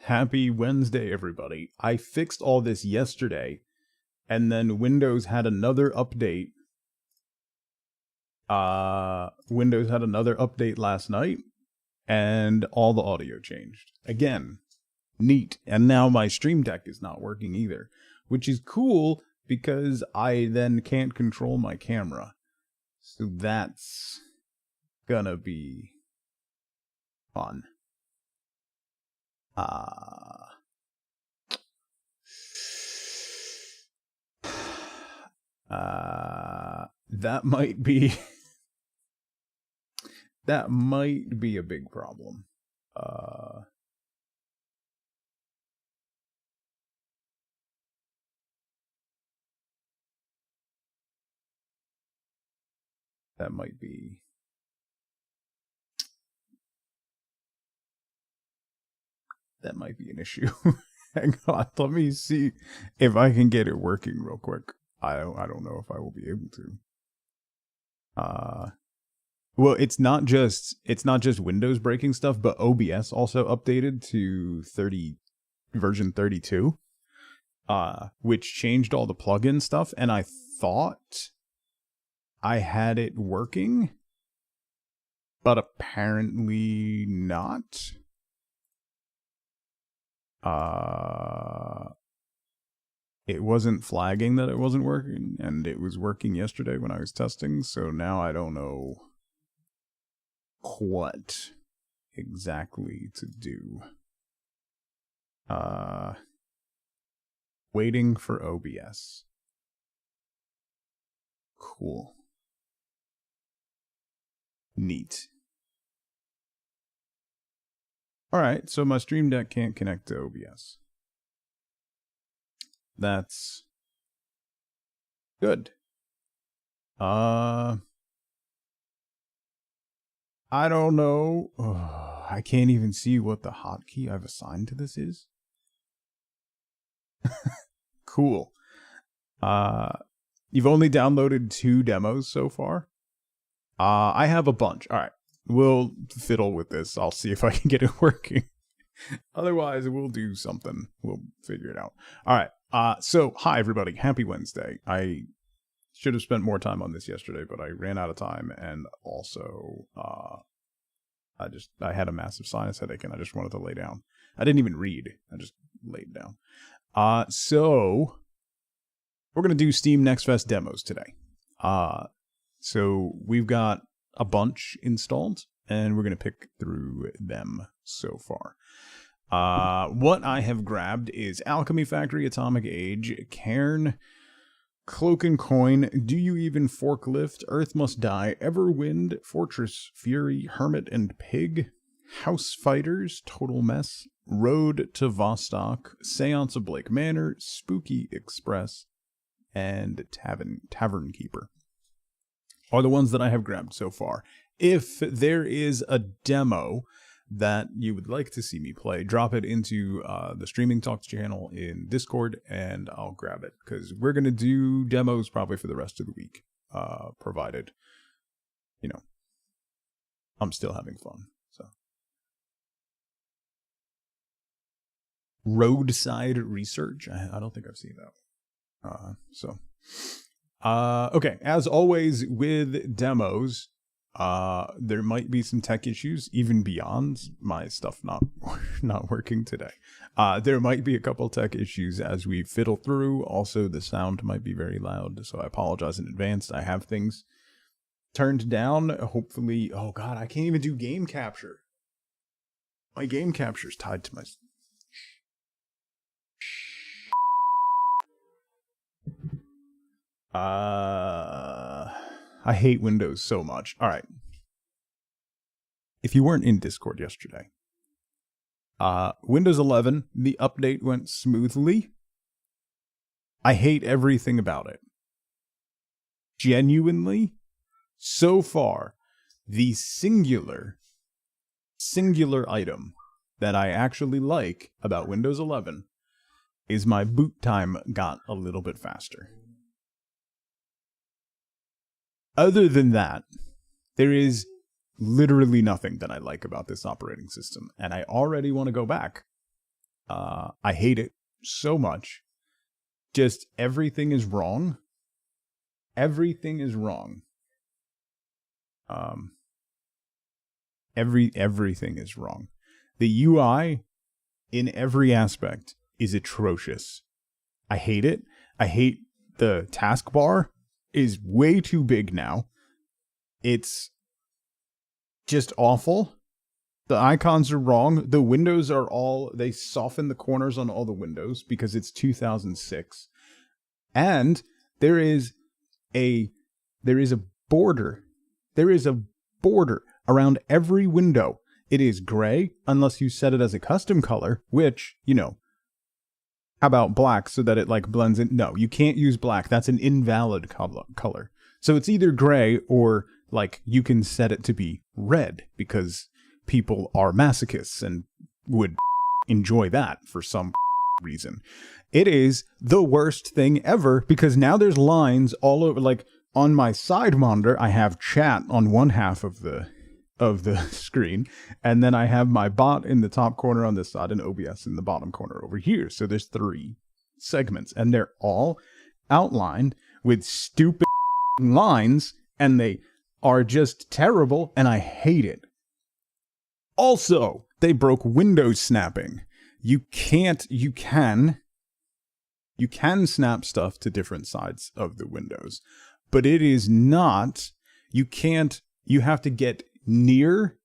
Happy Wednesday, everybody. I fixed all this yesterday, and then Windows had another update. Windows had another update last night, and all the audio changed. Again, neat. And now my Stream Deck is not working either, which is cool because I then can't control my camera. So that's gonna be fun. That might be that might be a big problem. That might be an issue. Hang on, let me see if I can get it working real quick. I don't know if I will be able to. Well, it's not just Windows breaking stuff, but OBS also updated to version 32, which changed all the plugin stuff, and I thought I had it working, but apparently not. It wasn't flagging that it wasn't working, and it was working yesterday when I was testing, so now I don't know what exactly to do. Waiting for OBS. Cool. Neat. Alright, so my Stream Deck can't connect to OBS. That's good. I don't know. I can't even see what the hotkey I've assigned to this is. Cool. You've only downloaded 2 demos so far. I have a bunch. All right. We'll fiddle with this. I'll see if I can get it working. Otherwise, we'll do something. We'll figure it out. All right. So, hi, everybody. Happy Wednesday. I should have spent more time on this yesterday, but I ran out of time. And also, I had a massive sinus headache and I just wanted to lay down. I didn't even read. I just laid down. So, we're going to do Steam Next Fest demos today. So, we've got a bunch installed, and we're going to pick through them so far. What I have grabbed is Alchemy Factory, Atomic Age, Cairn, Cloak and Coin, Do You Even Forklift, Earth Must Die, Everwind, Fortress Fury, Hermit and Pig, House Fighters, Total Mess, Road to Vostok, Seance of Blake Manor, Spooky Express, and Tavern Keeper are the ones that I have grabbed so far. If there is a demo that you would like to see me play, drop it into the Streaming Talks channel in Discord, and I'll grab it, because we're going to do demos probably for the rest of the week, provided, you know, I'm still having fun. So, Roadside Research, I don't think I've seen that. Okay, as always with demos, there might be some tech issues even beyond my stuff not working today. There might be a couple tech issues as we fiddle through. Also, the sound might be very loud, so I apologize in advance. I have things turned down. Hopefully, oh god, I can't even do game capture. My game capture is tied to my... I hate Windows so much. All right. If you weren't in Discord yesterday, Windows 11, the update went smoothly. I hate everything about it. Genuinely, so far, the singular item that I actually like about Windows 11 is my boot time got a little bit faster. Other than that, there is literally nothing that I like about this operating system, and I already want to go back I hate it so much. Just everything is wrong. Everything is wrong. Everything is wrong. The UI in every aspect is atrocious. I hate it. I hate the taskbar is way too big now. It's just awful. The icons are wrong. The windows are they soften the corners on all the windows because it's 2006. And there is a border. There is a border around every window. It is gray unless you set it as a custom color, which, how about black so that it like blends in? No, you can't use black. That's an invalid color. So it's either gray or like you can set it to be red because people are masochists and would enjoy that for some reason. It is the worst thing ever because now there's lines all over. Like on my side monitor, I have chat on one half of the screen, and then I have my bot in the top corner on this side and OBS in the bottom corner over here. So there's 3 segments, and they're all outlined with stupid lines, and they are just terrible, and I hate it. Also, they broke window snapping. You can snap stuff to different sides of the windows, but it is not, you have to get near,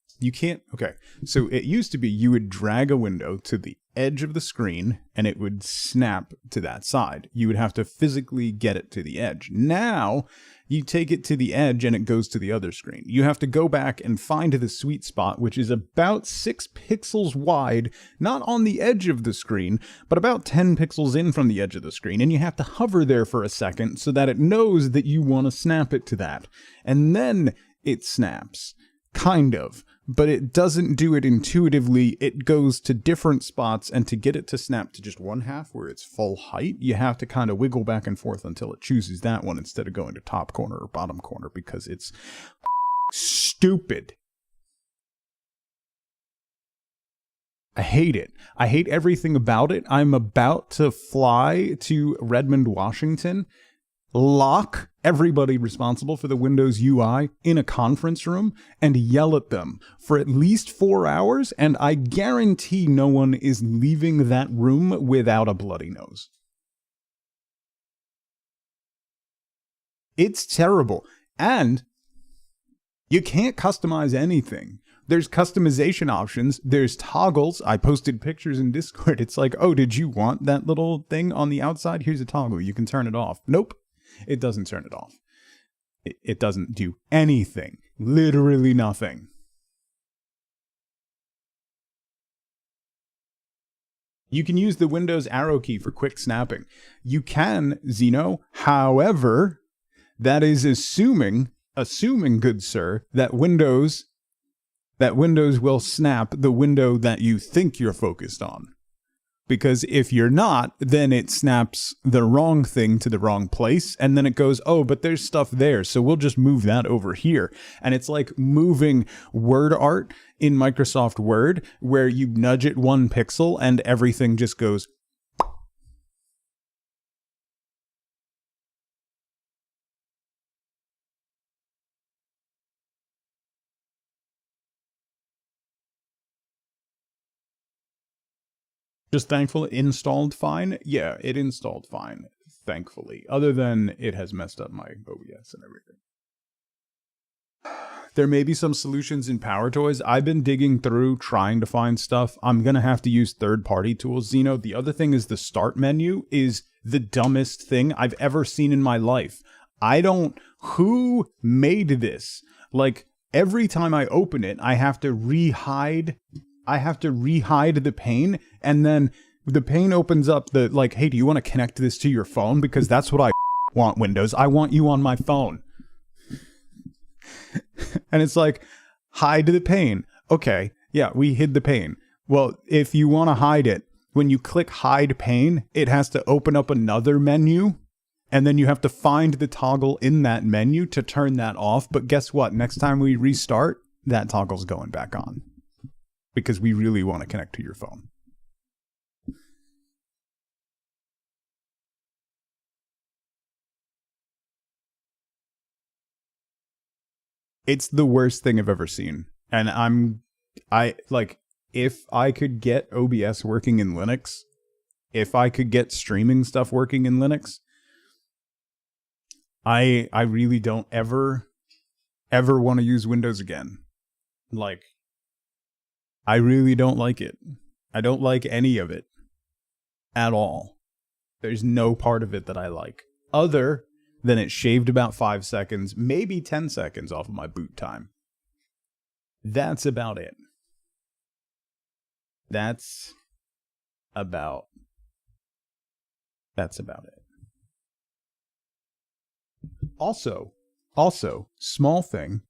okay, so it used to be you would drag a window to the edge of the screen and it would snap to that side. You would have to physically get it to the edge. Now you take it to the edge and it goes to the other screen. You have to go back and find the sweet spot, which is about 6 pixels wide, not on the edge of the screen, but about 10 pixels in from the edge of the screen. And you have to hover there for a second so that it knows that you want to snap it to that. And then it snaps. Kind of, but it doesn't do it intuitively. It goes to different spots, and to get it to snap to just one half where it's full height, you have to kind of wiggle back and forth until it chooses that one instead of going to top corner or bottom corner because it's stupid. I hate it. I hate everything about it. I'm about to fly to Redmond, Washington, lock everybody responsible for the Windows UI in a conference room and yell at them for at least 4 hours, and I guarantee no one is leaving that room without a bloody nose. It's terrible. And you can't customize anything. There's customization options. There's toggles. I posted pictures in Discord. It's like, oh, did you want that little thing on the outside? Here's a toggle. You can turn it off. Nope. It doesn't turn it off. It doesn't do anything. Literally nothing. You can use the Windows arrow key for quick snapping. You can, Zeno. However, that is assuming, good sir, that Windows will snap the window that you think you're focused on. Because if you're not, then it snaps the wrong thing to the wrong place, and then it goes, oh, but there's stuff there, so we'll just move that over here. And it's like moving word art in Microsoft Word, where you nudge it 1 pixel and everything just goes. Just thankful it installed fine. Yeah, it installed fine, thankfully. Other than it has messed up my OBS and everything. There may be some solutions in PowerToys. I've been digging through, trying to find stuff. I'm going to have to use third-party tools, Zeno. The other thing is the start menu is the dumbest thing I've ever seen in my life. Who made this? Like, every time I open it, I have to re-hide the pane, and then the pane opens up the, like, hey, do you want to connect this to your phone? Because that's what I want, Windows. I want you on my phone. And it's like, hide the pane. Okay, yeah, we hid the pane. Well, if you want to hide it, when you click hide pane, it has to open up another menu, and then you have to find the toggle in that menu to turn that off. But guess what? Next time we restart, that toggle's going back on. Because we really want to connect to your phone. It's the worst thing I've ever seen. And if I could get OBS working in Linux, if I could get streaming stuff working in Linux, I really don't ever want to use Windows again. Like, I really don't like it. I don't like any of it at all. There's no part of it that I like, other than it shaved about 5 seconds, maybe 10 seconds off of my boot time. That's about it. That's about it. Also, small thing,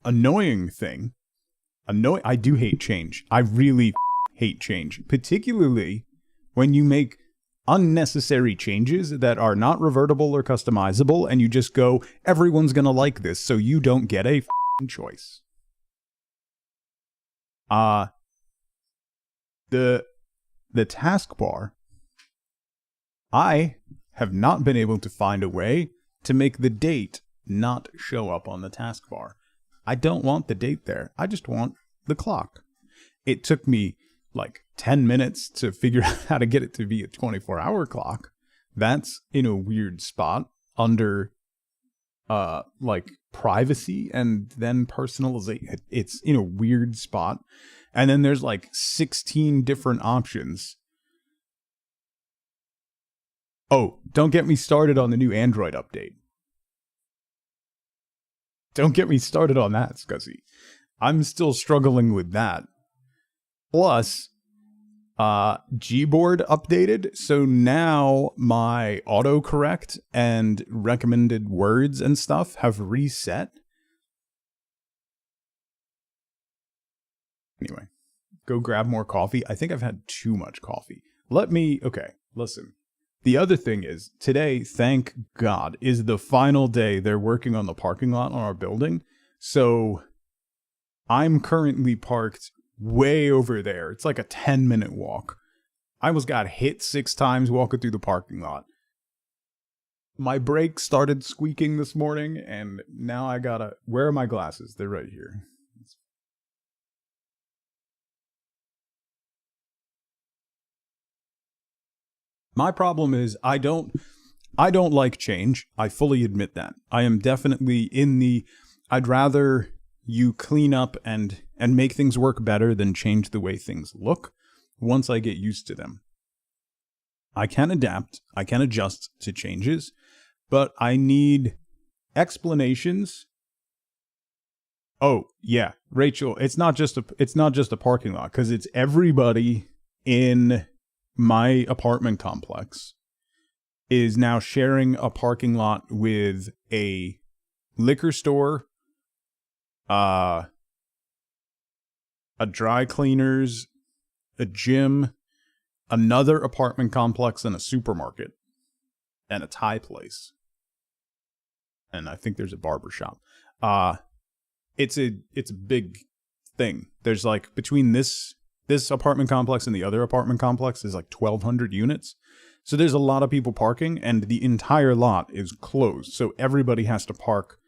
annoying thing. I do hate change. I really hate change, particularly when you make unnecessary changes that are not revertible or customizable, and you just go, everyone's gonna like this, so you don't get a choice. The taskbar, I have not been able to find a way to make the date not show up on the taskbar. I don't want the date there. I just want the clock. It took me like 10 minutes to figure out how to get it to be a 24-hour clock. That's in a weird spot under like privacy and then personalization. It's in a weird spot. And then there's like 16 different options. Oh, don't get me started on the new Android update. Don't get me started on that, Scuzzy. I'm still struggling with that. Plus, Gboard updated, so now my autocorrect and recommended words and stuff have reset. Anyway, go grab more coffee. I think I've had too much coffee. Okay, listen. The other thing is, today, thank God, is the final day they're working on the parking lot on our building. So I'm currently parked way over there. It's like a 10-minute walk. I almost got hit 6 times walking through the parking lot. My brakes started squeaking this morning, and now I gotta... Where are my glasses? They're right here. My problem is I don't like change. I fully admit that. I am definitely in the... I'd rather you clean up and make things work better than change the way things look once I get used to them. I can adapt. I can adjust to changes, but I need explanations. Oh, yeah, Rachel, it's not just a parking lot, because it's everybody in my apartment complex is now sharing a parking lot with a liquor store, a dry cleaners, a gym, another apartment complex, and a supermarket, and a Thai place. And I think there's a barber shop. It's a big thing. There's like, between this apartment complex and the other apartment complex is like 1,200 units. So there's a lot of people parking, and the entire lot is closed. So everybody has to park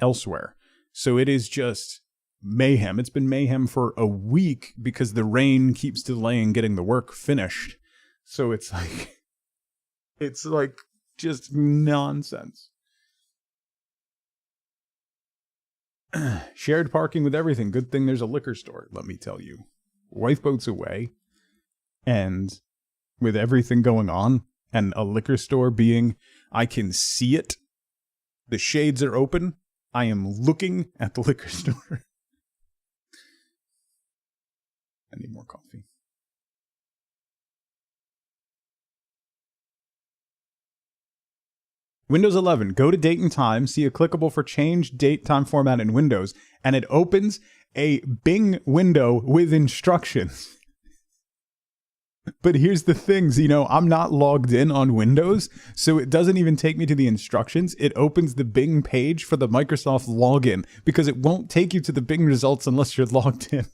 elsewhere. So it is just mayhem. It's been mayhem for a week because the rain keeps delaying getting the work finished. So it's like just nonsense. Shared parking with everything. Good thing there's a liquor store, let me tell you. Wife boats away, and with everything going on, and a liquor store being, I can see it. The shades are open. I am looking at the liquor store. I need more coffee. Windows 11, go to date and time, see a clickable for change date time format in Windows, and it opens a Bing window with instructions. But here's the things, I'm not logged in on Windows, so it doesn't even take me to the instructions. It opens the Bing page for the Microsoft login, because it won't take you to the Bing results unless you're logged in.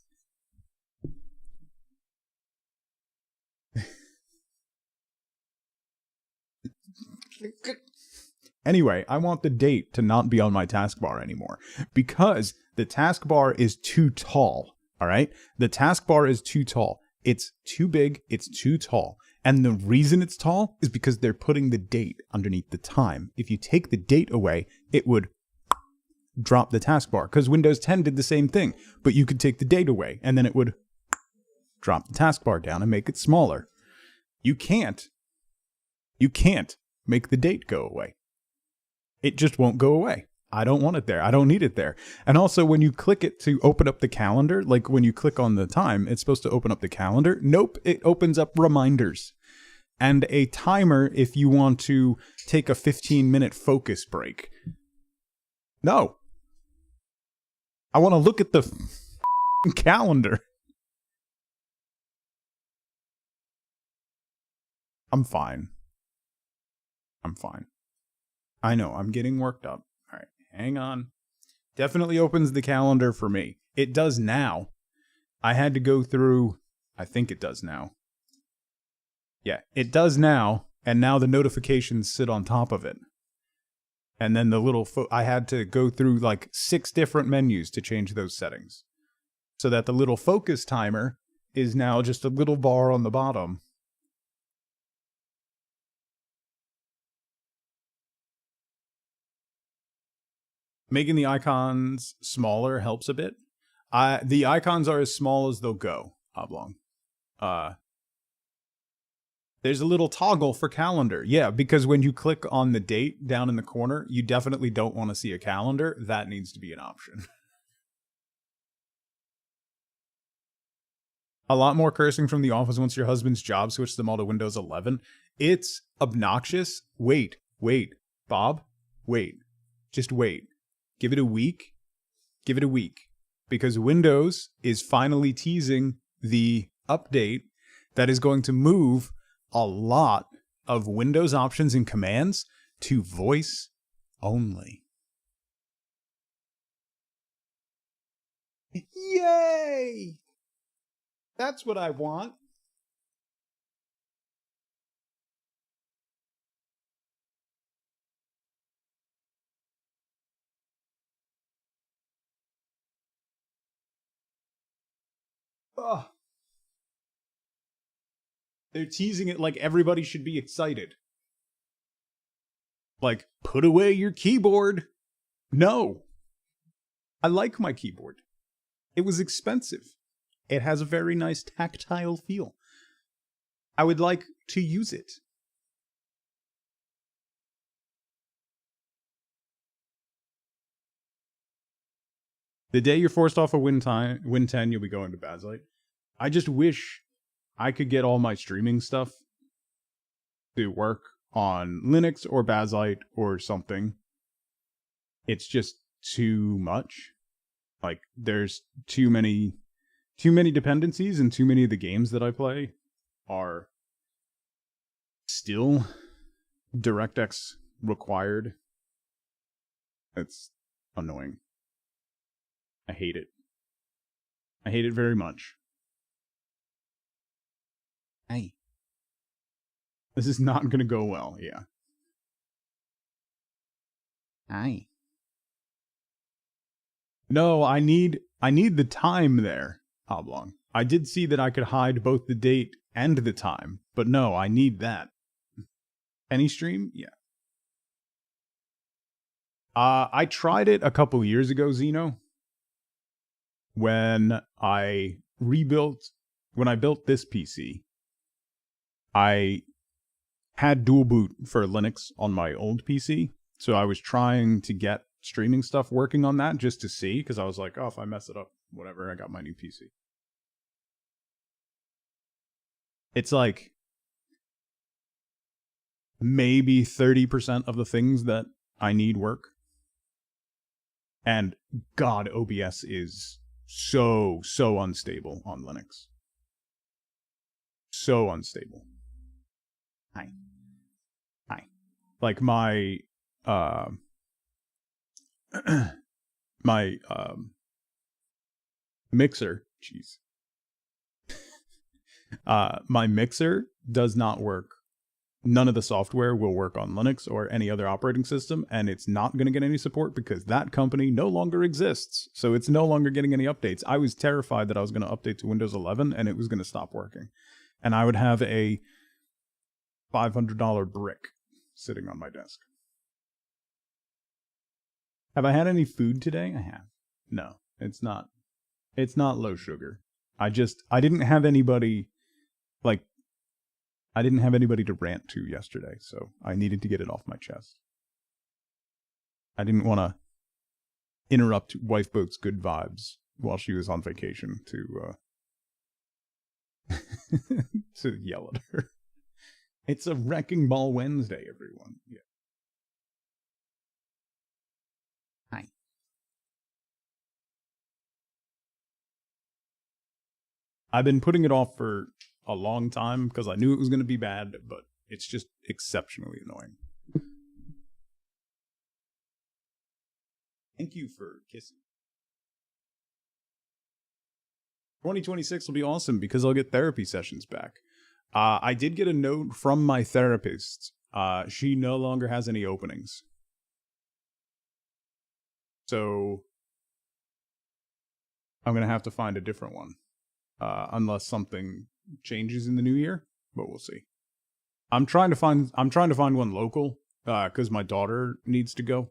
Anyway, I want the date to not be on my taskbar anymore because the taskbar is too tall. All right. The taskbar is too tall. It's too big. It's too tall. And the reason it's tall is because they're putting the date underneath the time. If you take the date away, it would drop the taskbar because Windows 10 did the same thing, but you could take the date away and then it would drop the taskbar down and make it smaller. You can't make the date go away. It just won't go away. I don't want it there. I don't need it there. And also when you click it to open up the calendar, like when you click on the time, it's supposed to open up the calendar. Nope, it opens up reminders and a timer if you want to take a 15-minute focus break. No. I want to look at the calendar. I'm fine. I know, I'm getting worked up. All right, hang on. Definitely opens the calendar for me. It does now. I had to go through... I think it does now. Yeah, it does now, and now the notifications sit on top of it. And then the little... I had to go through like 6 different menus to change those settings. So that the little focus timer is now just a little bar on the bottom. Making the icons smaller helps a bit. The icons are as small as they'll go, Oblong. There's a little toggle for calendar. Yeah, because when you click on the date down in the corner, you definitely don't want to see a calendar. That needs to be an option. A lot more cursing from the office once your husband's job switched them all to Windows 11. It's obnoxious. Wait, Bob, wait. Just wait. Give it a week. Give it a week. Because Windows is finally teasing the update that is going to move a lot of Windows options and commands to voice only. Yay! That's what I want. Ugh. They're teasing it like everybody should be excited. Like, put away your keyboard. No. I like my keyboard. It was expensive. It has a very nice tactile feel. I would like to use it. The day you're forced off of Win 10, you'll be going to Bazlight. I just wish I could get all my streaming stuff to work on Linux or Bazlight or something. It's just too much. Like, there's too many dependencies, and too many of the games that I play are still DirectX required. It's annoying. I hate it. I hate it very much. Hey. This is not going to go well, yeah. Aye. No, I need the time there, Oblong. I did see that I could hide both the date and the time, but no, I need that. Any stream? Yeah. I tried it a couple years ago, Xeno. When I built this PC, I had dual boot for Linux on my old PC, so I was trying to get streaming stuff working on that just to see, because I was like, oh, if I mess it up, whatever, I got my new PC. It's like maybe 30% of the things that I need work. And God, OBS is so unstable on Linux. So unstable. Hi. Like my my mixer, jeez. My mixer does not work none of the software will work on Linux or any other operating system, and it's not going to get any support because that company no longer exists. So it's no longer getting any updates. I was terrified that I was going to update to Windows 11 and it was going to stop working. And I would have a $500 brick sitting on my desk. Have I had any food today? I have. No, it's not. It's not low sugar. I didn't have anybody, I didn't have anybody to rant to yesterday, so I needed to get it off my chest. I didn't want to interrupt Wife Boat's good vibes while she was on vacation to to yell at her. It's a Wrecking Ball Wednesday, everyone. Yeah. Hi. I've been putting it off for a long time because I knew it was going to be bad, but it's just exceptionally annoying. Thank you for kissing. 2026 will be awesome because I'll get therapy sessions back. I did get a note from my therapist. She no longer has any openings. So I'm going to have to find a different one. Unless something changes in the new year, but we'll see. I'm trying to find one local, because my daughter needs to go.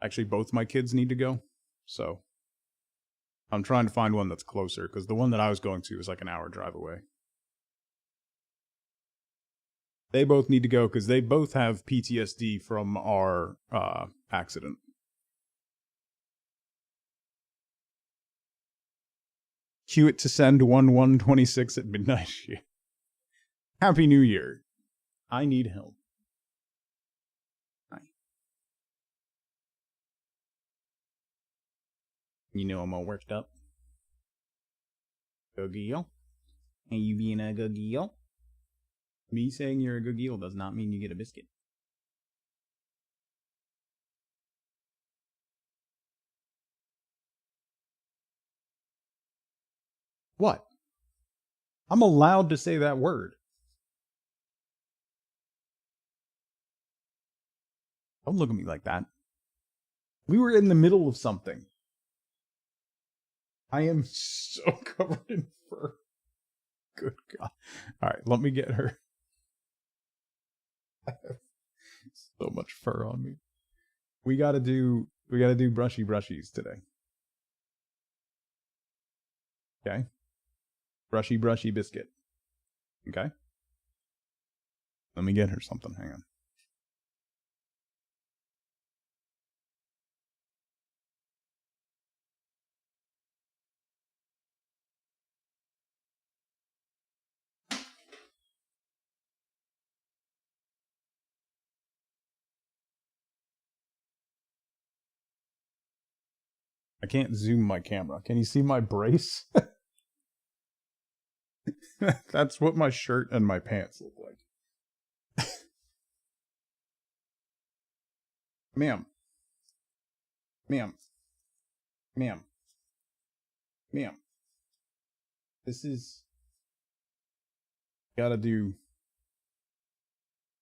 Actually, both my kids need to go. So I'm trying to find one that's closer, because the one that I was going to is like an hour drive away. They both need to go because they both have PTSD from our accident. Cue it to send 1126 at midnight. Happy New Year. I need help. Hi. You know I'm all worked up. Good deal. And you being a good deal? Me saying you're a good deal does not mean you get a biscuit. What? I'm allowed to say that word. Don't look at me like that. We were in the middle of something. I am so covered in fur. Good God. Alright, let me get her. I have so much fur on me. We gotta do brushy brushies today. Okay? Brushy brushy biscuit. Okay? Let me get her something. Hang on. I can't zoom my camera. Can you see my brace? That's what my shirt and my pants look like. Ma'am. Ma'am. Ma'am. Ma'am. This is... Gotta do...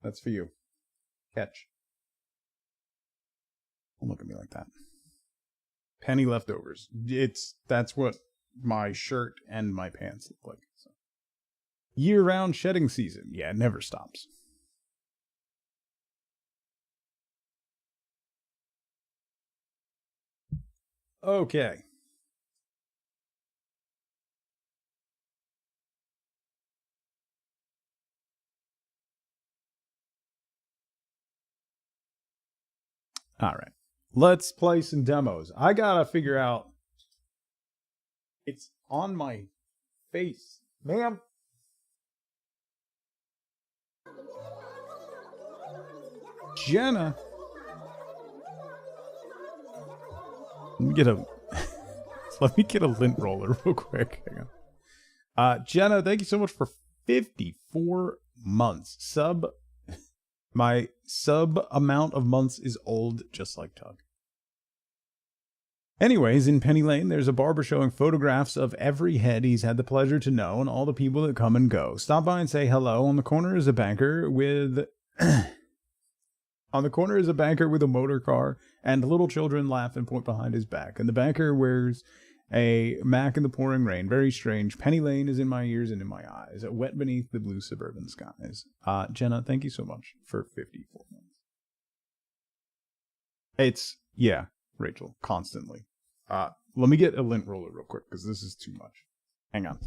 That's for you. Catch. Don't look at me like that. Penny leftovers. That's what my shirt and my pants look like. So. Year-round shedding season. Yeah, it never stops. Okay. All right. Let's play some demos. I gotta figure out... It's on my face. Ma'am. Jenna. Let me get a lint roller real quick. Hang on. Jenna, thank you so much for 54 months. My sub amount of months is old, just like Tug. Anyways, in Penny Lane, there's a barber showing photographs of every head he's had the pleasure to know and all the people that come and go. Stop by and say hello. On the corner is a banker with... On the corner is a banker with a motor car, and little children laugh and point behind his back. And the banker wears a Mac in the pouring rain. Very strange. Penny Lane is in my ears and in my eyes. Wet beneath the blue suburban skies. Jenna, thank you so much for 54 months. It's, yeah, Rachel, constantly. Let me get a lint roller real quick, because this is too much. Hang on.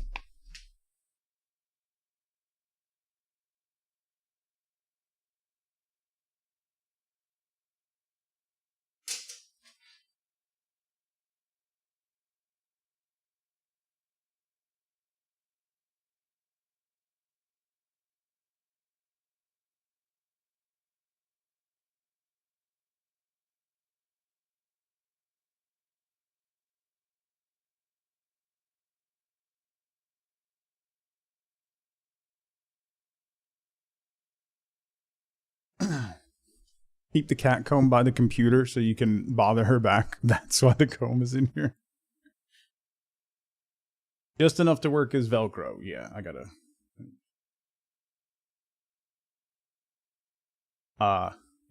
Keep the cat comb by the computer so you can bother her back. That's why the comb is in here. Just enough to work as Velcro. Yeah, I gotta...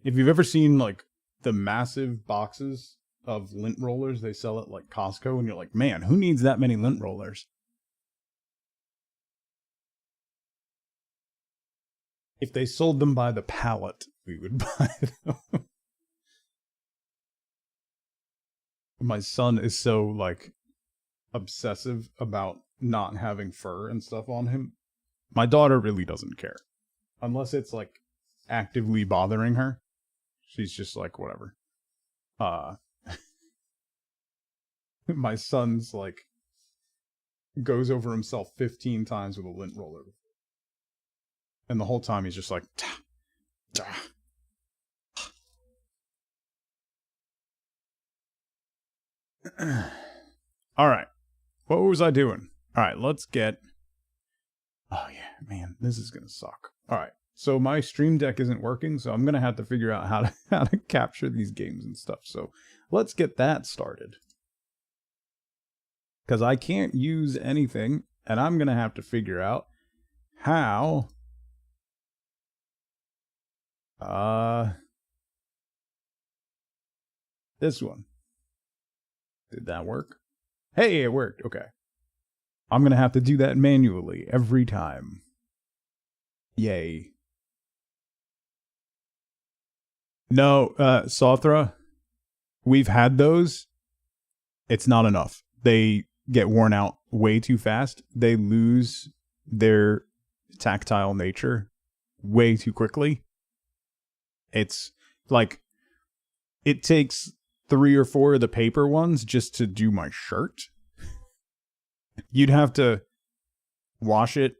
if you've ever seen, like, the massive boxes of lint rollers they sell at, like, Costco, and you're like, man, who needs that many lint rollers? If they sold them by the pallet, we would buy them. My son is so, like, obsessive about not having fur and stuff on him. My daughter really doesn't care. Unless it's, like, actively bothering her. She's just like, whatever. My son's, like, goes over himself 15 times with a lint roller. And the whole time he's just like, tah, tah. All right. What was I doing? All right, let's get... Oh, yeah, man, this is going to suck. All right, so my Stream Deck isn't working, so I'm going to have to figure out how to capture these games and stuff. So let's get that started. Because I can't use anything, and I'm going to have to figure out how... This one. Did that work? Hey, it worked. Okay. I'm going to have to do that manually every time. Yay. No, Sothra, we've had those. It's not enough. They get worn out way too fast. They lose their tactile nature way too quickly. It's like, it takes 3 or 4 of the paper ones just to do my shirt. You'd have to wash it,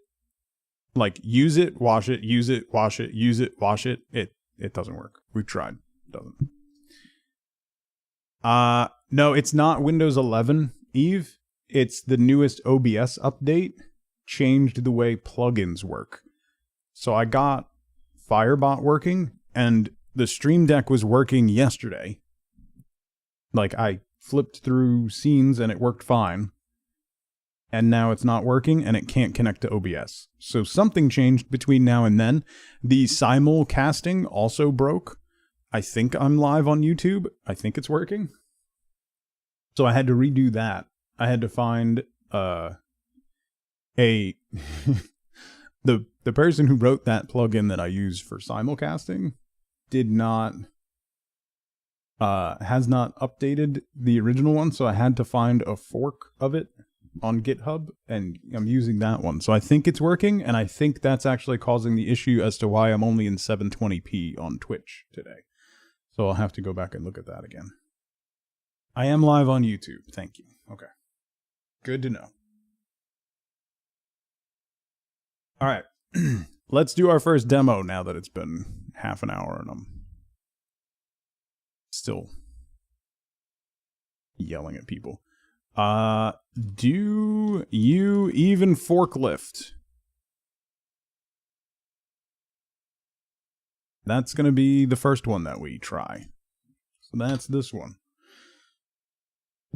like use it, wash it, use it, wash it, use it, wash it. It doesn't work. We've tried. It doesn't. No, it's not Windows 11, Eve. It's the newest OBS update changed the way plugins work. So I got Firebot working, and the Stream Deck was working yesterday. Like, I flipped through scenes and it worked fine. And now it's not working and it can't connect to OBS. So something changed between now and then. The simulcasting also broke. I think I'm live on YouTube. I think it's working. So I had to redo that. I had to find the person who wrote that plugin that I use for simulcasting did not has not updated the original one, so I had to find a fork of it on GitHub, and I'm using that one. So I think it's working, and I think that's actually causing the issue as to why I'm only in 720p on Twitch today. So I'll have to go back and look at that again. I am live on YouTube. Thank you. Okay. Good to know. All right. Let's do our first demo now that it's been half an hour and I'm still yelling at people. Do you even forklift? That's going to be the first one that we try. So that's this one.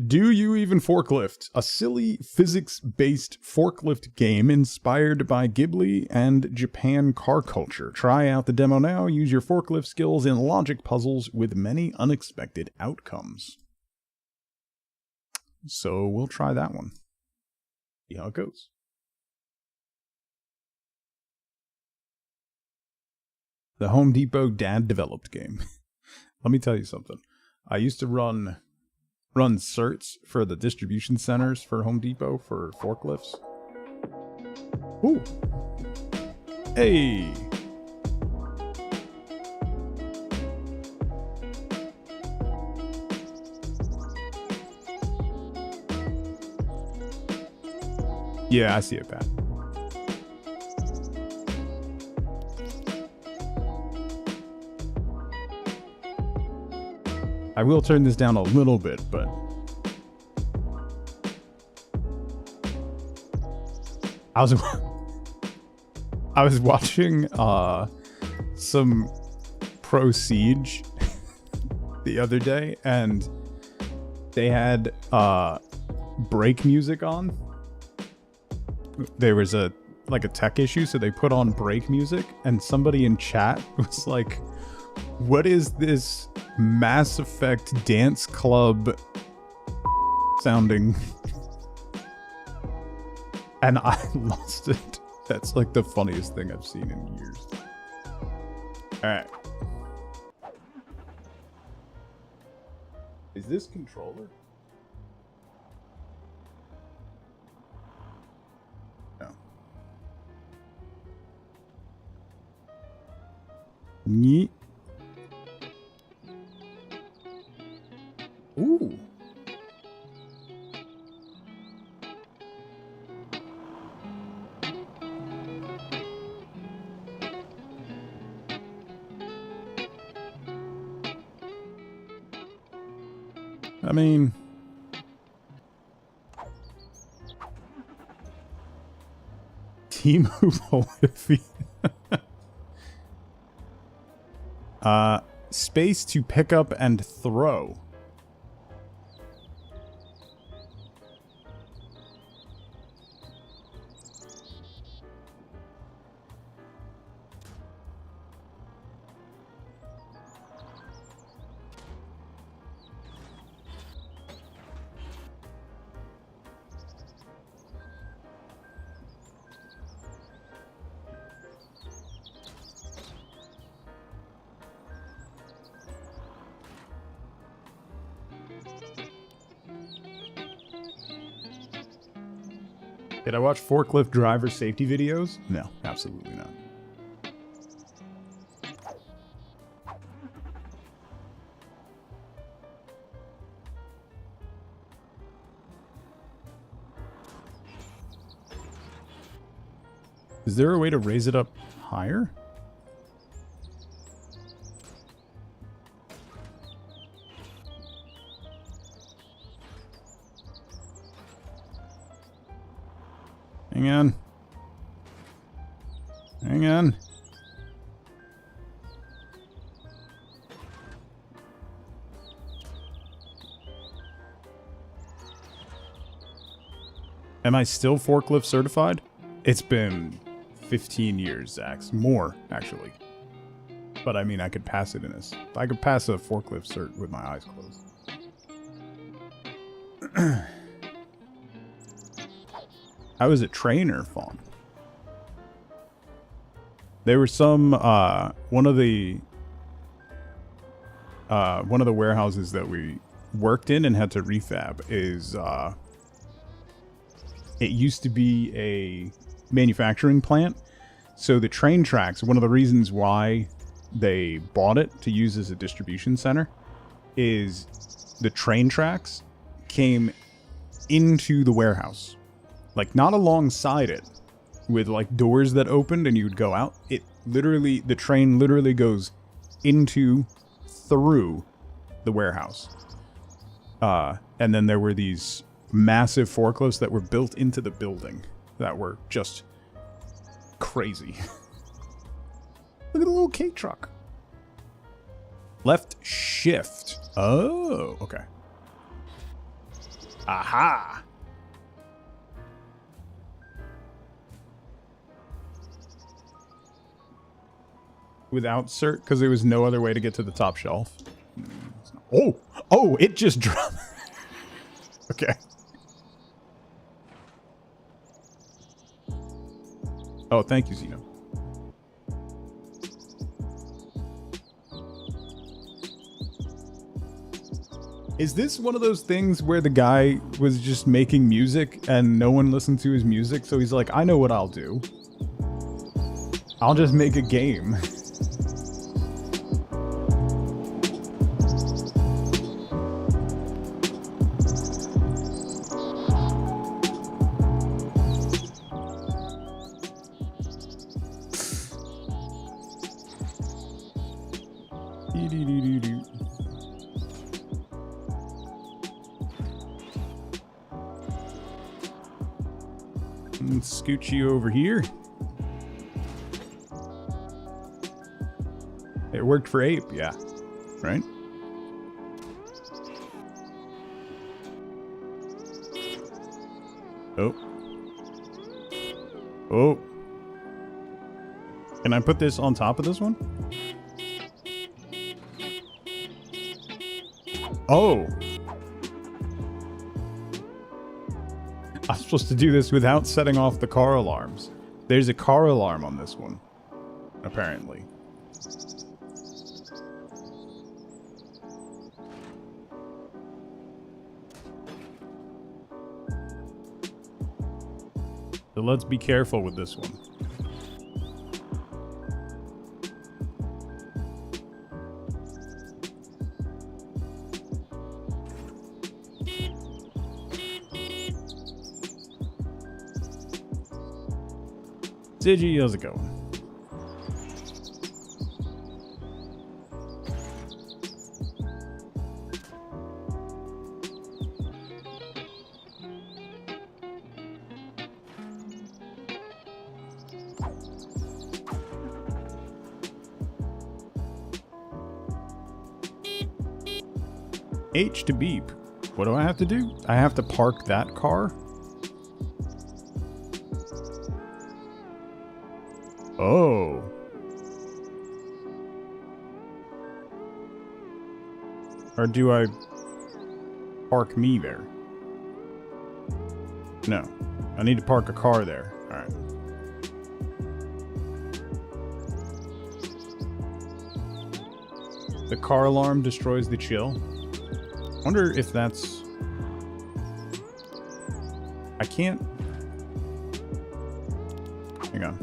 Do You Even Forklift? A silly physics-based forklift game inspired by Ghibli and Japan car culture. Try out the demo now. Use your forklift skills in logic puzzles with many unexpected outcomes. So we'll try that one. See how it goes. The Home Depot dad-developed game. Let me tell you something. I used to run certs for the distribution centers for Home Depot for forklifts. Ooh. Hey. Yeah, I see it, Pat. I will turn this down a little bit, but I was watching some Pro Siege the other day, and they had break music on. There was a tech issue, so they put on break music, and somebody in chat was like, "What is this Mass Effect dance club sounding?" And I lost it. That's like the funniest thing I've seen in years. Alright. Is this controller? No. Yeet. Ooh. I mean, Team Bolivia. Space to pick up and throw. Did I watch forklift driver safety videos? No, absolutely not. Is there a way to raise it up higher? Hang on. Hang on. Am I still forklift certified? It's been 15 years, Zax. More, actually. But I mean, I could pass it in this. I could pass a forklift cert with my eyes closed. I was a trainer, Fawn. There were some, one of the warehouses that we worked in and had to refab is, it used to be a manufacturing plant. So the train tracks, one of the reasons why they bought it to use as a distribution center is the train tracks came into the warehouse. Like, not alongside it, with, like, doors that opened and you would go out. It literally, the train literally goes through the warehouse. And then there were these massive forklifts that were built into the building that were just crazy. Look at the little K truck. Left shift. Oh, okay. Aha! Without cert, because there was no other way to get to the top shelf. Oh! Oh, it just dropped. Okay. Oh, thank you, Zeno. Is this one of those things where the guy was just making music and no one listened to his music, so he's like, I know what I'll do. I'll just make a game. Let's scoot you over here. It worked for Ape, yeah. Right? Oh. Oh. Can I put this on top of this one? Oh. I'm supposed to do this without setting off the car alarms. There's a car alarm on this one, apparently. So let's be careful with this one. Digi, how's it going? H to beep. What do I have to do? I have to park that car? Oh. Or do I park me there? No. I need to park a car there. Alright. The car alarm destroys the chill. Wonder if that's... I can't... Hang on.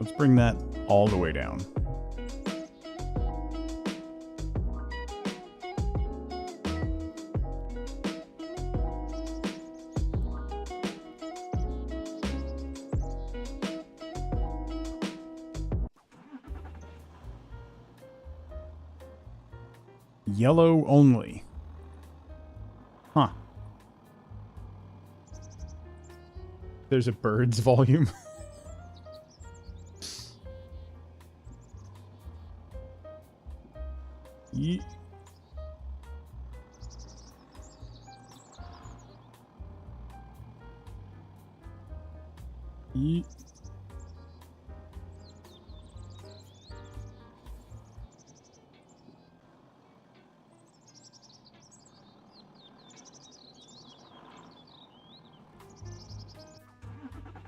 Let's bring that all the way down. Yellow only. Huh. There's a bird's volume. Yeet. Yeet.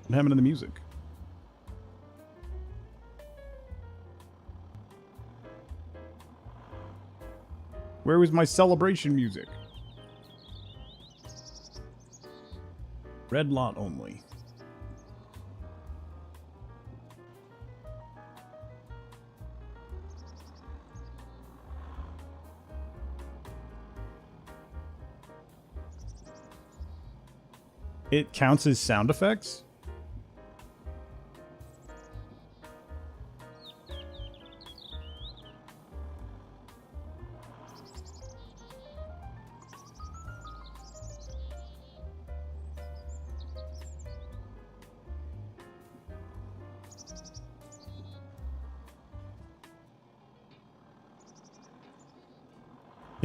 What happened to the music? Where was my celebration music? Red lot only. It counts as sound effects?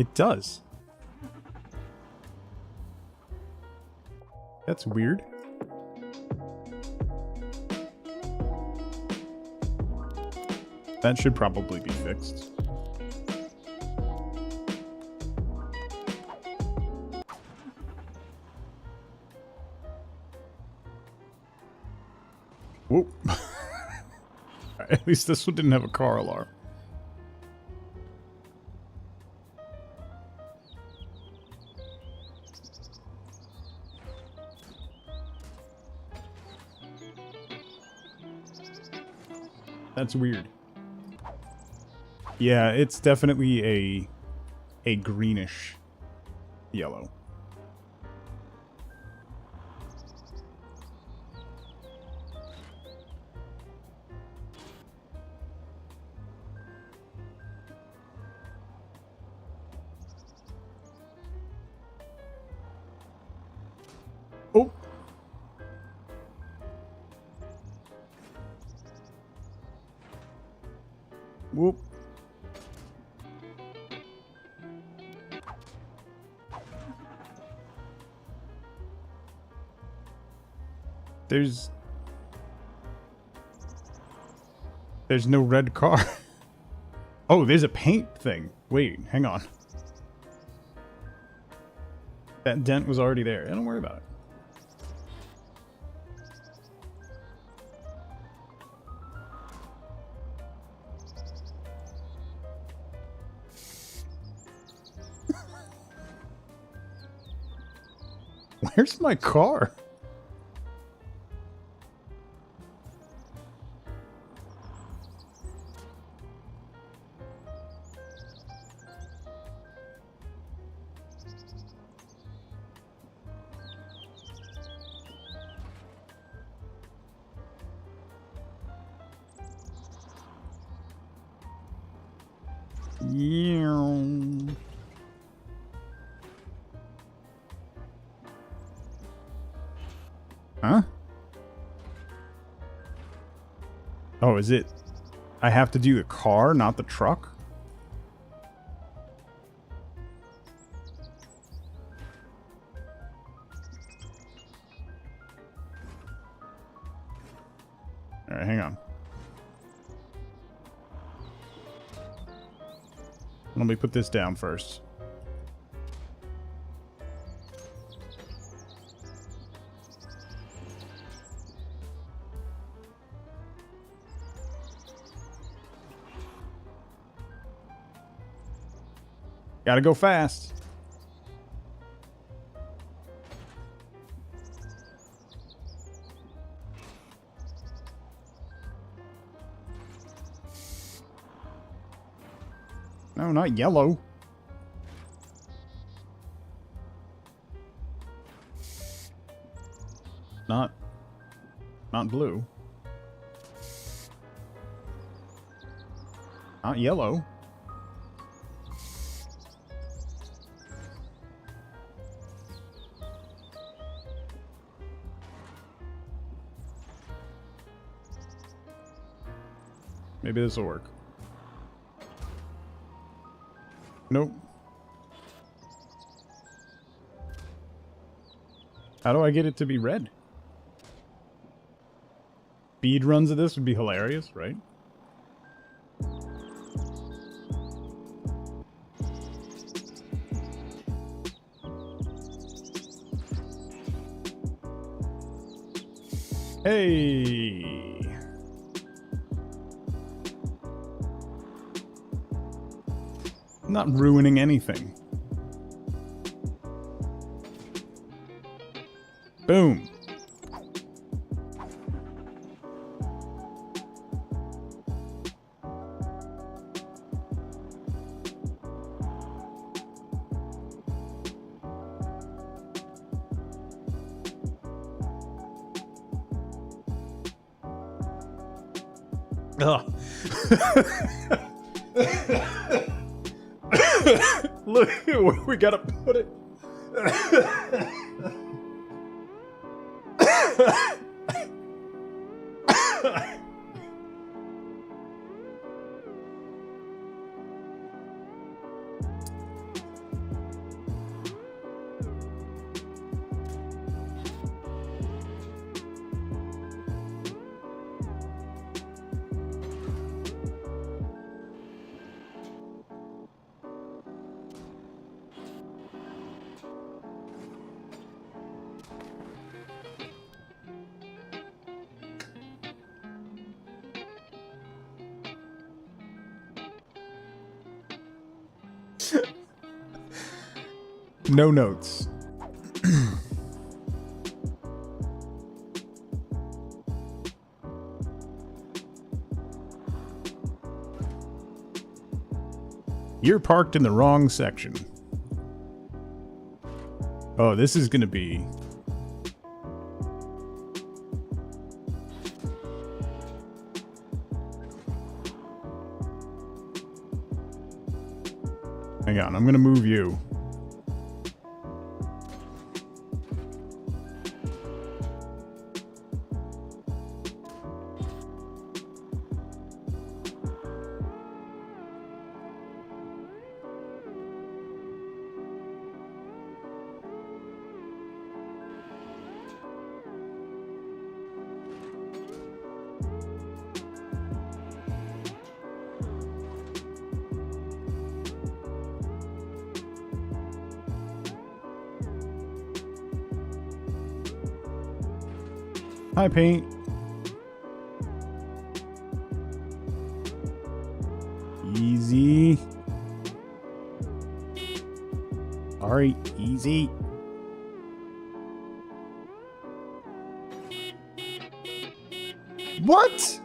It does. That's weird. That should probably be fixed. Whoop. At least this one didn't have a car alarm. That's weird. Yeah, it's definitely a greenish yellow. Oh. Whoop. There's no red car. Oh, there's a paint thing. Wait, hang on. That dent was already there. Don't worry about it. Where's my car? Yeah. Huh? Oh, is it? I have to do the car, not the truck? Alright, hang on. Let me put this down first. Gotta go fast. No, not yellow. Not blue. Not yellow. Maybe this will work. Nope. How do I get it to be red? Speed runs of this would be hilarious, right? Hey! Not ruining anything. Boom. Ugh. Look where we gotta put it. No notes. You're parked in the wrong section. Oh, this is gonna be... Hang on, I'm gonna move you. Hi, Paint. Easy. Alright, easy. What?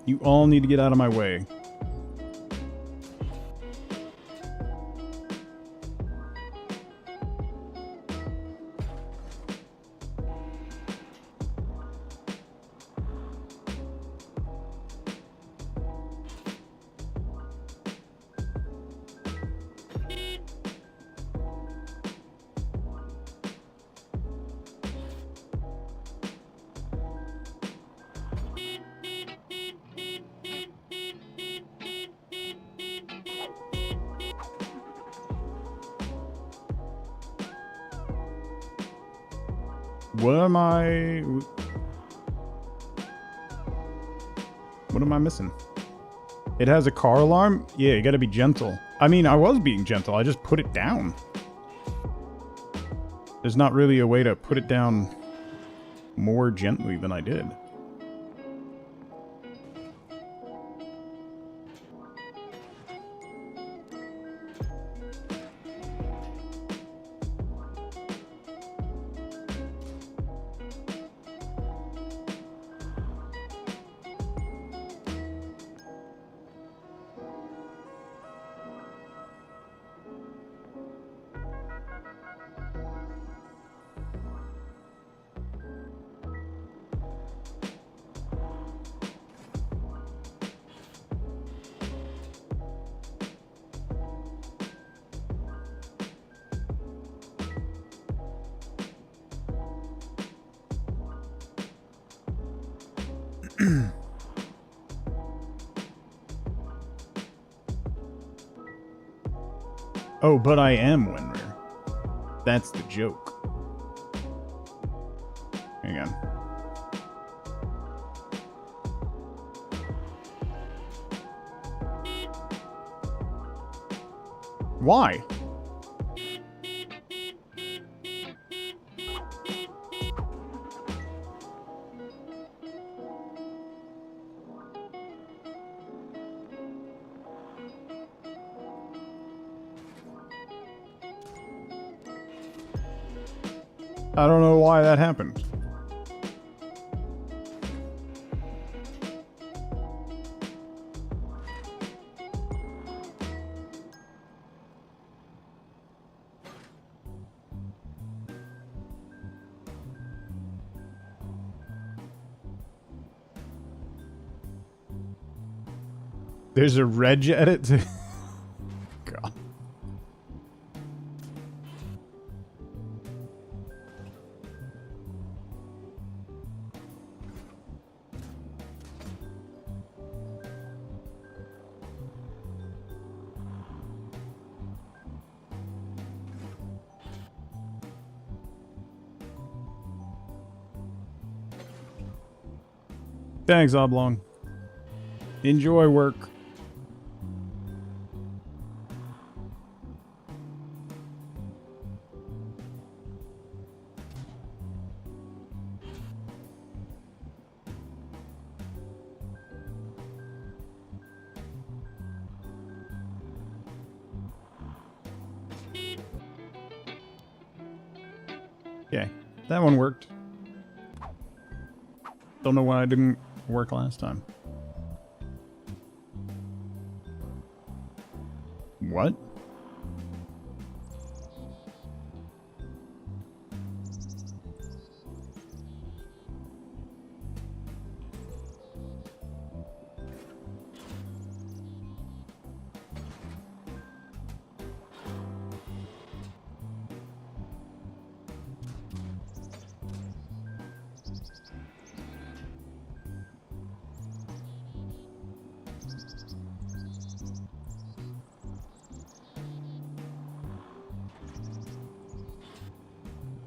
You all need to get out of my way. What am I missing? It has a car alarm? Yeah, you gotta be gentle. I mean, I was being gentle. I just put it down. There's not really a way to put it down more gently than I did. Oh, but I am Winner. That's the joke. Hang on. Why? I don't know why that happened. There's a reg edit to... God. Thanks, Oblong. Enjoy work. Okay, that one worked. Don't know why it didn't work last time. What?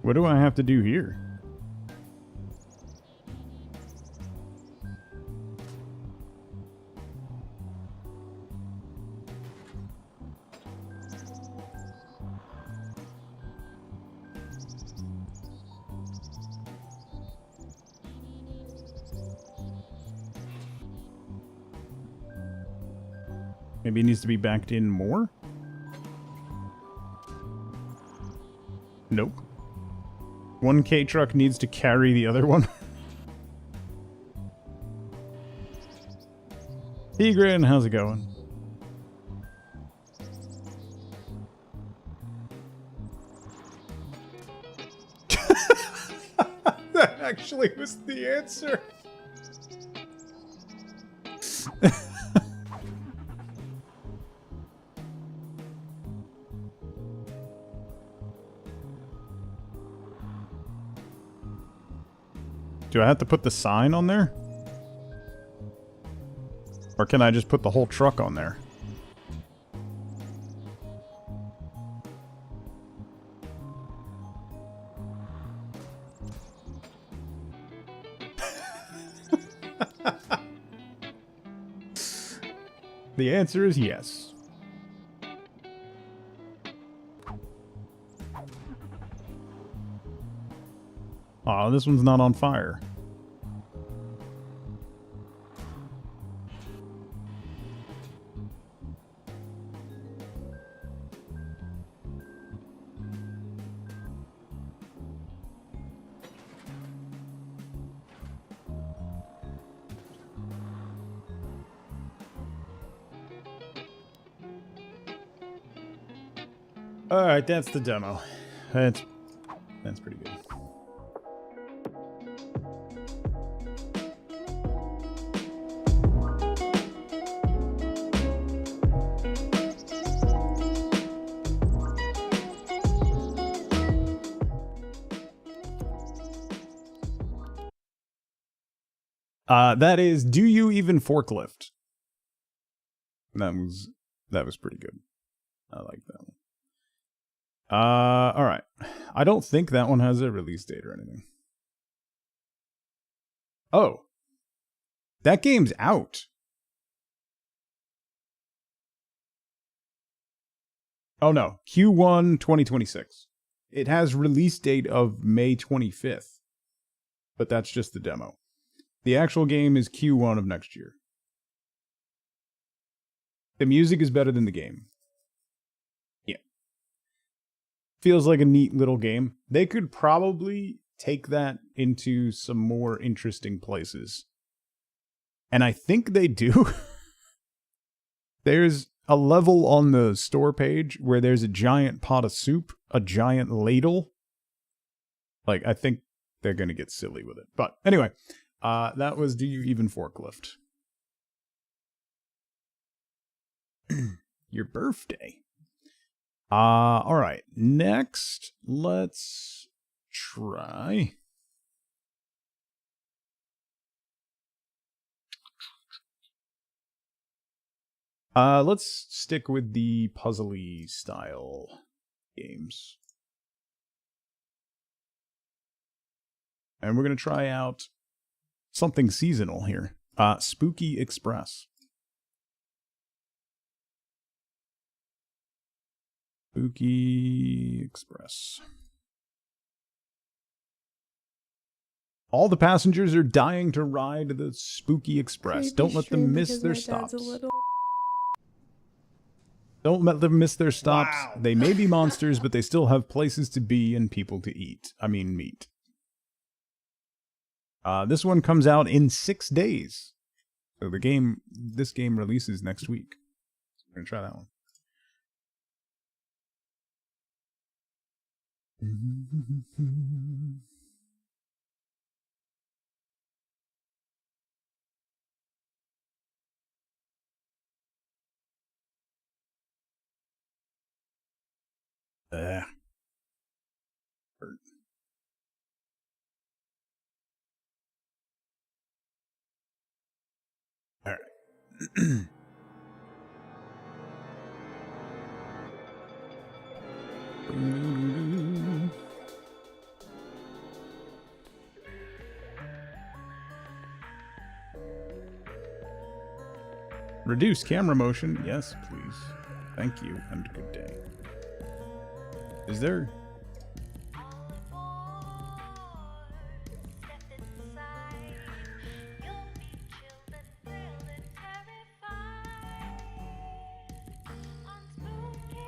What do I have to do here? Maybe it needs to be backed in more? Nope. One K truck needs to carry the other one. Tigran, how's it going? That actually was the answer. Do I have to put the sign on there? Or can I just put the whole truck on there? The answer is yes. Aw, this one's not on fire. Alright, that's the demo. That's pretty good. That is, do you even forklift? That was pretty good. I like that one. Alright. I don't think that one has a release date or anything. Oh. That game's out. Oh no. Q1 2026. It has release date of May 25th. But that's just the demo. The actual game is Q1 of next year. The music is better than the game. Yeah. Feels like a neat little game. They could probably take that into some more interesting places. And I think they do. There's a level on the store page where there's a giant pot of soup, a giant ladle. Like, I think they're going to get silly with it. But anyway, that was Do You Even Forklift? Your birthday. Alright. Next, let's try. Let's stick with the puzzly style games. And we're going to try out something seasonal here. Spooky Express. Spooky Express. All the passengers are dying to ride the Spooky Express. Don't let them miss their stops. Don't let them miss their stops. Wow. They may be monsters, but they still have places to be and people to eat. I mean, meat. This one comes out in 6 days. So this game releases next week. So we're gonna try that one. All right. Reduce camera motion. Yes, please. Thank you, and good day. Is there...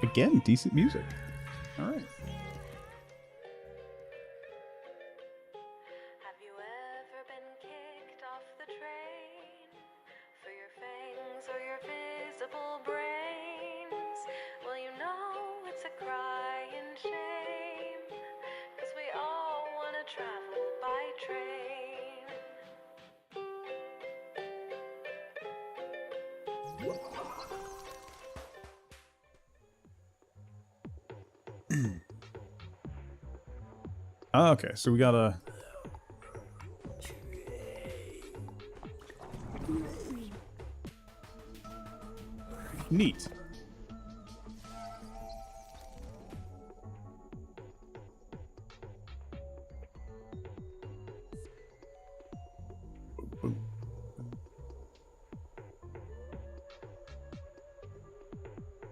Again, decent music. All right. Have you ever been kicked off the train for your fangs or your visible brains? Well, you know it's a crying shame, 'cause we all want to travel by train. Okay, so we gotta... Neat.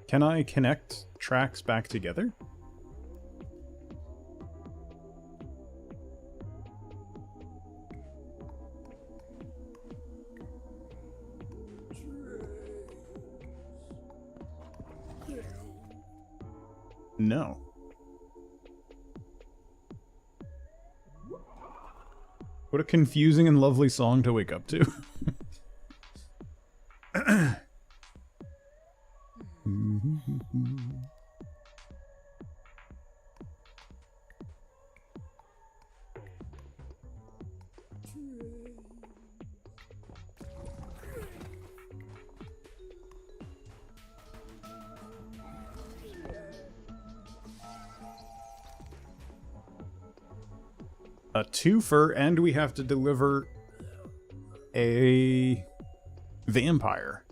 Can I connect tracks back together? No. What a confusing and lovely song to wake up to. A twofer, and we have to deliver a vampire.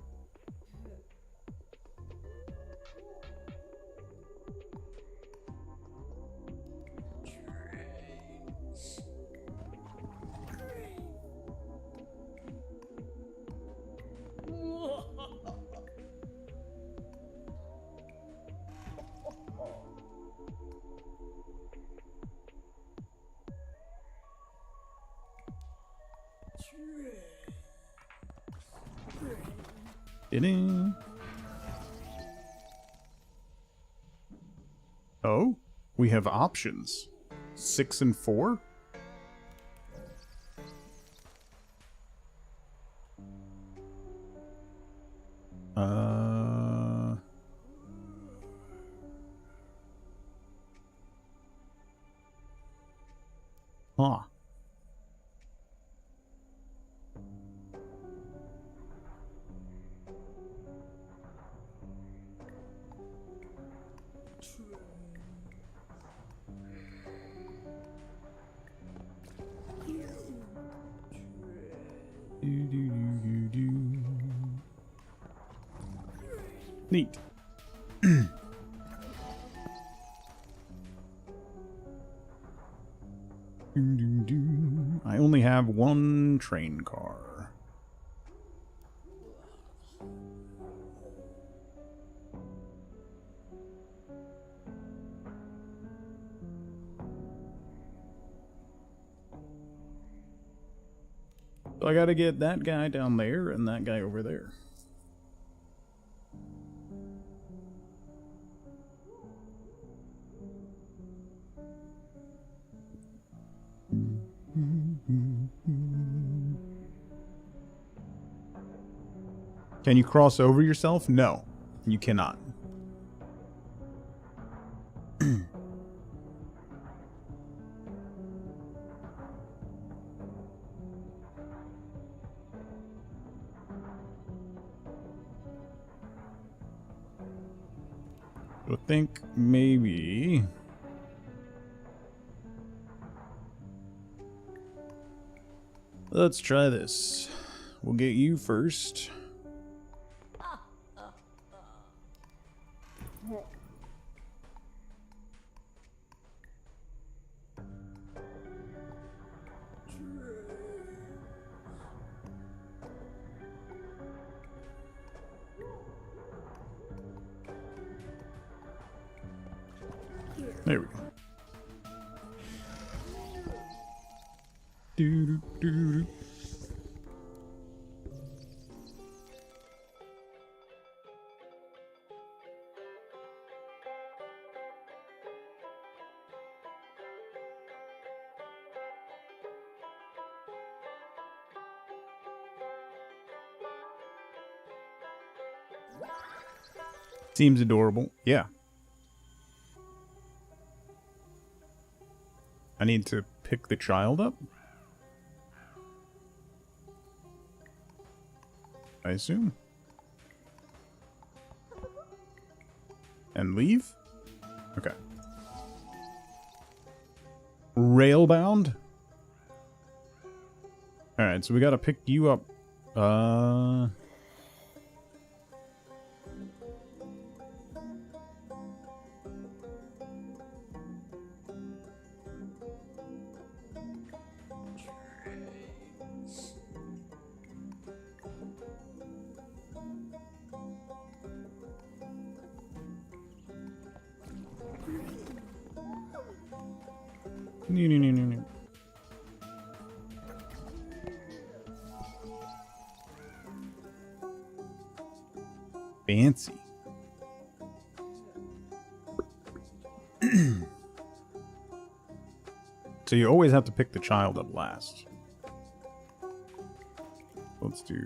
Ding. Oh, we have options. 6 and 4? Huh. Neat. I only have one train car. So I gotta get that guy down there and that guy over there. Can you cross over yourself? No, you cannot. I think maybe... Let's try this. We'll get you first. There we go. Doo -doo -doo -doo. Seems adorable. Yeah. I need to pick the child up? I assume. And leave? Okay. Railbound? Alright, so we gotta pick you up. No. Fancy. So you always have to pick the child up last. Let's do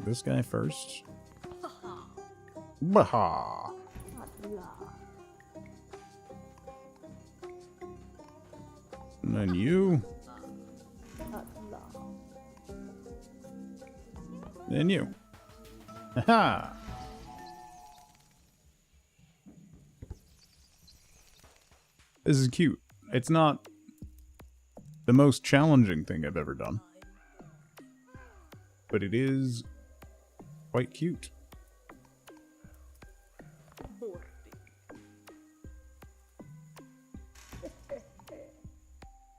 this guy first. Baha. And then you. Then you. Aha! This is cute. It's not the most challenging thing I've ever done, but it is quite cute.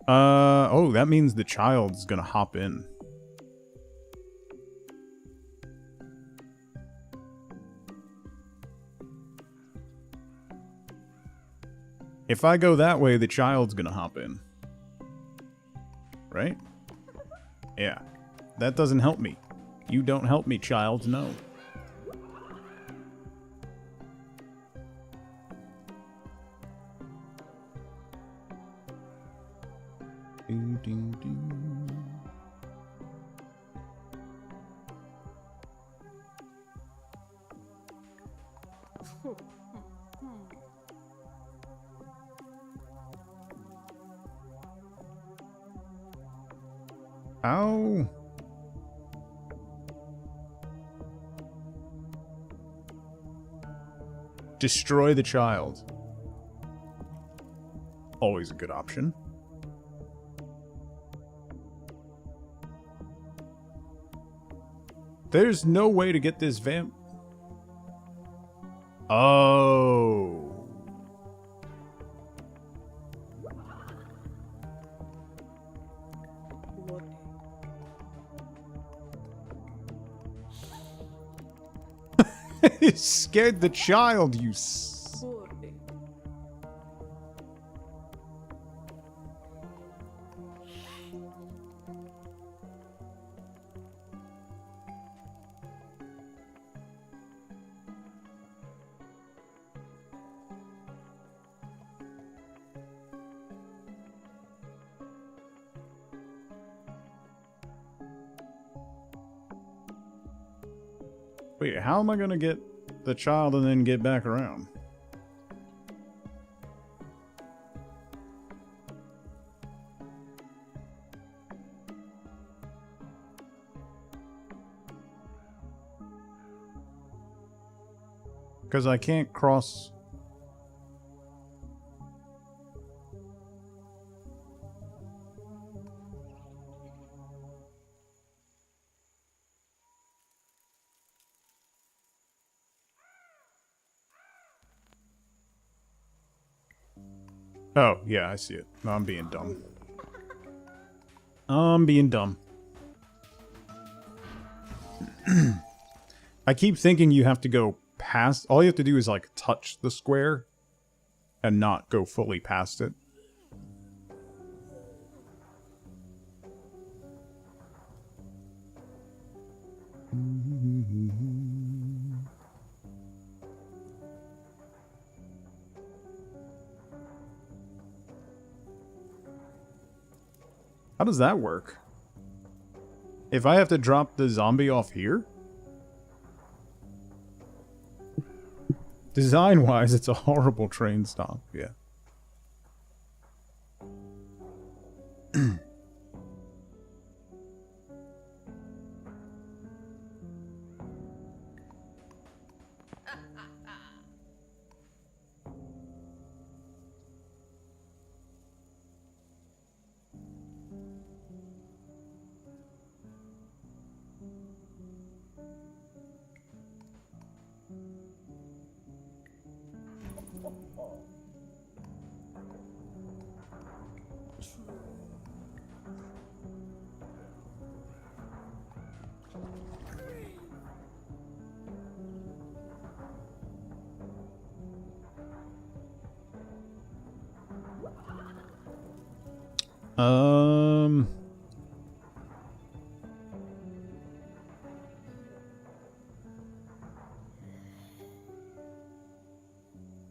Oh, that means the child's gonna hop in. If I go that way, the child's gonna hop in. Right? Yeah. That doesn't help me. You don't help me, child, no. Ding, ding, ding. Ow. Destroy the child. Always a good option. There's no way to get this vamp. Oh. It scared the child, you Wait, how am I gonna get the child and then get back around? Because I can't cross... Oh, yeah, I see it. No, I'm being dumb. I'm being dumb. I keep thinking you have to go past... All you have to do is, like, touch the square and not go fully past it. How does that work? If I have to drop the zombie off here? Design-wise, it's a horrible train stop, yeah.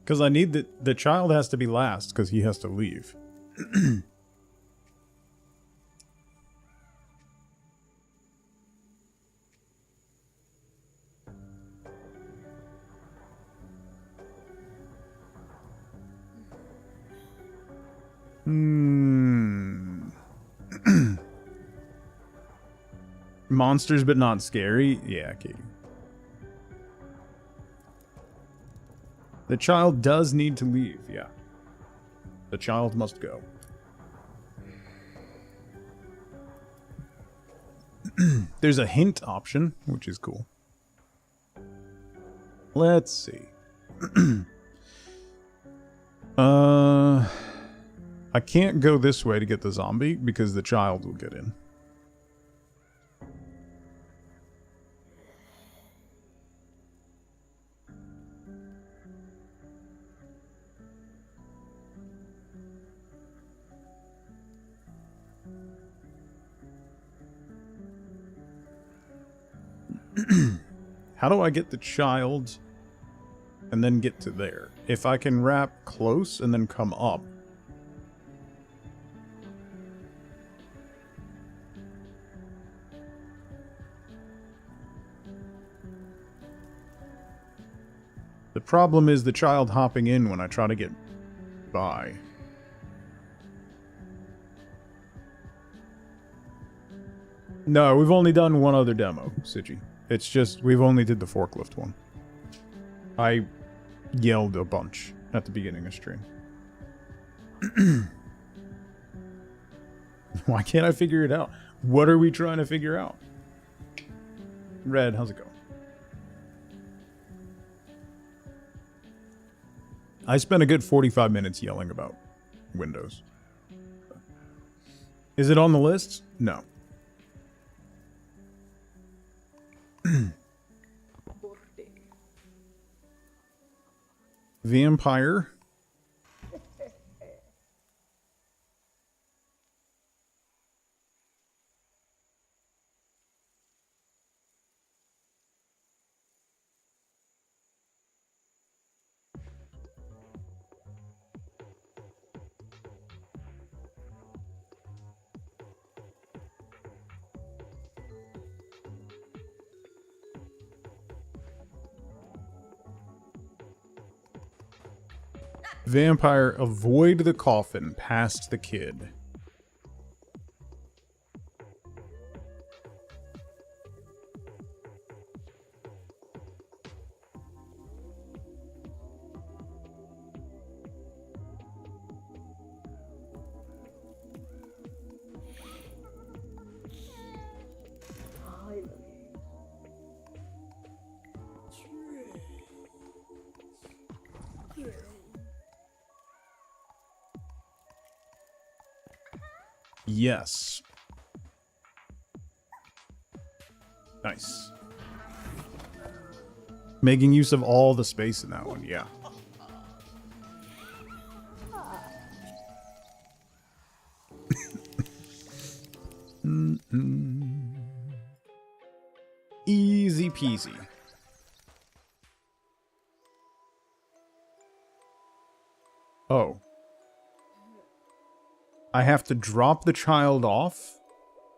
Because I need the child has to be last because he has to leave. Monsters but not scary? Yeah, Katie. The child does need to leave, yeah. The child must go. There's a hint option, which is cool. Let's see. I can't go this way to get the zombie because the child will get in. How do I get the child and then get to there? If I can wrap close and then come up. The problem is the child hopping in when I try to get by. No, we've only done one other demo, Sigi. It's just, we've only did the forklift one. I yelled a bunch at the beginning of stream. Why can't I figure it out? What are we trying to figure out? Red, how's it going? I spent a good 45 minutes yelling about Windows. Is it on the list? No. Vampire. Vampire, avoid the coffin past the kid. Yes. Nice. Making use of all the space in that one, yeah. Easy peasy. Oh. I have to drop the child off,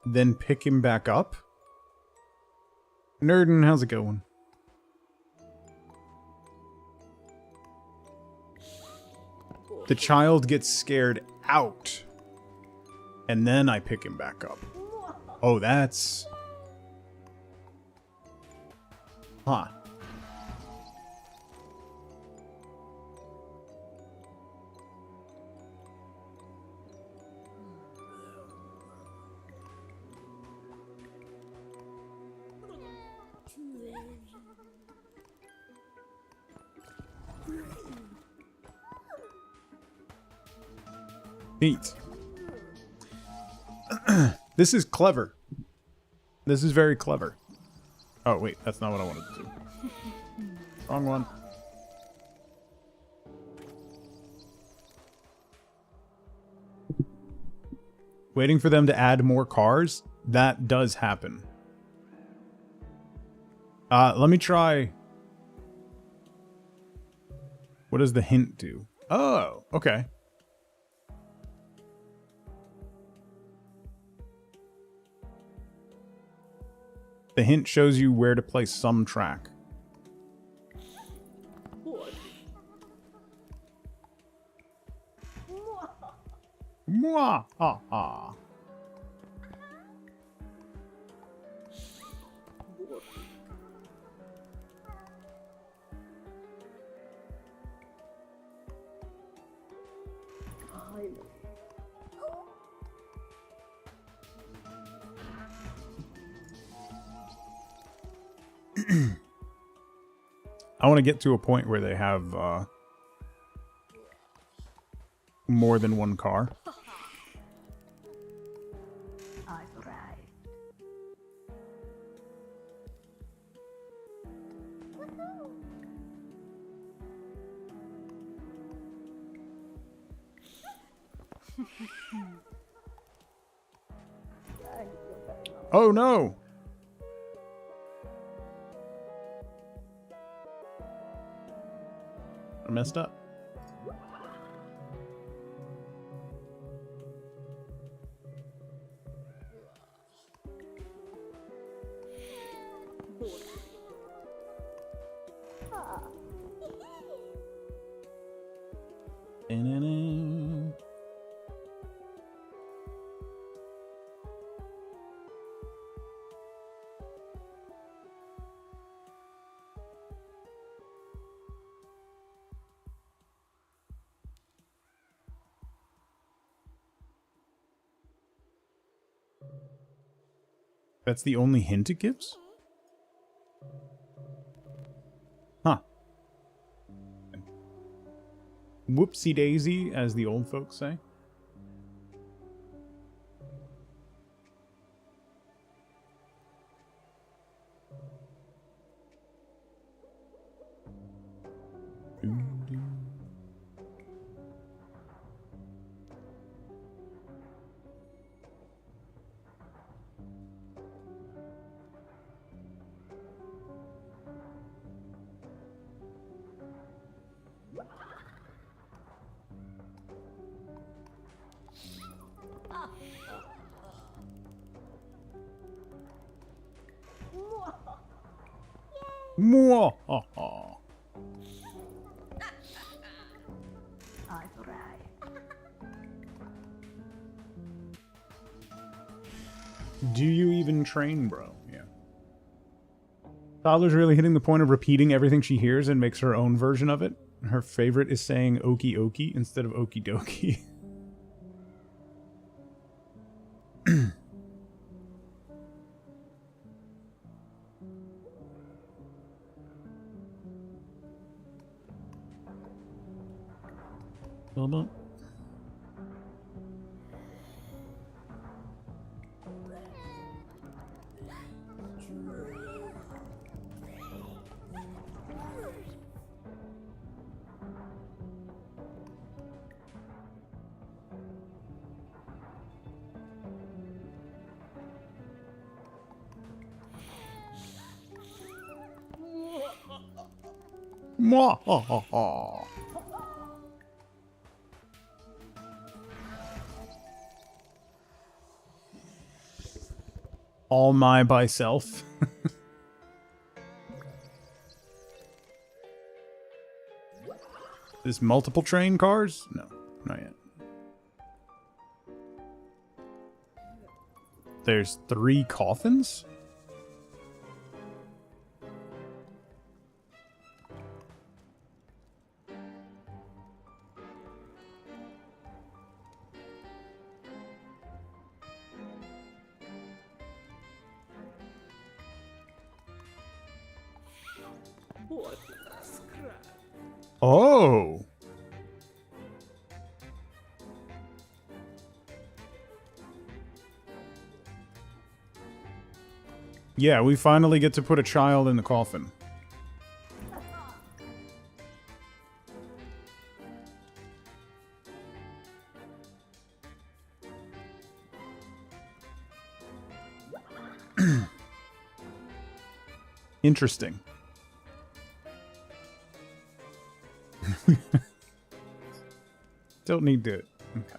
then pick him back up? Nerdin, how's it going? The child gets scared out, and then I pick him back up. Oh, that's... Huh. Neat. This is clever. This is very clever. Oh, wait, that's not what I wanted to do. Wrong one. Waiting for them to add more cars? That does happen. Let me try... What does the hint do? Oh, okay. The hint shows you where to place some track. Mwah! Ha ha. I want to get to a point where they have more than one car. Oh no! I messed up. That's the only hint it gives? Huh. Whoopsie daisy, as the old folks say. Mwahaha. Do you even train, bro? Yeah. Toddler's really hitting the point of repeating everything she hears and makes her own version of it. Her favorite is saying okie dokie instead of okie dokie. Hold on. Mwahaha. All my by self. There's multiple train cars? No, not yet. There's 3 coffins? Oh! Yeah, we finally get to put a child in the coffin. Interesting. Don't need to. Okay.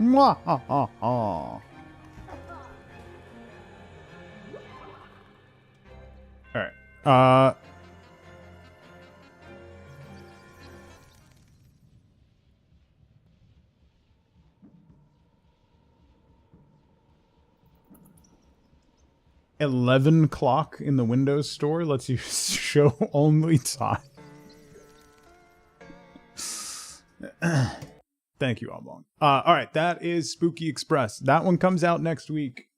Mwahaha. Alright. 11 o'clock in the Windows Store lets you show only time. Thank you, Oblong. Alright, that is Spooky Express. That one comes out next week.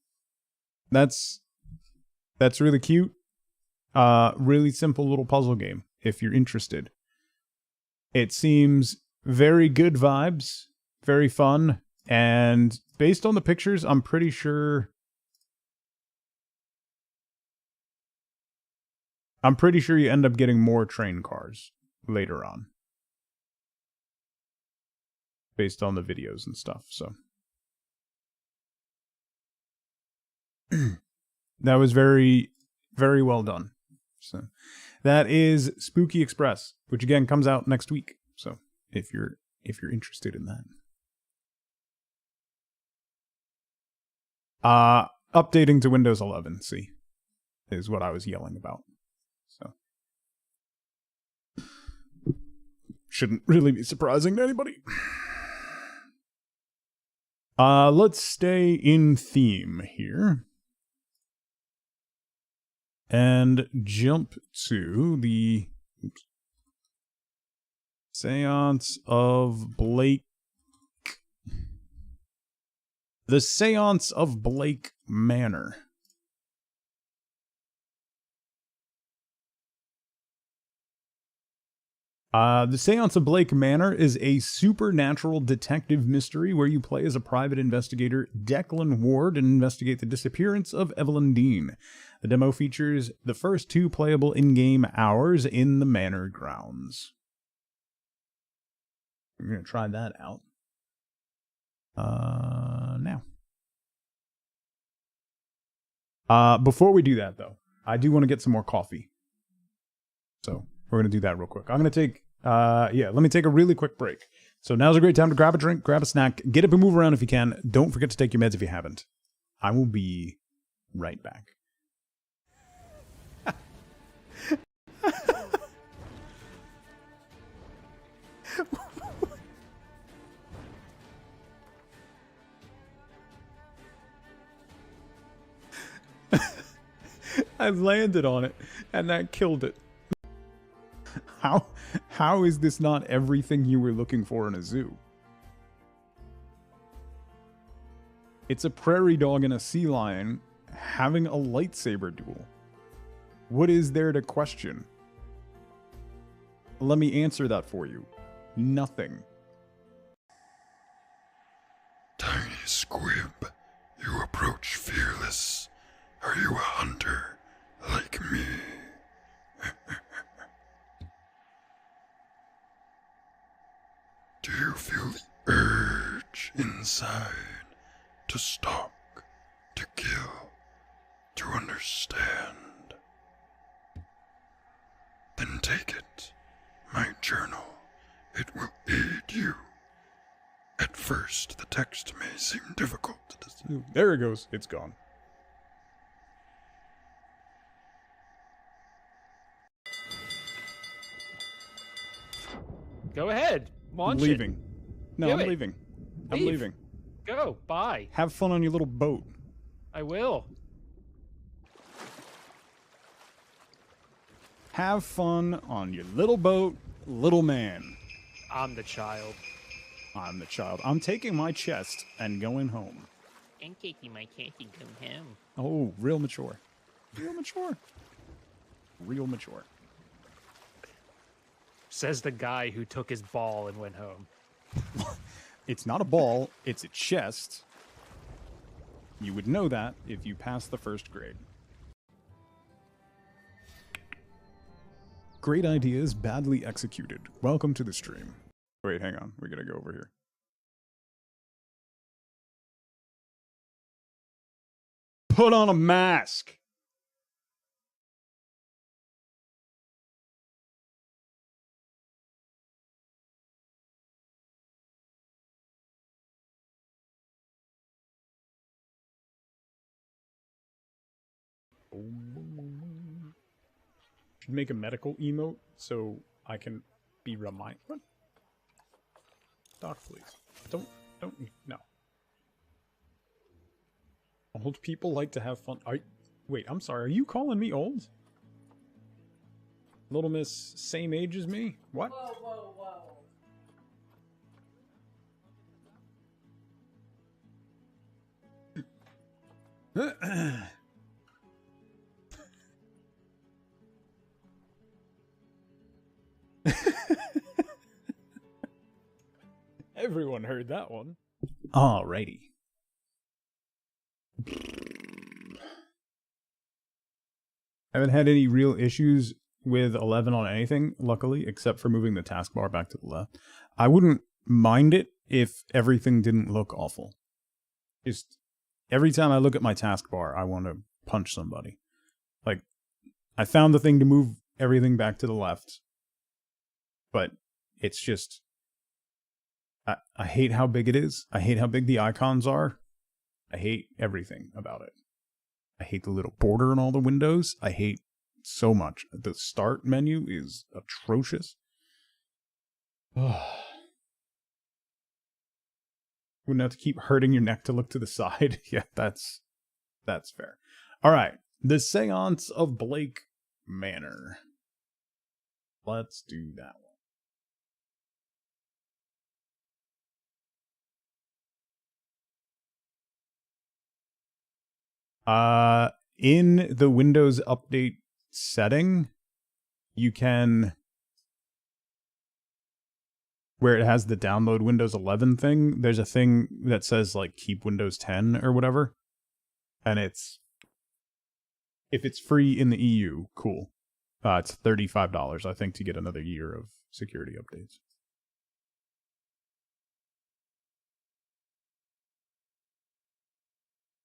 That's really cute. Really simple little puzzle game, if you're interested. It seems very good vibes, very fun, and based on the pictures, I'm pretty sure you end up getting more train cars later on. Based on the videos and stuff, so. That was very, very well done. So that is Spooky Express, which again comes out next week. So if you're interested in that. Updating to Windows 11, see, is what I was yelling about. So shouldn't really be surprising to anybody. Let's stay in theme here. And jump to the Seance of Blake. The Seance of Blake Manor. The Seance of Blake Manor is a supernatural detective mystery where you play as a private investigator, Declan Ward, and investigate the disappearance of Evelyn Dean. The demo features the first 2 playable in-game hours in the manor grounds. We're going to try that out. Now. Before we do that, though, I do want to get some more coffee. So, We're going to do that real quick. I'm going to take, let me take a really quick break. So now's a great time to grab a drink, grab a snack, get up and move around if you can. Don't forget to take your meds if you haven't. I will be right back. I landed on it, and that killed it. How is this not everything you were looking for in a zoo? It's a prairie dog and a sea lion having a lightsaber duel. What is there to question? Let me answer that for you. Nothing. Tiny squib, you approach fearless. Are you a hunter like me? Do you feel the urge inside to stalk, to kill, to understand? Then take it, my journal. It will aid you. At first, the text may seem difficult to decipher. There it goes. It's gone. Go ahead. Launch I'm leaving. No, Do I'm it. leaving. I'm Leave. leaving. it. Go. Bye. Have fun on your little boat. I will. Have fun on your little boat, little man. I'm the child. I'm the child. I'm taking my chest and going home. I'm taking my chance to come home. Oh, real mature. Real mature. Real mature. Says the guy who took his ball and went home. It's not a ball, it's a chest. You would know that if you passed the first grade. Great ideas, badly executed. Welcome to the stream. Wait, hang on. We gotta go over here. Put on a mask! Should make a medical emote so I can be reminded. What? Doc, please. Don't, no. Old people like to have fun. Wait, I'm sorry. Are you calling me old? Little Miss, same age as me? What? Whoa, whoa, whoa. Everyone heard that one. Alrighty. I haven't had any real issues with 11 on anything, luckily, except for moving the taskbar back to the left. I wouldn't mind it if everything didn't look awful. Just every time I look at my taskbar, I want to punch somebody. Like, I found the thing to move everything back to the left, but it's just... I hate how big it is. I hate how big the icons are. I hate everything about it. I hate the little border in all the windows. I hate so much. The start menu is atrocious. Wouldn't have to keep hurting your neck to look to the side. Yeah, that's fair. All right. The Seance of Blake Manor. Let's do that one. In the Windows Update setting, you can, where it has the download Windows 11 thing, there's a thing that says like keep Windows 10 or whatever. And it's, if it's free in the EU, cool. It's $35, I think, to get another year of security updates.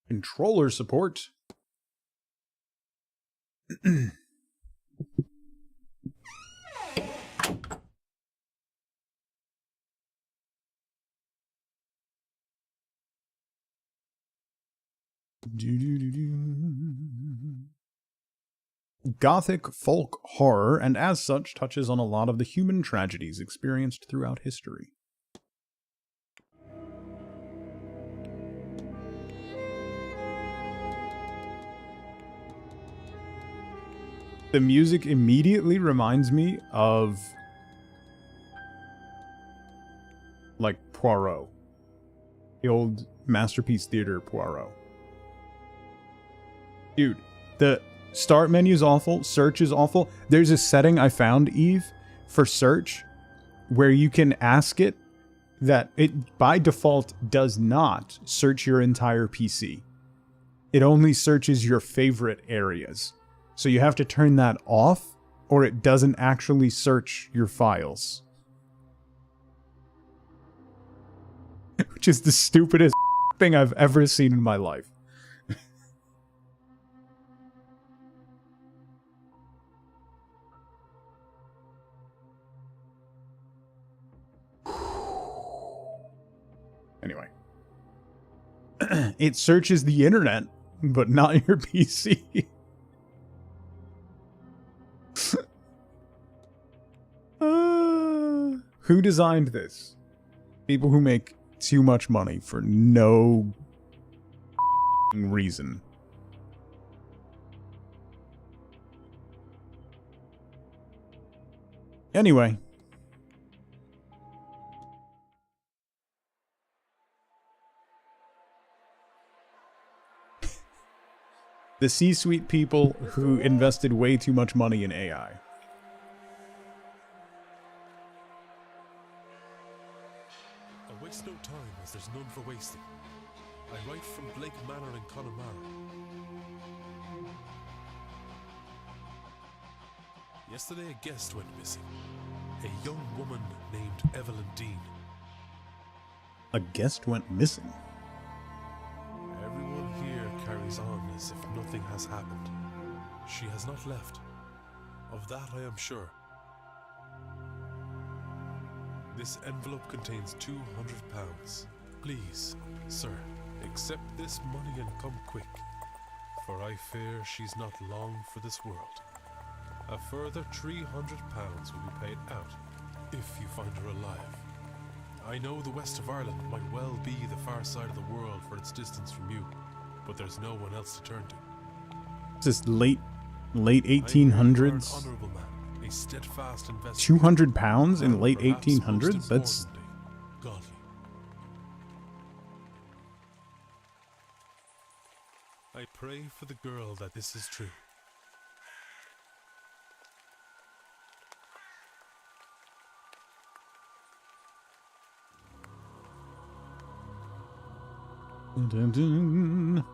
Controller support. Gothic folk horror, and as such touches on a lot of the human tragedies experienced throughout history. The music immediately reminds me of, like, Poirot. The old Masterpiece Theater Poirot. Dude, the start menu is awful, search is awful. There's a setting I found, Eve, for search, where you can ask it that it, by default, does not search your entire PC. It only searches your favorite areas. So you have to turn that off, or it doesn't actually search your files. Which is the stupidest thing I've ever seen in my life. Anyway. It searches the internet, but not your PC. Who designed this? People who make too much money for no reason. Anyway. The C-suite people who invested way too much money in AI. I waste no time, as there's none for wasting. I write from Blake Manor in Connemara. Yesterday a guest went missing. A young woman named Evelyn Dean. A guest went missing. Everyone here carries on as if nothing has happened. She has not left. Of that I am sure. This envelope contains £200. Please, sir, accept this money and come quick, for I fear she's not long for this world. A further £300 will be paid out, if you find her alive. I know the west of Ireland might well be the far side of the world for its distance from you, but there's no one else to turn to. This is late 1800s. Honorable man, a steadfast investor. £200 in late Perhaps 1800s? most That's... importantly, godly. I pray for the girl that this is true. Dun, dun.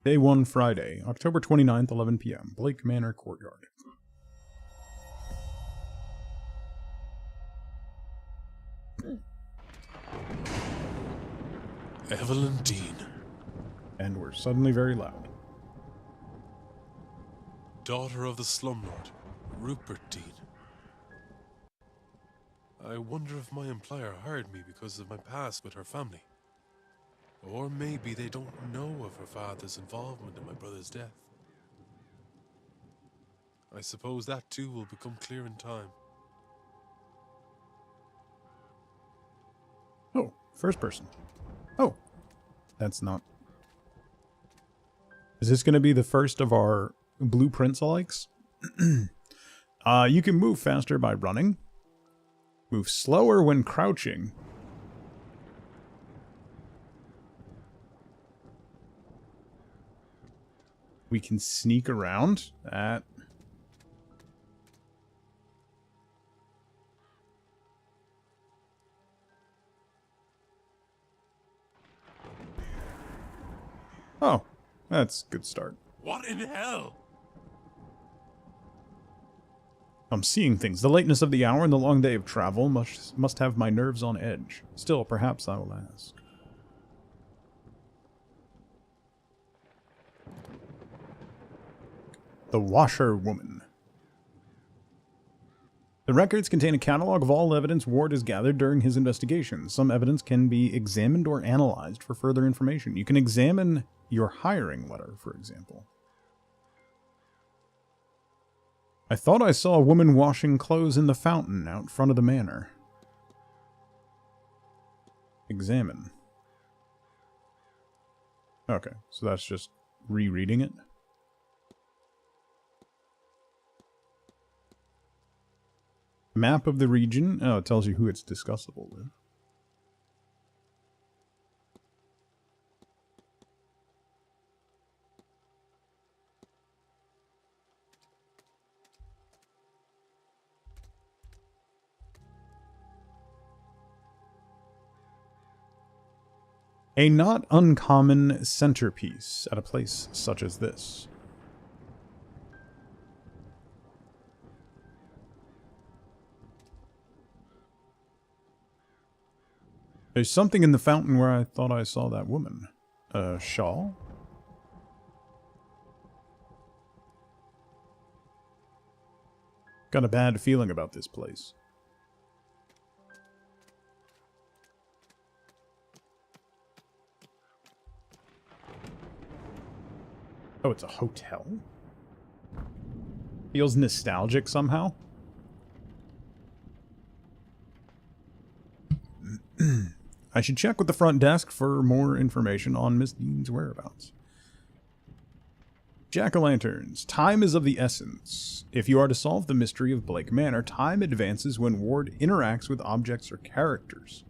Day 1 Friday, October 29th, 11 p.m. Blake Manor Courtyard. Evelyn Dean, And we're suddenly very loud. daughter of the slumlord, Rupert Dean. I wonder if my employer hired me because of my past with her family. Or maybe they don't know of her father's involvement in my brother's death. I suppose that too will become clear in time. Oh, first person. Oh, that's not... Is this going to be the first of our blueprints alikes? You can move faster by running. Move slower when crouching. We can sneak around. That... Oh, that's a good start. What in hell? I'm seeing things. The lateness of the hour and the long day of travel must have my nerves on edge. Still, perhaps I will ask. The Washerwoman. The records contain a catalog of all evidence Ward has gathered during his investigation. Some evidence can be examined or analyzed for further information. You can examine your hiring letter, for example. I thought I saw a woman washing clothes in the fountain out front of the manor. Examine. Okay, so that's just rereading it. Map of the region. Oh, it tells you who it's discussable with. A not uncommon centerpiece at a place such as this. There's something in the fountain where I thought I saw that woman. A shawl? Got a bad feeling about this place. Oh, it's a hotel? Feels nostalgic somehow. I should check with the front desk for more information on Miss Dean's whereabouts. Jack-o'-lanterns. Time is of the essence. If you are to solve the mystery of Blake Manor, time advances when Ward interacts with objects or characters.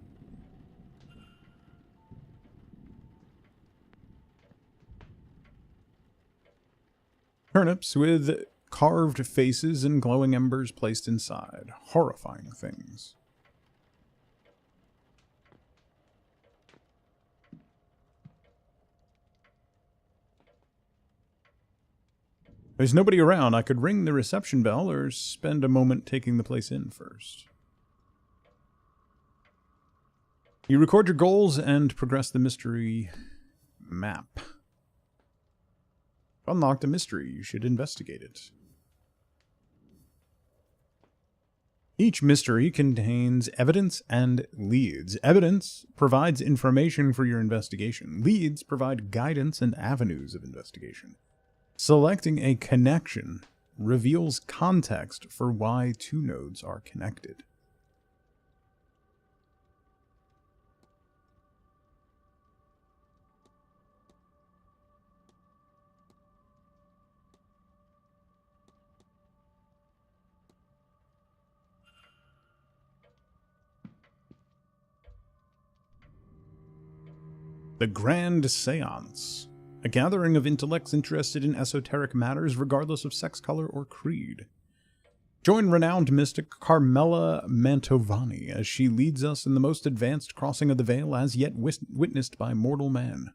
Turnips with carved faces and glowing embers placed inside. Horrifying things. There's nobody around. I could ring the reception bell or spend a moment taking the place in first. You record your goals and progress the mystery map. Unlocked a mystery. You should investigate it. Each mystery contains evidence and leads. Evidence provides information for your investigation. Leads provide guidance and avenues of investigation. Selecting a connection reveals context for why two nodes are connected. The Grand Seance. A gathering of intellects interested in esoteric matters regardless of sex, color, or creed. Join renowned mystic Carmela Mantovani as she leads us in the most advanced crossing of the veil as yet witnessed by mortal man.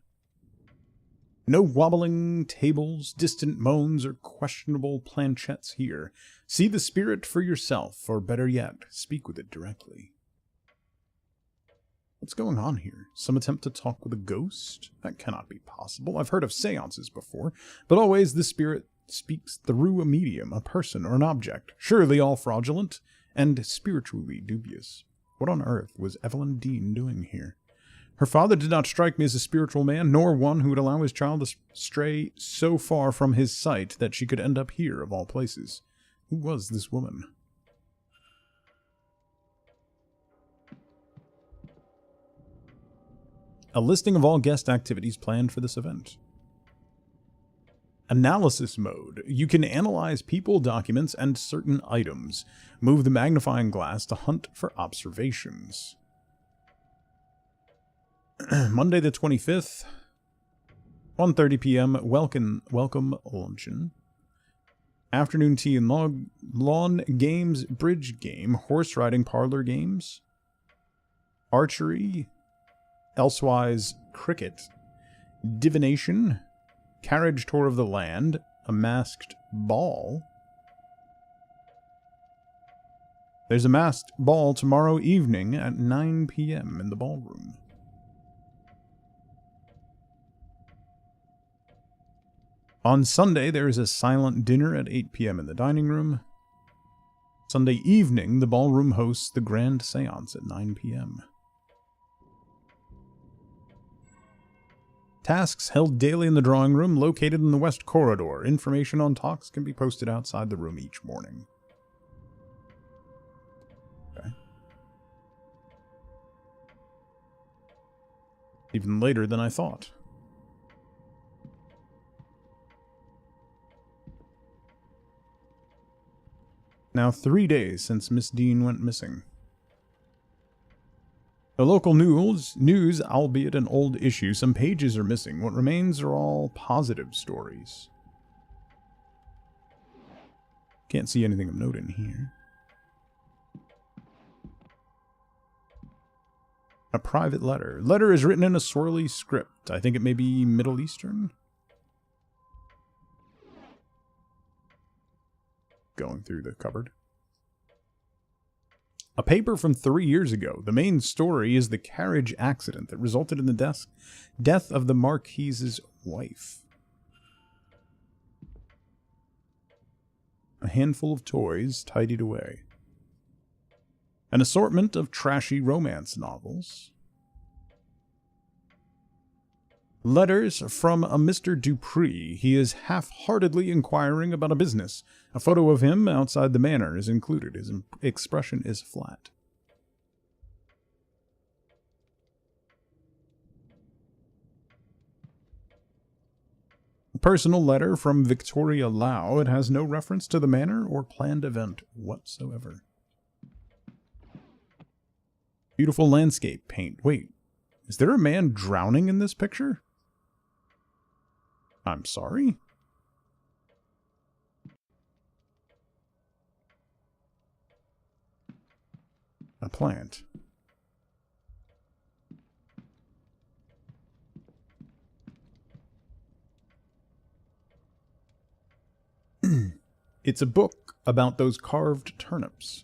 No wobbling tables, distant moans, or questionable planchettes here. See the spirit for yourself, or better yet, speak with it directly. What's going on here? Some attempt to talk with a ghost? That cannot be possible. I've heard of seances before, but always the spirit speaks through a medium, a person, or an object. Surely all fraudulent and spiritually dubious. What on earth was Evelyn Dean doing here? Her father did not strike me as a spiritual man, nor one who would allow his child to stray so far from his sight that she could end up here, of all places. Who was this woman? A listing of all guest activities planned for this event. Analysis mode. You can analyze people, documents, and certain items. Move the magnifying glass to hunt for observations. Monday the 25th, 1:30 p.m. Welcome luncheon. Afternoon tea and lawn games, bridge game, horse riding parlor games, archery, elsewise cricket, divination, carriage tour of the land, a masked ball. There's a masked ball tomorrow evening at 9 p.m. in the ballroom. On Sunday, there is a silent dinner at 8 p.m. in the dining room. Sunday evening, the ballroom hosts the grand seance at 9 p.m. Tasks held daily in the drawing room located in the west corridor. Information on talks can be posted outside the room each morning. Okay. Even later than I thought. Now 3 days since Miss Dean went missing. The local news, albeit an old issue, some pages are missing. What remains are all positive stories. Can't see anything of note in here. A private letter. Letter is written in a swirly script. I think it may be Middle Eastern. Going through the cupboard. A paper from 3 years ago. The main story is the carriage accident that resulted in the death of the Marquise's wife. A handful of toys tidied away. An assortment of trashy romance novels. Letters from a Mr. Dupree. He is half-heartedly inquiring about a business. A photo of him outside the manor is included. His expression is flat. A personal letter from Victoria Lau. It has no reference to the manor or planned event whatsoever. Beautiful landscape paint. Wait, is there a man drowning in this picture? I'm sorry? A plant. It's a book about those carved turnips.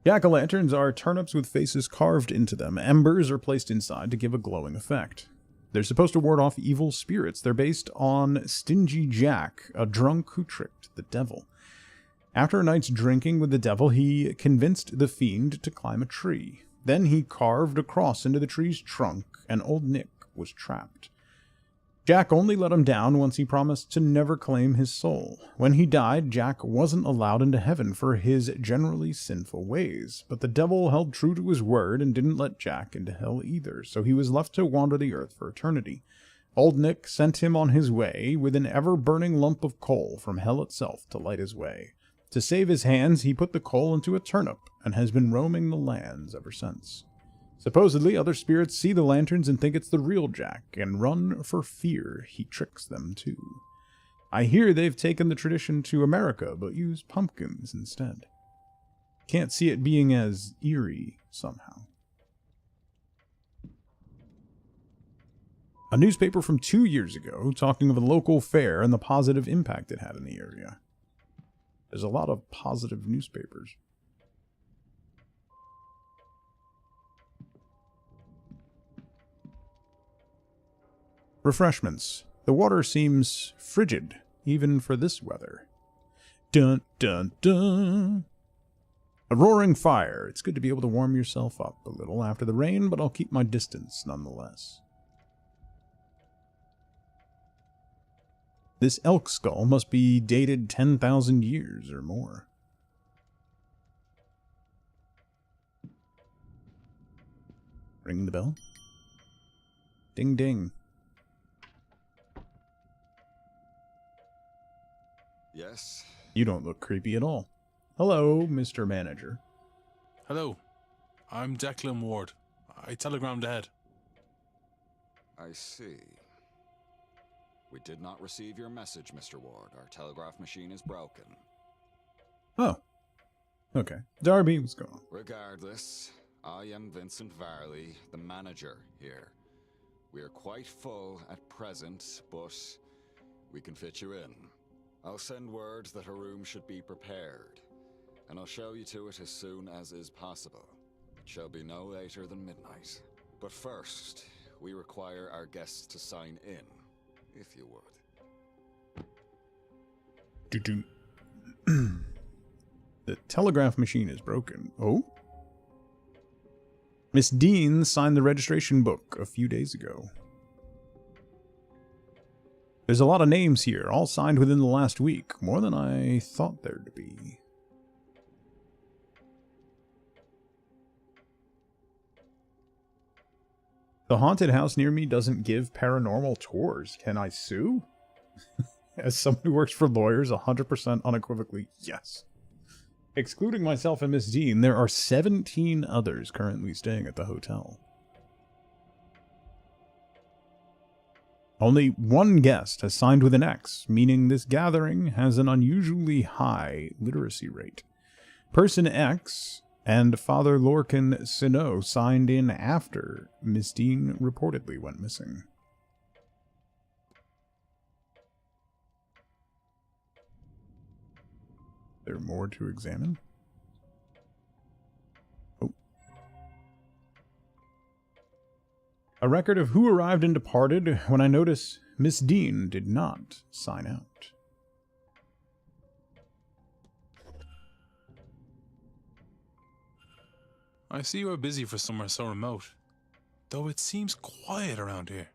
Jack-o'-lanterns are turnips with faces carved into them. Embers are placed inside to give a glowing effect. They're supposed to ward off evil spirits. They're based on Stingy Jack, a drunk who tricked the devil. After a night's drinking with the devil, he convinced the fiend to climb a tree. Then he carved a cross into the tree's trunk, and Old Nick was trapped. Jack only let him down once he promised to never claim his soul. When he died, Jack wasn't allowed into heaven for his generally sinful ways, but the devil held true to his word and didn't let Jack into hell either, so he was left to wander the earth for eternity. Old Nick sent him on his way with an ever-burning lump of coal from hell itself to light his way. To save his hands, he put the coal into a turnip and has been roaming the lands ever since. Supposedly, other spirits see the lanterns and think it's the real Jack, and run for fear he tricks them too. I hear they've taken the tradition to America, but use pumpkins instead. Can't see it being as eerie somehow. A newspaper from 2 years ago talking of a local fair and the positive impact it had in the area. There's a lot of positive newspapers. Refreshments. The water seems frigid, even for this weather. Dun dun dun. A roaring fire. It's good to be able to warm yourself up a little after the rain, but I'll keep my distance nonetheless. This elk skull must be dated 10,000 years or more. Ring the bell. Ding ding. Yes? You don't look creepy at all. Hello, Mr. Manager. Hello, I'm Declan Ward. I telegrammed ahead. I see. We did not receive your message, Mr. Ward. Our telegraph machine is broken. Oh. Okay. Darby, what's going on? Regardless, I am Vincent Varley, the manager here. We are quite full at present, but we can fit you in. I'll send word that a room should be prepared, and I'll show you to it as soon as is possible. It shall be no later than midnight. But first, we require our guests to sign in. if you would. Doo-doo. The telegraph machine is broken. Oh? Miss Dean signed the registration book a few days ago. There's a lot of names here, all signed within the last week. More than I thought there'd be. The haunted house near me doesn't give paranormal tours. Can I sue? As someone who works for lawyers, 100% unequivocally, yes. Excluding myself and Miss Dean, there are 17 others currently staying at the hotel. Only one guest has signed with an X, meaning this gathering has an unusually high literacy rate. Person X and Father Lorcan Sino signed in after Miss Dean reportedly went missing. There more to examine? Oh. A record of who arrived and departed when I notice Miss Dean did not sign out. I see you are busy for somewhere so remote, though it seems quiet around here.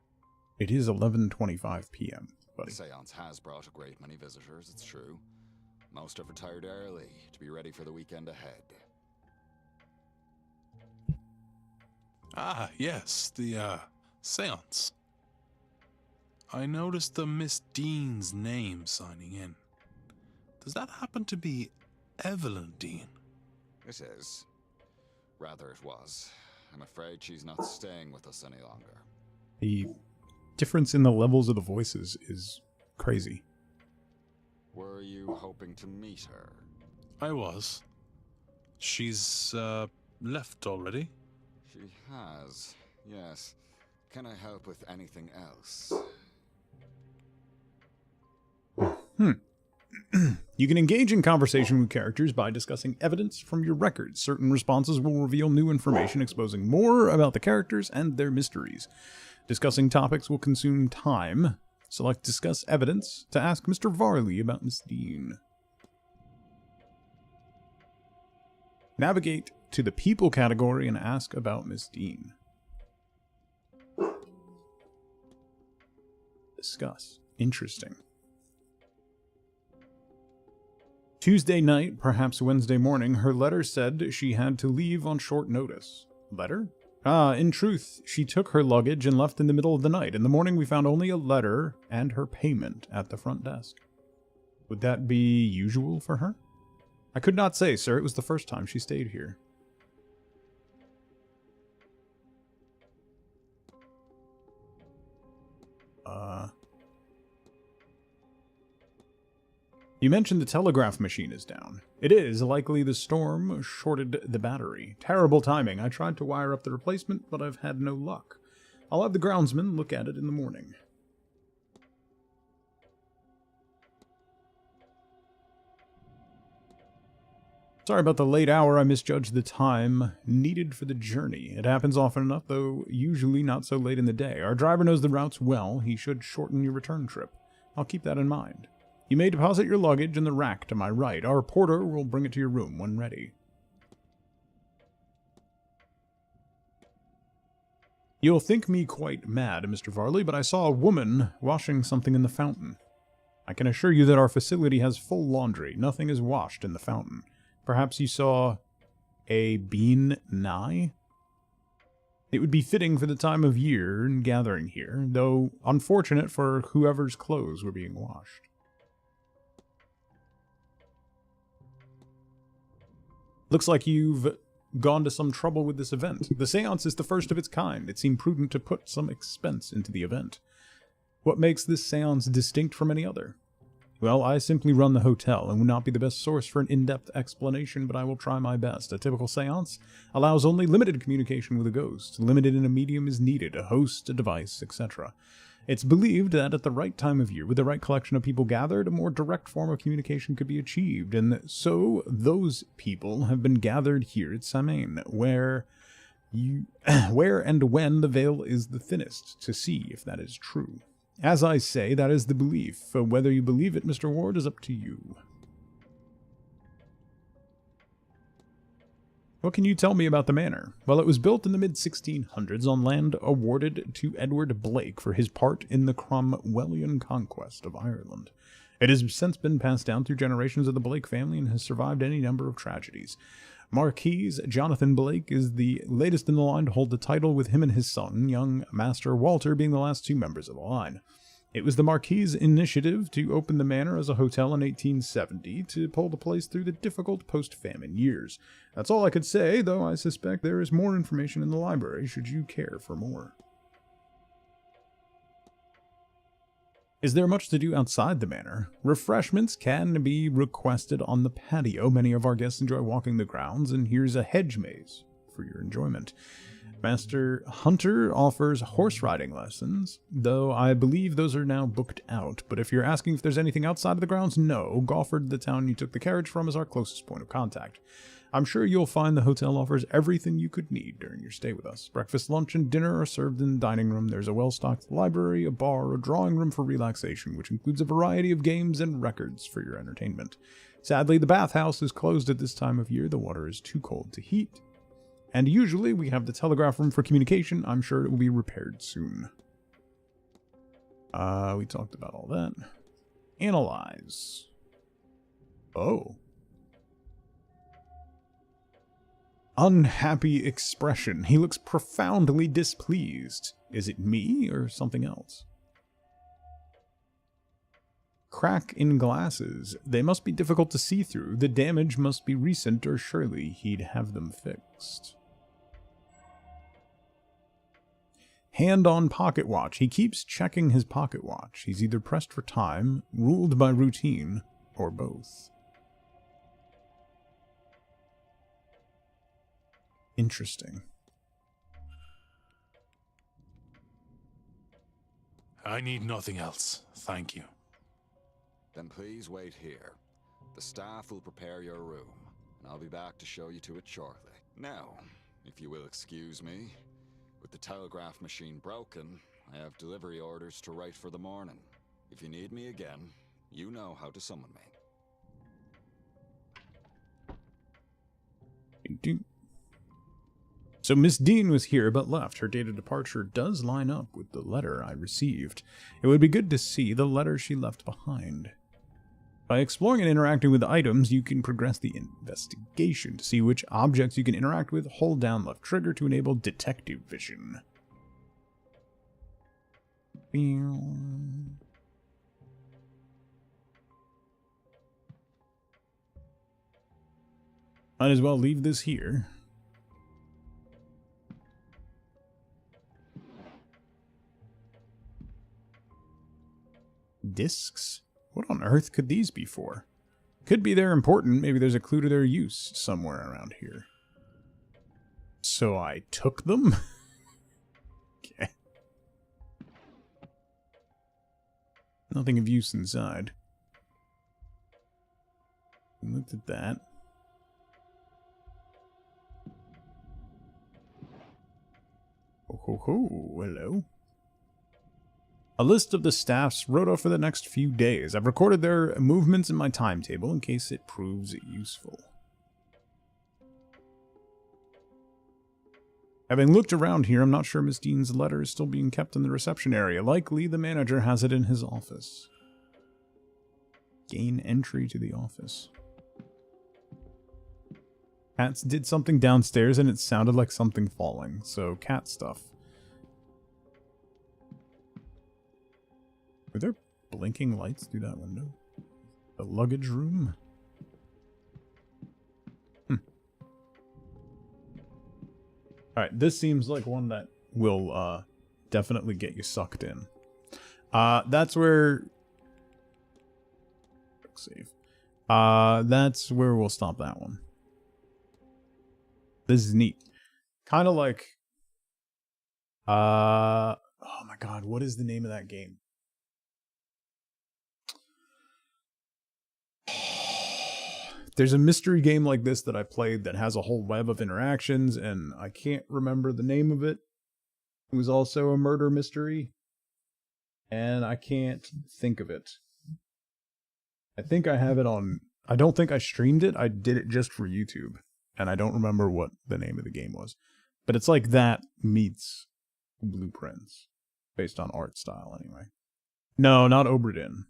It is 11:25 p.m., The buddy. seance has brought a great many visitors, it's true. Most have retired early to be ready for the weekend ahead. Ah, yes, the, seance. I noticed the Miss Dean's name signing in. Does that happen to be Evelyn Dean? It is. Rather, it was. I'm afraid she's not staying with us any longer. The difference in the levels of the voices is crazy. Were you hoping to meet her? I was. She's, left already? She has, yes. Can I help with anything else? You can engage in conversation with characters by discussing evidence from your records. Certain responses will reveal new information exposing more about the characters and their mysteries. Discussing topics will consume time. Select Discuss Evidence to ask Mr. Varley about Miss Dean. Navigate to the People category and ask about Miss Dean. Discuss. Interesting. Tuesday night, perhaps Wednesday morning, her letter said she had to leave on short notice. Letter? In truth, she took her luggage and left in the middle of the night. In the morning, we found only a letter and her payment at the front desk. Would that be usual for her? I could not say, sir. It was the first time she stayed here. You mentioned the telegraph machine is down. It is. Likely the storm shorted the battery. Terrible timing. I tried to wire up the replacement, but I've had no luck. I'll have the groundsman look at it in the morning. Sorry about the late hour. I misjudged the time needed for the journey. It happens often enough, though usually not so late in the day. Our driver knows the routes well. He should shorten your return trip. I'll keep that in mind. You may deposit your luggage in the rack to my right. Our porter will bring it to your room when ready. You'll think me quite mad, Mr. Varley, but I saw a woman washing something in the fountain. I can assure you that our facility has full laundry. Nothing is washed in the fountain. Perhaps you saw a bean nigh? It would be fitting for the time of year and gathering here, though unfortunate for whoever's clothes were being washed. Looks like you've gone to some trouble with this event. The seance is the first of its kind. It seemed prudent to put some expense into the event. What makes this seance distinct from any other? Well, I simply run the hotel and would not be the best source for an in-depth explanation, but I will try my best. A typical seance allows only limited communication with a ghost. Limited in a medium is needed, a host, a device, etc. It's believed that at the right time of year, with the right collection of people gathered, a more direct form of communication could be achieved, and so those people have been gathered here at Samain, where and when the veil is the thinnest, to see if that is true. As I say, that is the belief. Whether you believe it, Mr. Ward, is up to you. What can you tell me about the manor? Well, it was built in the mid-1600s on land awarded to Edward Blake for his part in the Cromwellian conquest of Ireland. It has since been passed down through generations of the Blake family and has survived any number of tragedies. Marquis Jonathan Blake is the latest in the line to hold the title, with him and his son, young Master Walter, being the last two members of the line. It was the Marquis' initiative to open the manor as a hotel in 1870 to pull the place through the difficult post-famine years. That's all I could say, though I suspect there is more information in the library should you care for more. Is there much to do outside the manor? Refreshments can be requested on the patio. Many of our guests enjoy walking the grounds, and here's a hedge maze for your enjoyment. Master Hunter offers horse riding lessons, though I believe those are now booked out. But if you're asking if there's anything outside of the grounds, no. Gawford, the town you took the carriage from, is our closest point of contact. I'm sure you'll find the hotel offers everything you could need during your stay with us. Breakfast, lunch, and dinner are served in the dining room. There's a well-stocked library, a bar, a drawing room for relaxation, which includes a variety of games and records for your entertainment. Sadly, the bathhouse is closed at this time of year. The water is too cold to heat. And usually we have the telegraph room for communication. I'm sure it will be repaired soon. We talked about all that. Analyze. Oh. Unhappy expression. He looks profoundly displeased. Is it me or something else? Crack in glasses. They must be difficult to see through. The damage must be recent, or surely he'd have them fixed. Hand on pocket watch. He keeps checking his pocket watch. He's either pressed for time, ruled by routine, or both. Interesting. I need nothing else, thank you. Then please wait here. The staff will prepare your room, and I'll be back to show you to it shortly. Now, if you will excuse me, with the telegraph machine broken, I have delivery orders to write for the morning. If you need me again, you know how to summon me. So Miss Dean was here but left. Her date of departure does line up with the letter I received. It would be good to see the letter she left behind. By exploring and interacting with items, you can progress the investigation. To see which objects you can interact with, hold down left trigger to enable detective vision. Might as well leave this here. Discs? What on earth could these be for? Could be they're important. Maybe there's a clue to their use somewhere around here. So I took them? Okay. Nothing of use inside. Looked at that. Oh ho ho, hello. A list of the staff's rota for the next few days. I've recorded their movements in my timetable in case it proves useful. Having looked around here, I'm not sure Miss Dean's letter is still being kept in the reception area. Likely the manager has it in his office. Gain entry to the office. Cats did something downstairs and it sounded like something falling, so cat stuff. Are there blinking lights through that window? The luggage room? Alright, this seems like one that will definitely get you sucked in. That's where... Save. That's where we'll stop that one. This is neat. Kind of like... oh my god, what is the name of that game? There's a mystery game like this that I played that has a whole web of interactions, and I can't remember the name of it. It was also a murder mystery. and I can't think of it. I think I have it on... I don't think I streamed it. I did it just for YouTube, and I don't remember what the name of the game was. But it's like that meets Blueprints, based on art style anyway. No, not Oberdin.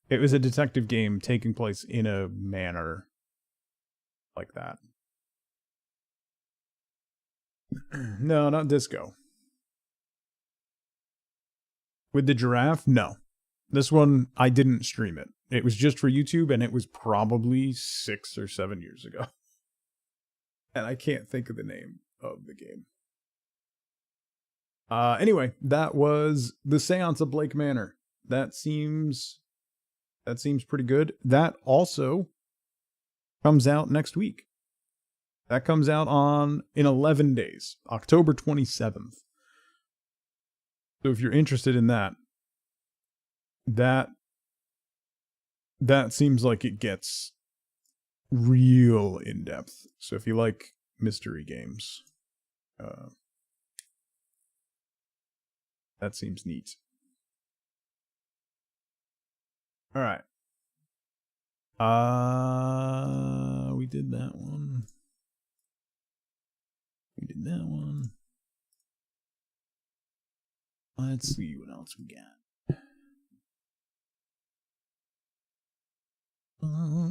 It was a detective game taking place in a manor like that. No, not Disco. With the giraffe? No. This one, I didn't stream it. It was just for YouTube, and it was probably 6 or 7 years ago. And I can't think of the name of the game. Anyway, that was The Seance of Blake Manor. That seems pretty good. That also comes out next week. That comes out in 11 days, October 27th. So if you're interested in that seems like it gets real in depth. So if you like mystery games, that seems neat. All right. We did that one. We did that one. Let's see what else we got.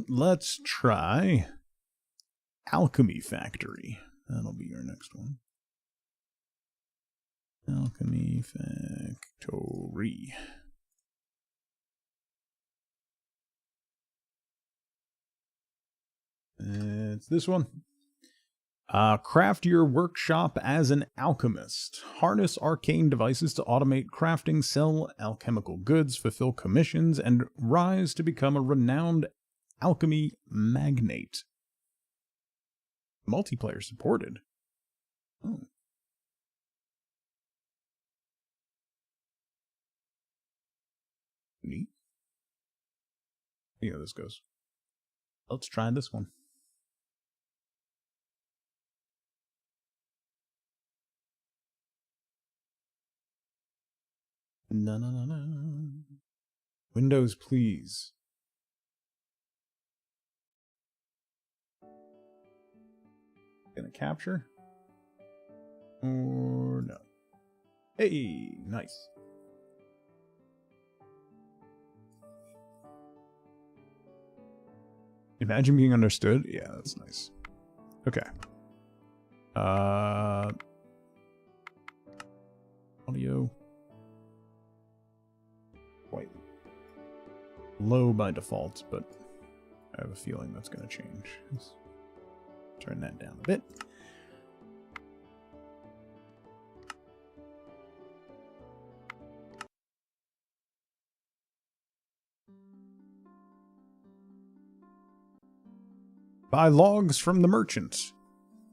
Let's try Alchemy Factory. That'll be your next one. Alchemy Factory. It's this one. Craft your workshop as an alchemist. Harness arcane devices to automate crafting, sell alchemical goods, fulfill commissions, and rise to become a renowned alchemy magnate. Multiplayer supported. Oh. Neat. See how this goes. Let's try this one. No. Windows, please. Gonna capture? Or no? Hey, nice. Imagine being understood? Yeah, that's nice. Okay. Audio. Quite low by default, but I have a feeling that's going to change. Let's turn that down a bit. Buy logs from the merchant.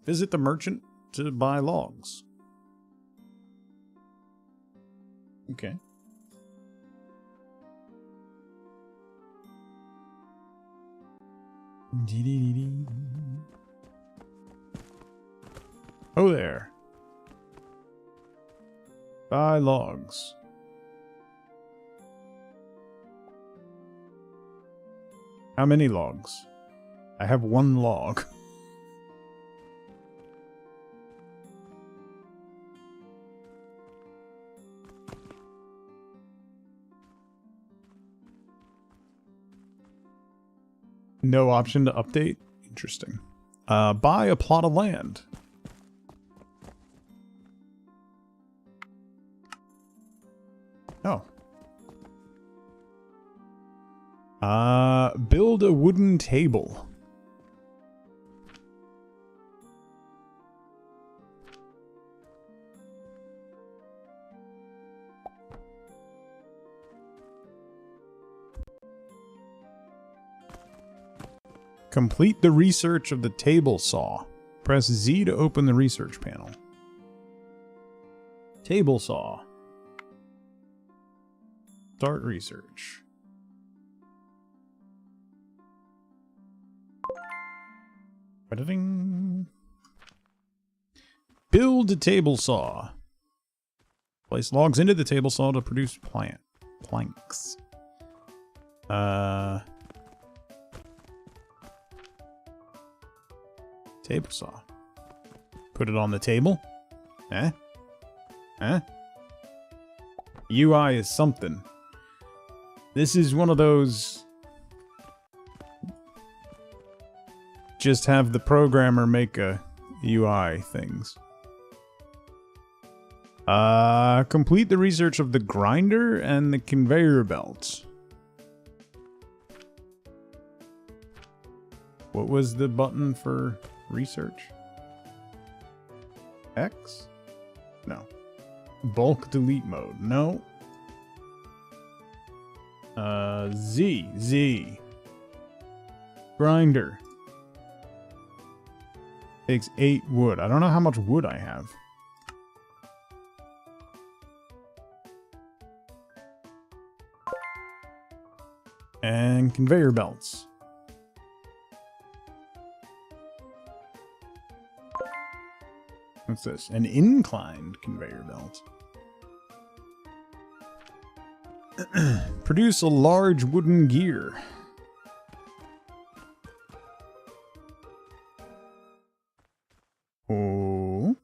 Visit the merchant to buy logs. Okay. Oh there. Buy logs. How many logs? I have 1 log. No option to update? Interesting. Buy a plot of land. Oh. Build a wooden table. Complete the research of the table saw. Press Z to open the research panel. Table saw. Start research. Editing. Build a table saw. Place logs into the table saw to produce planks. Table saw. Put it on the table. Eh? UI is something. This is one of those... Just have the programmer make a UI things. Complete the research of the grinder and the conveyor belt. What was the button for research? X? No. Bulk delete mode. No. Z. Grinder. Takes 8 wood. I don't know how much wood I have. And conveyor belts. What's this? An inclined conveyor belt. Produce a large wooden gear. Oh.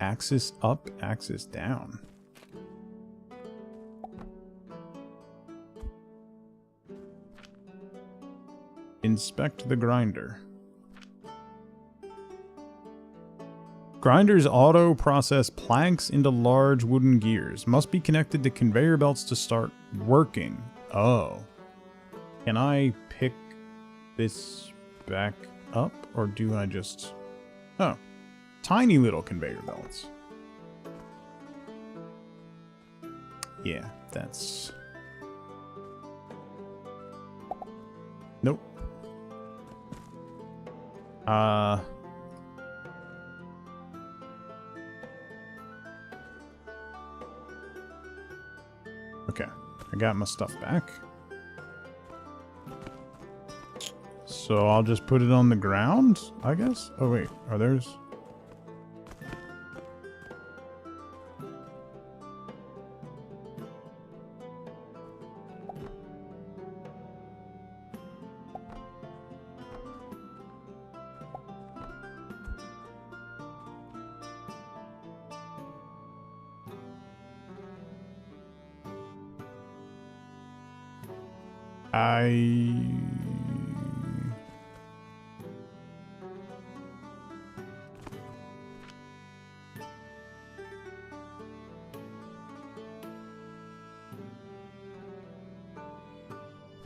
Axis up, axis down. Inspect the grinder. Grinders auto-process planks into large wooden gears. Must be connected to conveyor belts to start working. Oh. Can I pick this back up? Or do I just... Oh. Tiny little conveyor belts. Yeah, that's... Nope. Okay, I got my stuff back. So I'll just put it on the ground, I guess? Oh wait, are there's...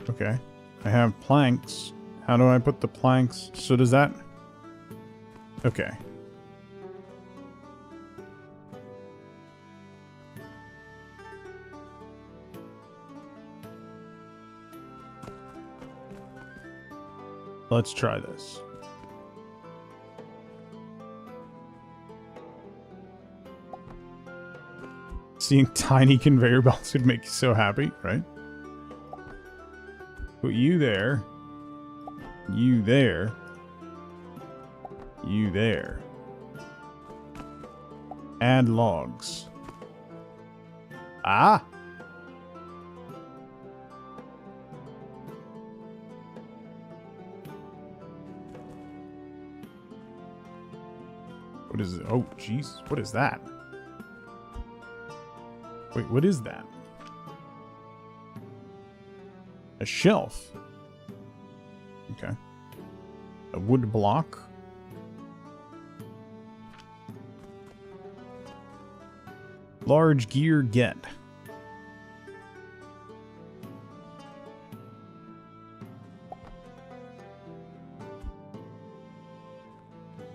Okay. I have planks. How do I put the planks? So does that... Okay. Let's try this. Seeing tiny conveyor belts would make you so happy, right? Put you there. You there. You there. Add logs. Ah! What is it? Oh, jeez. What is that? Wait, what is that? A shelf. Okay. A wood block. Large gear get.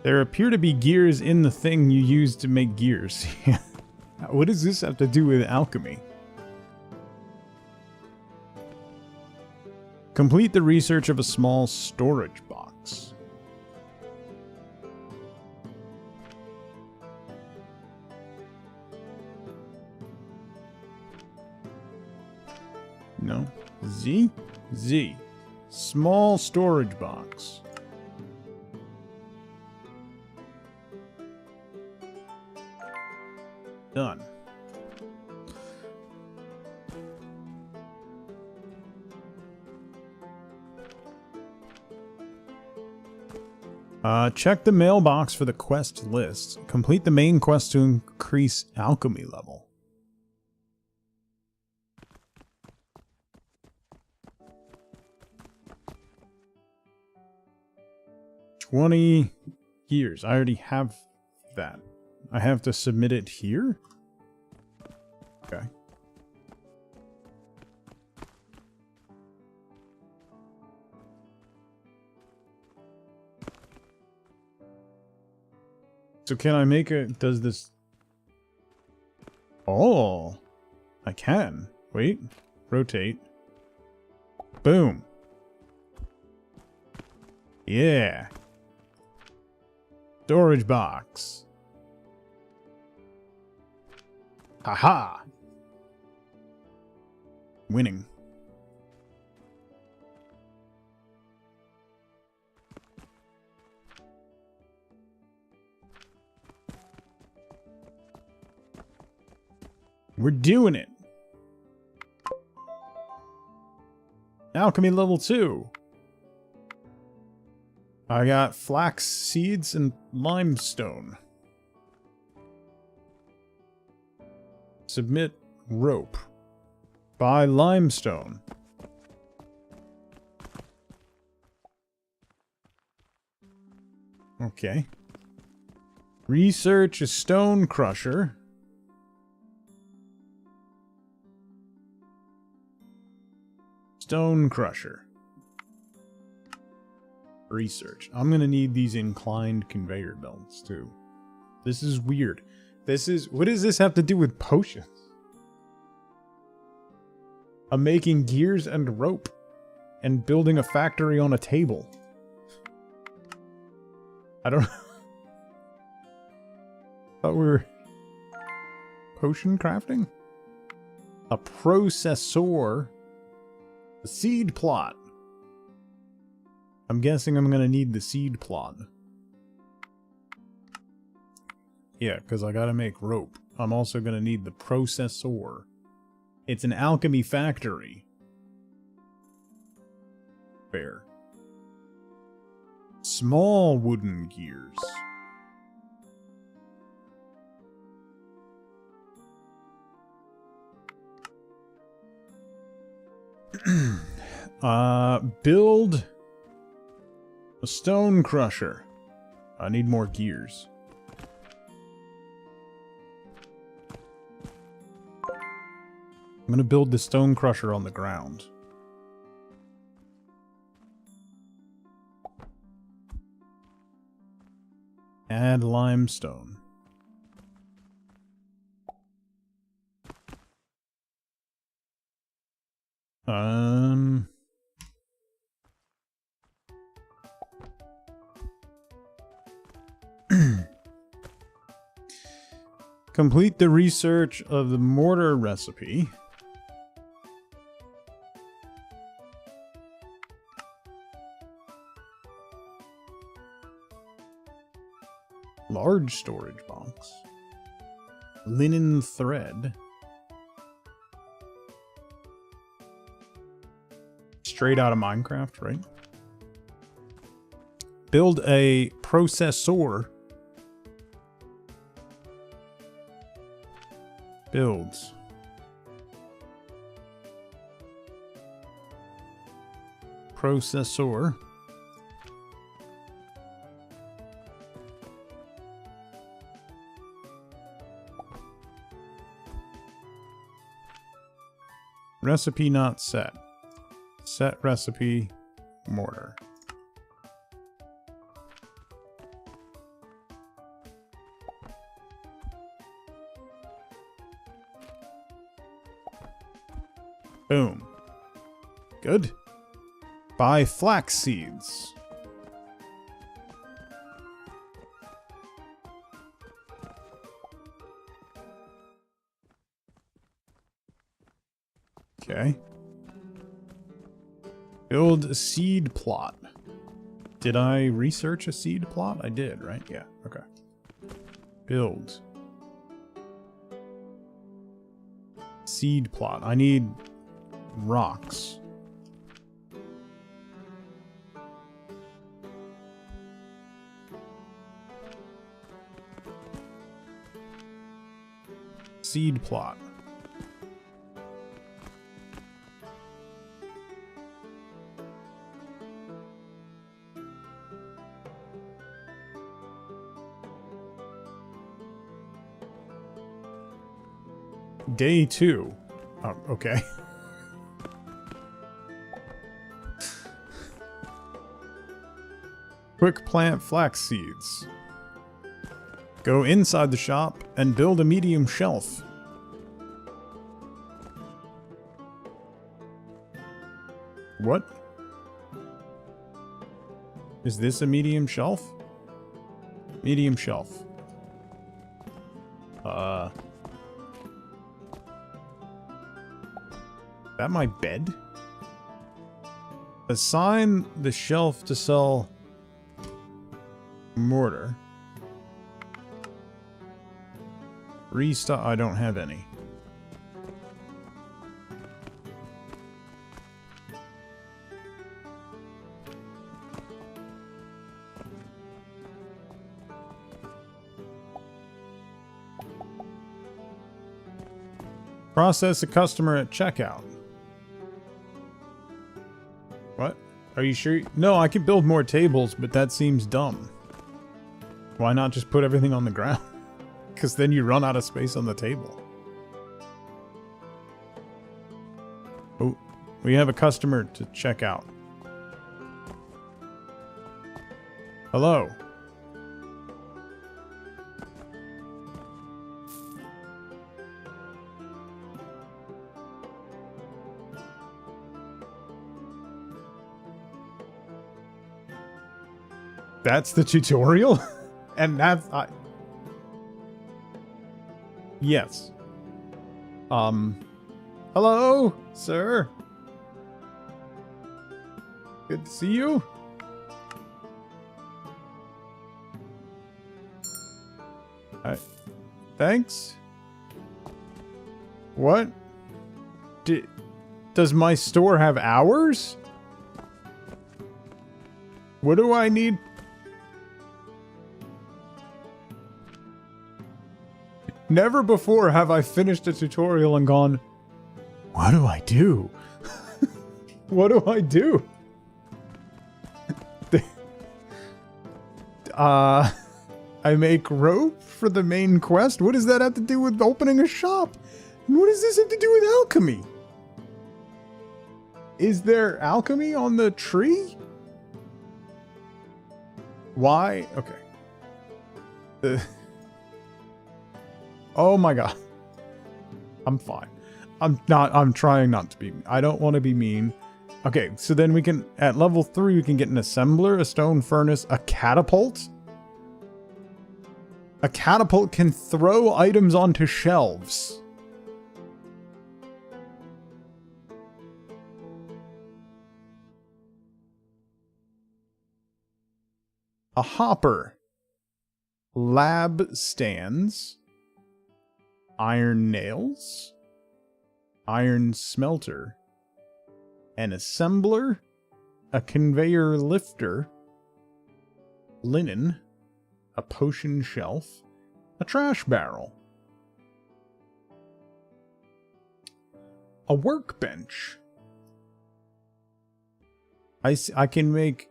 There appear to be gears in the thing you use to make gears. What does this have to do with alchemy? Complete the research of a small storage box. No. Z? Z. Small storage box. Done. Check the mailbox for the quest list. Complete the main quest to increase alchemy level. $20 years. I already have that. I have to submit it here? Okay. So can I make a... Does this... Oh! I can. Wait. Rotate. Boom. Yeah. Storage box. Haha. Winning. We're doing it. Alchemy level 2. I got flax seeds and limestone. Submit rope. Buy limestone. Okay. Research a stone crusher. Stone crusher. Research. I'm gonna need these inclined conveyor belts too. This is weird. This is... What does this have to do with potions? I'm making gears and rope. And building a factory on a table. I don't... Thought we were... Potion crafting? A processor. A seed plot. I'm guessing I'm gonna need the seed plot. Yeah, because I gotta make rope. I'm also gonna need the processor. It's an alchemy factory. Fair. Small wooden gears. Build a stone crusher. I need more gears. I'm gonna build the stone crusher on the ground. Add limestone. Complete the research of the mortar recipe. Large storage box. Linen thread. Straight out of Minecraft, right? Build a processor. Builds. Processor. Recipe not set. Set recipe mortar. Boom. Good. Buy flax seeds. Okay. Build a seed plot. Did I research a seed plot? I did, right? Yeah, okay. Build. Seed plot. I need rocks. Seed plot. Day 2. Oh, okay. Quick plant flax seeds. Go inside the shop and build a medium shelf. What? Is this a medium shelf? Medium shelf. That my bed? Assign the shelf to sell mortar. Restock. I don't have any. Process a customer at checkout. What? Are you sure? No, I can build more tables, but that seems dumb. Why not just put everything on the ground? Because then you run out of space on the table. Oh, we have a customer to check out. Hello. That's the tutorial? And that's... Yes. Hello, sir. Good to see you. Thanks. What? Does my store have hours? What do I need? Never before have I finished a tutorial and gone, what do I do? What do I do? I make rope for the main quest? What does that have to do with opening a shop? And what does this have to do with alchemy? Is there alchemy on the tree? Why? Okay. Oh my god. I'm fine. I'm trying not to be. I don't want to be mean. Okay, so then we can, at level 3, we can get an assembler, a stone furnace, a catapult. A catapult can throw items onto shelves. A hopper. Lab stands. Iron nails. Iron smelter. An assembler. A conveyor lifter. Linen. A potion shelf. A trash barrel. A workbench. I can make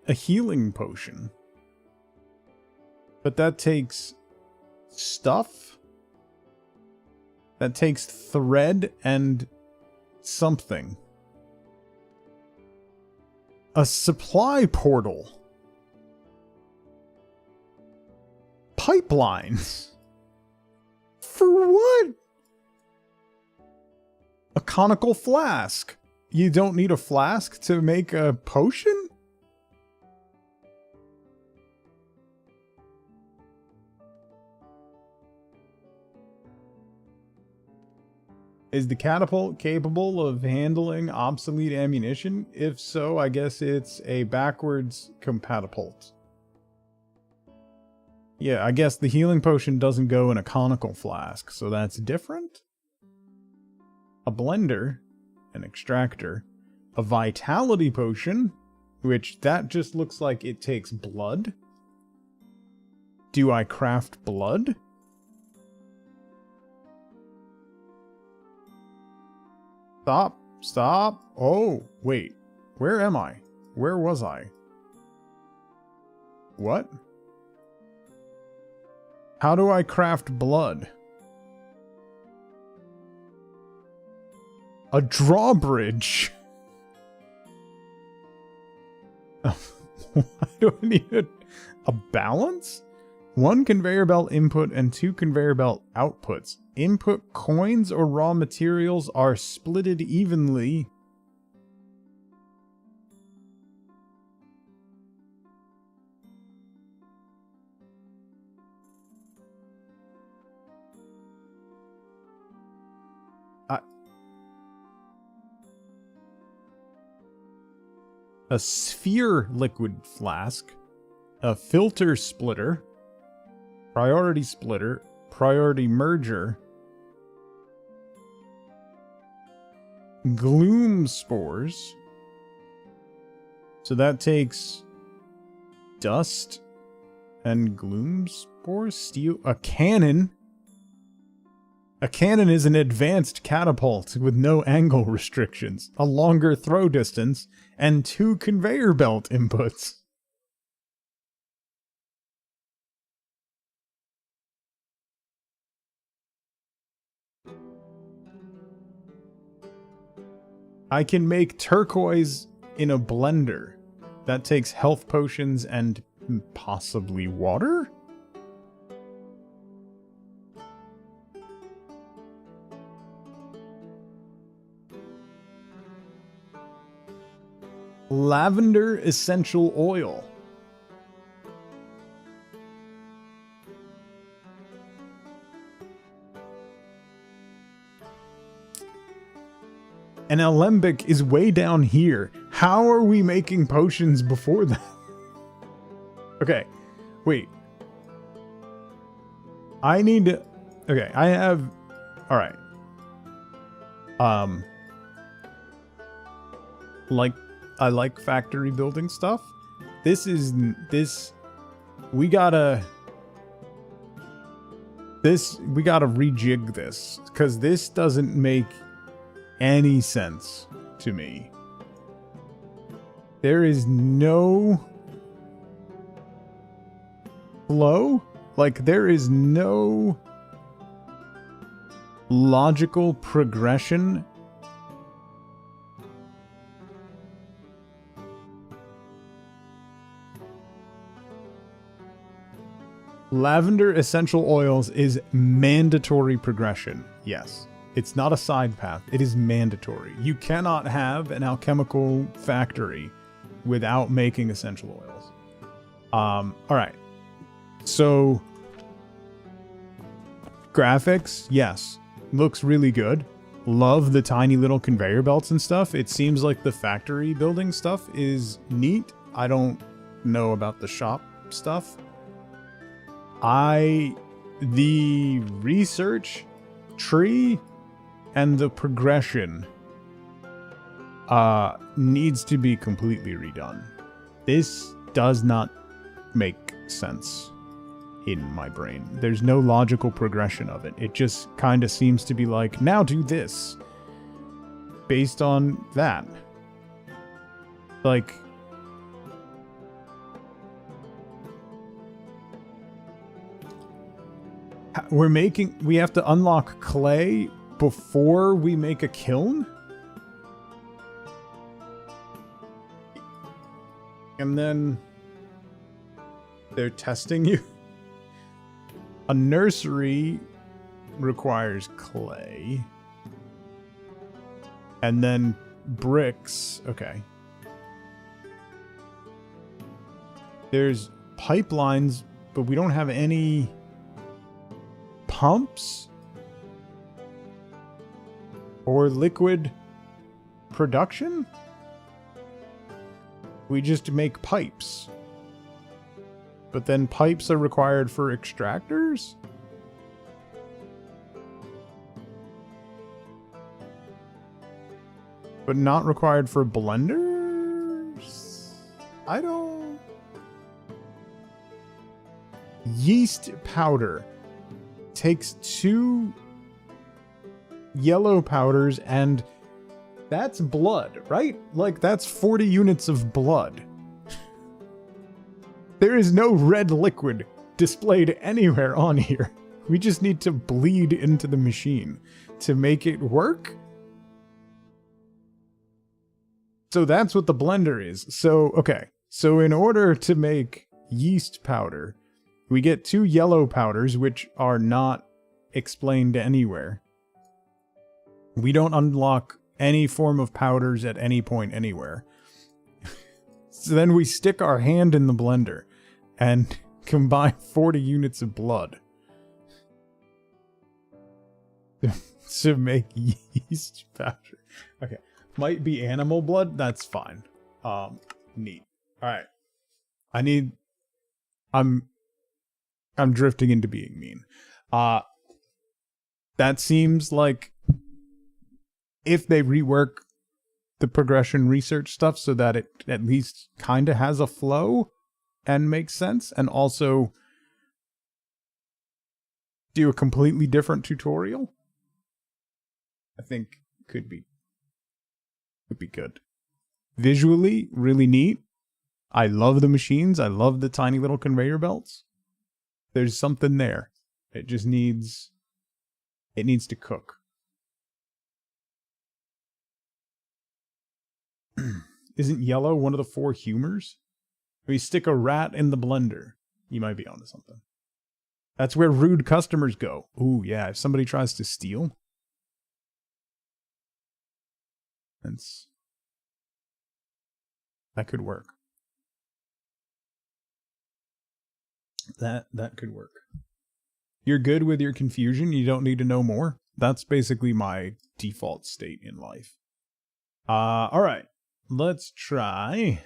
a healing potion. But that takes stuff. That takes thread and something. A supply portal. Pipelines. For what? A conical flask. You don't need a flask to make a potion? Is the catapult capable of handling obsolete ammunition? If so, I guess it's a backwards compatapult. Yeah, I guess the healing potion doesn't go in a conical flask, so that's different? a blender, an extractor, a vitality potion, which that just looks like it takes blood. Do I craft blood? Stop. Stop. Oh, wait. Where am I? Where was I? What? How do I craft blood? A drawbridge. Why do I need a balance? 1 conveyor belt input and 2 conveyor belt outputs. Input coins or raw materials are splitted evenly. A sphere liquid flask, a filter splitter, priority merger, gloom spores. So that takes dust and gloom spores, steel, a cannon. A cannon is an advanced catapult with no angle restrictions, a longer throw distance, and 2 conveyor belt inputs. I can make turquoise in a blender. That takes health potions and possibly water? Lavender essential oil. An alembic is way down here. How are we making potions before that? Okay, wait. I need to... Okay, I have... Alright. Like... I like factory building stuff. This is... This... We gotta... We gotta rejig this. Because this doesn't make any sense to me. There is no... flow? Like, there is no... logical progression. Lavender essential oils is mandatory progression. Yes. It's not a side path. It is mandatory. You cannot have an alchemical factory without making essential oils. Alright. So... graphics, yes. Looks really good. Love the tiny little conveyor belts and stuff. It seems like the factory building stuff is neat. I don't know about the shop stuff. The research tree and the progression needs to be completely redone. This does not make sense in my brain. There's no logical progression of it. It just kind of seems to be like, now do this based on that. Like, we have to unlock clay before we make a kiln? And then they're testing you? A nursery requires clay. And then bricks. Okay. There's pipelines, but we don't have any pumps or liquid production. We just make pipes. But then pipes are required for extractors? but not required for blenders? I don't... Yeast powder takes 2 yellow powders and that's blood, right? Like, that's 40 units of blood. There is no red liquid displayed anywhere on here. We just need to bleed into the machine to make it work. So that's what the blender is. So, okay. So in order to make yeast powder, we get 2 yellow powders, which are not explained anywhere. We don't unlock any form of powders at any point anywhere. So then we stick our hand in the blender and combine 40 units of blood to make yeast powder. Okay. Might be animal blood. That's fine. Neat. Alright. I'm drifting into being mean. That seems like if they rework the progression research stuff so that it at least kind of has a flow and makes sense, and also do a completely different tutorial, I think could be good. Visually, really neat. I love the machines. I love the tiny little conveyor belts. There's something there. It just needs... It needs to cook. Isn't yellow one of the 4 humors? We stick a rat in the blender. You might be onto something. That's where rude customers go. Ooh, yeah. If somebody tries to steal... That could work. That could work. You're good with your confusion. You don't need to know more. That's basically my default state in life. All right. Let's try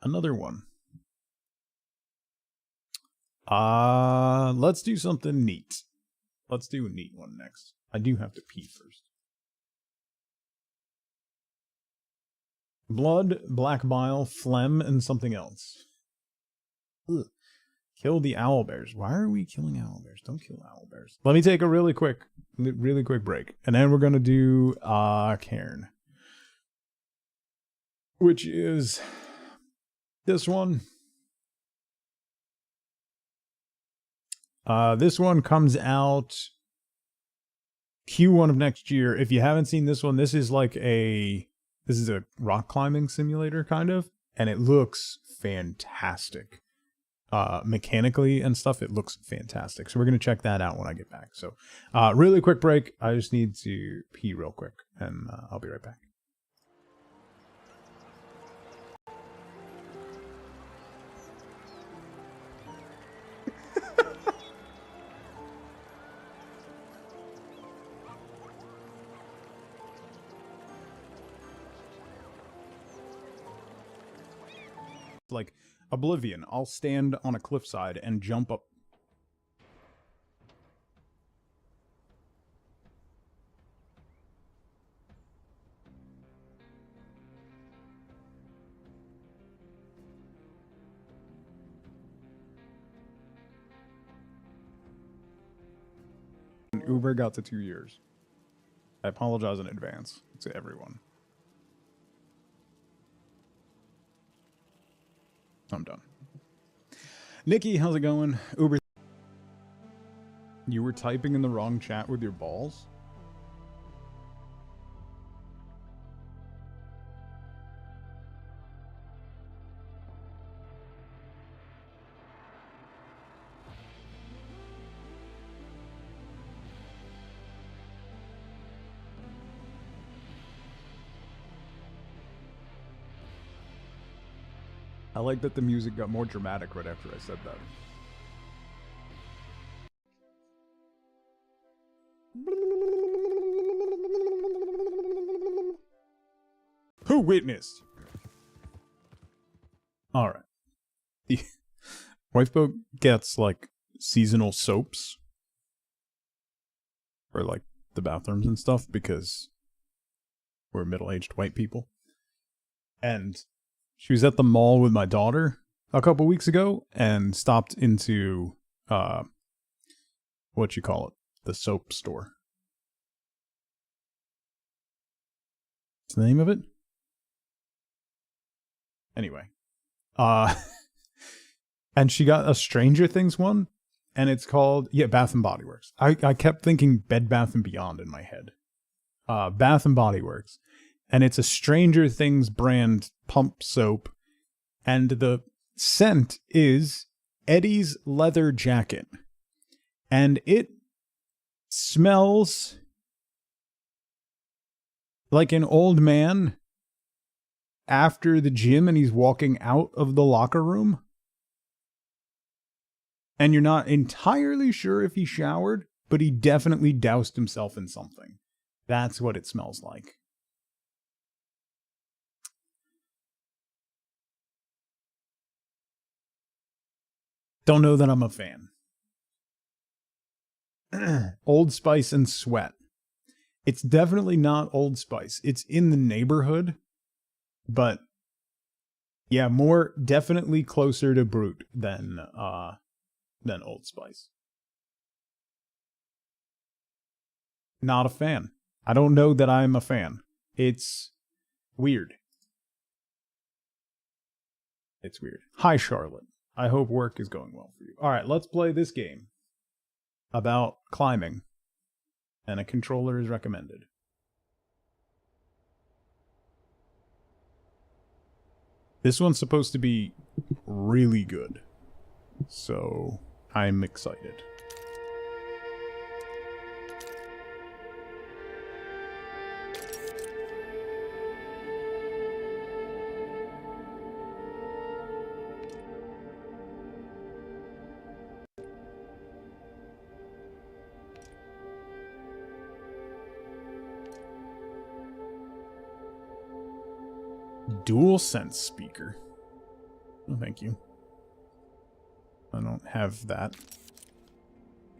another one. Let's do something neat. Let's do a neat one next. I do have to pee first. Blood, black bile, phlegm, and something else. Ugh. Kill the owlbears. Why are we killing owlbears? Don't kill owlbears. Let me take a really quick break. And then we're going to do Cairn. Which is this one. This one comes out Q1 of next year. If you haven't seen this one, this is a rock climbing simulator kind of, and it looks fantastic. Mechanically and stuff, it looks fantastic. So we're going to check that out when I get back. So really quick break. I just need to pee real quick, and I'll be right back. Like Oblivion, I'll stand on a cliffside and jump up. Uber got to 2 years. I apologize in advance to everyone. I'm done. Nikki, how's it going? Uber. You were typing in the wrong chat with your balls? I like that the music got more dramatic right after I said that. Who witnessed? Alright. The Wifeboat gets like seasonal soaps for like the bathrooms and stuff because We're middle-aged white people. And she was at the mall with my daughter a couple weeks ago and stopped into, what you call it? The soap store. What's the name of it? Anyway. And she got a Stranger Things one, and it's called, Bath and Body Works. I kept thinking Bed Bath and Beyond in my head. Bath and Body Works. And it's a Stranger Things brand pump soap, and the scent is Eddie's leather jacket. And it smells like an old man after the gym and he's walking out of the locker room. And you're not entirely sure if he showered, but he definitely doused himself in something. That's what it smells like. Don't know that I'm a fan. Old Spice and Sweat. It's definitely not Old Spice. It's in the neighborhood, but yeah, more definitely closer to Brute than Old Spice. Not a fan. I don't know that I'm a fan. It's weird. It's weird. Hi, Charlotte. I hope work is going well for you. All right, let's play this game about climbing, and a controller is recommended. This one's supposed to be really good, so I'm excited. DualSense speaker. Oh, thank you. I don't have that.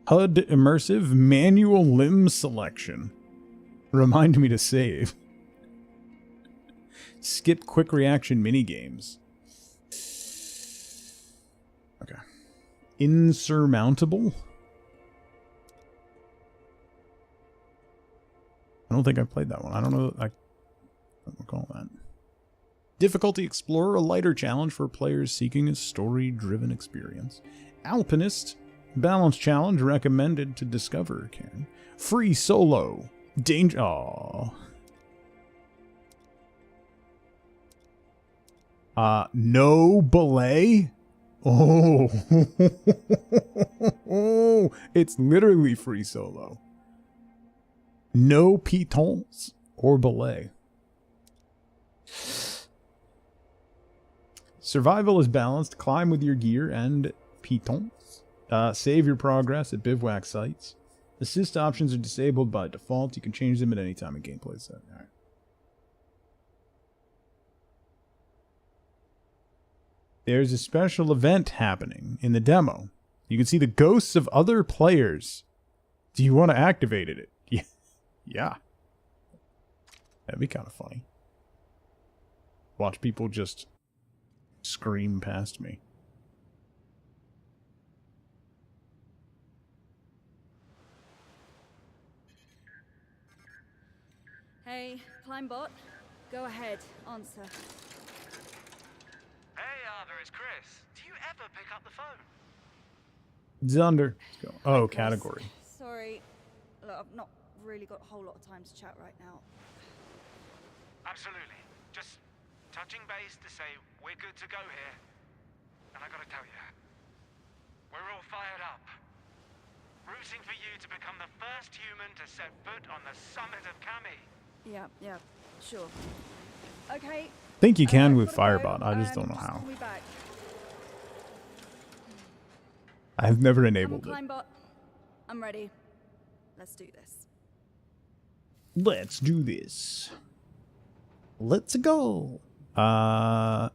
HUD immersive manual limb selection. Remind me to save. Skip quick reaction minigames. Okay. Insurmountable? I don't think I played that one. I don't know. I don't recall that. Difficulty Explorer, a lighter challenge for players seeking a story-driven experience. Alpinist, balance challenge recommended to discover Cairn. Free solo, danger. Aww. No belay. Oh, it's literally free solo. No pitons or belay. Survival is balanced. Climb with your gear and pitons. Save your progress at bivouac sites. Assist options are disabled by default. You can change them at any time in gameplay set. All right. There's a special event happening in the demo. You can see the ghosts of other players. Do you want to activate it? Yeah. That'd be kind of funny. Watch people just scream past me. Hey, Climbot. Go ahead, answer. Hey, Arthur, it's Chris. Do you ever pick up the phone? Zunder. Let's go. Oh, Chris. category. Sorry. Look, I've not really got a whole lot of time to chat right now. Absolutely. Just touching base to say we're good to go here. And I gotta tell you, we're all fired up. Rooting for you to become the first human to set foot on the summit of Kami. Yeah, sure. Okay. Think you can with gotta Firebot. go. I just don't know Just how. call me back. I've never Come on, enabled it. Climbot. I'm ready. Let's do this. Let's do this. Let's go. Hang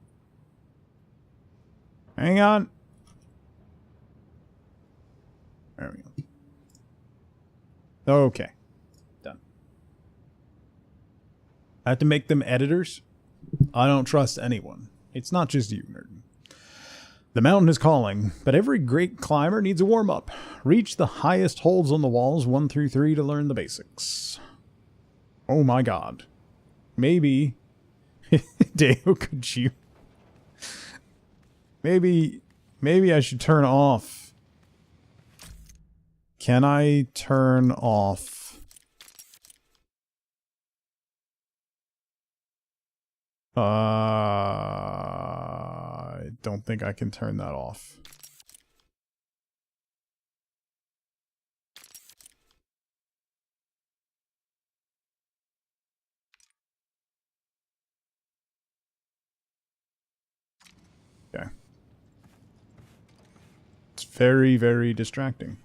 on. There we go. Okay. Done. I have to make them editors. I don't trust anyone. It's not just you, nerd. The mountain is calling, but every great climber needs a warm-up. Reach the highest holds on the walls 1 through 3 to learn the basics. Oh my god. Maybe... Deo, could you... Maybe I should turn off... Can I turn off... I don't think I can turn that off. Okay. It's very, very distracting.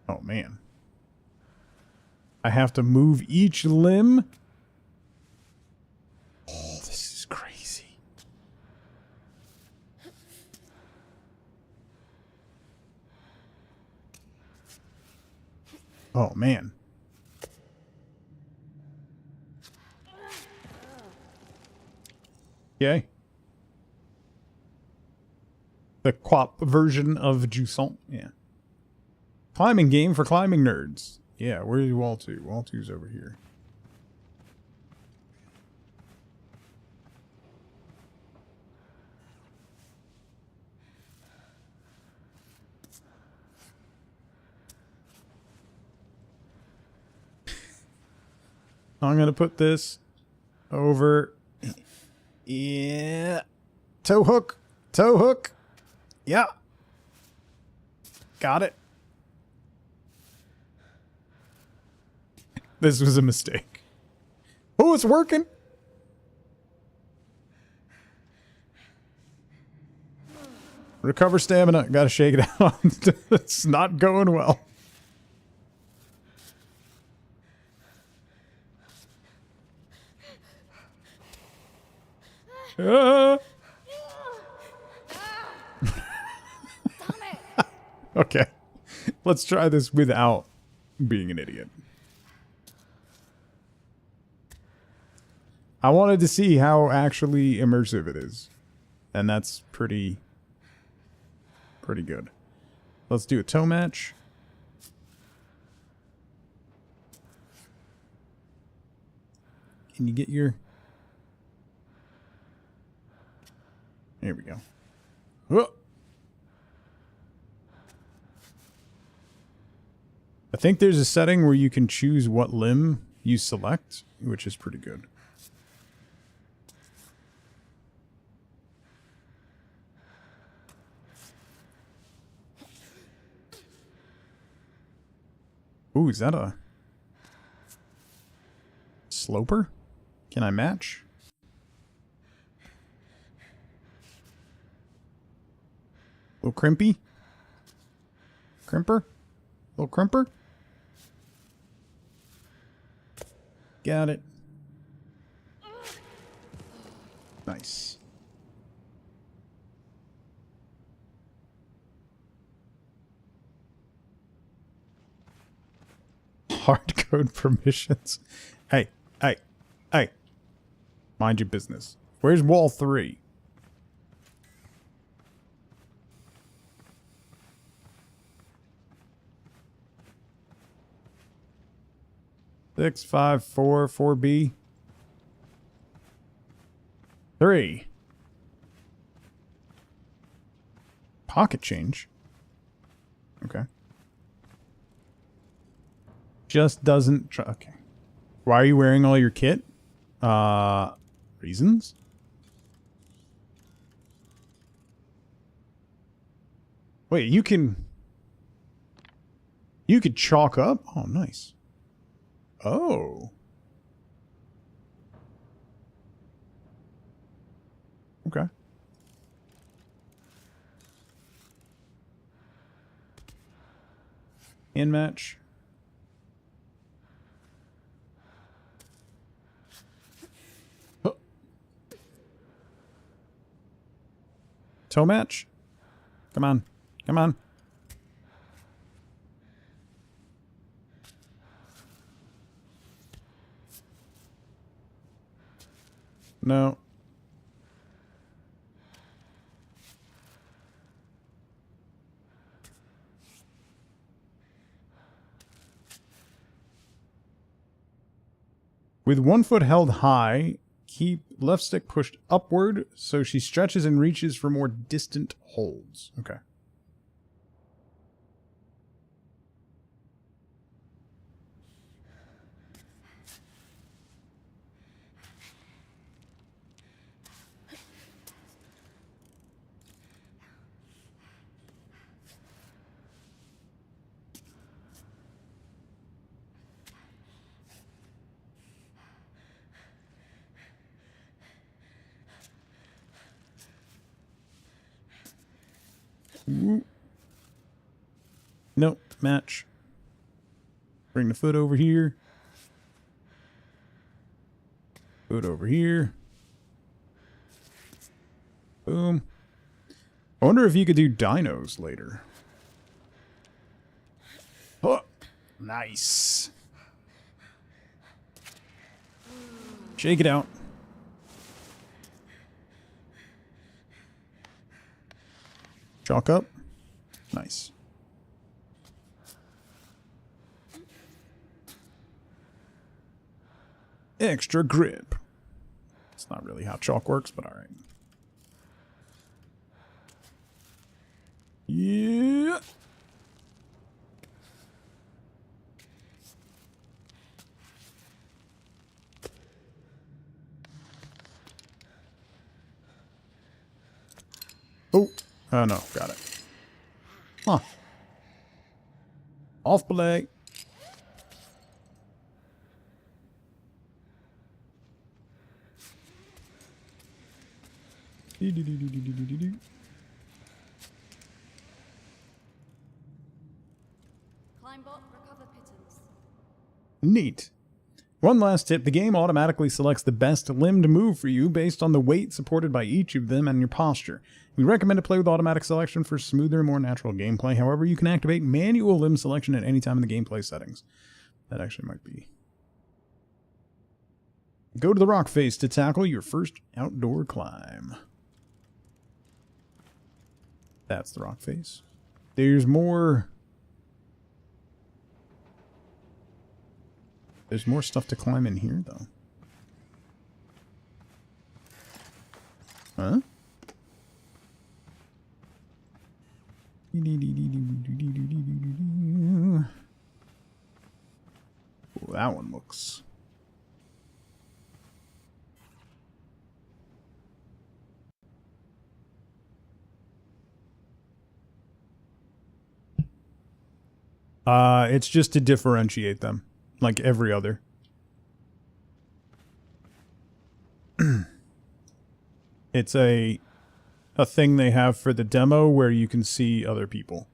Oh, man. I have to move each limb? Oh, this is crazy. Oh, man. Okay. The Quap version of Jusant. Yeah. Climbing game for climbing nerds. Yeah, where's Wall 2? Wall 2's over here. I'm gonna put this over. Yeah. Toe hook. Toe hook. Yeah. Got it. This was a mistake. Oh, it's working. Recover stamina. Gotta shake it out. It's not going well. Okay. Let's try this without being an idiot. I wanted to see how actually immersive it is. And that's pretty good. Let's do a toe match. Can you get your... There we go. Whoa. I think there's a setting where you can choose what limb you select, which is pretty good. Ooh, is that a sloper? Can I match? Little crimpy? Crimper? Little crimper? Got it. Nice. Hardcode permissions. Hey. Mind your business. Where's wall 3? Six, 5, 4, 4B. 3. Pocket change. Okay. Just doesn't try. Okay. Why are you wearing all your kit? Reasons? Wait, you could chalk up? Oh, nice. Oh. Okay. Hand match. Oh. Toe match? Come on. Come on. No. With one foot held high, keep left stick pushed upward so she stretches and reaches for more distant holds. Okay. Ooh. Nope, match. Bring the foot over here. Foot over here. Boom. I wonder if you could do dinos later. Oh, nice. Shake it out. Chalk up. Nice. Extra grip. It's not really how chalk works, but alright. Yeah. Oh. Oh no, got it. Huh. Off play. Climbot, recover pittance. Neat. One last tip, the game automatically selects the best limbed move for you based on the weight supported by each of them and your posture. We recommend to play with automatic selection for smoother and more natural gameplay. However, you can activate manual limb selection at any time in the gameplay settings. That actually might be. Go to the rock face to tackle your first outdoor climb. That's the rock face. There's more. There's more stuff to climb in here, though. Huh? Oh, that one looks... It's just to differentiate them, like every other. It's a thing they have for the demo where you can see other people.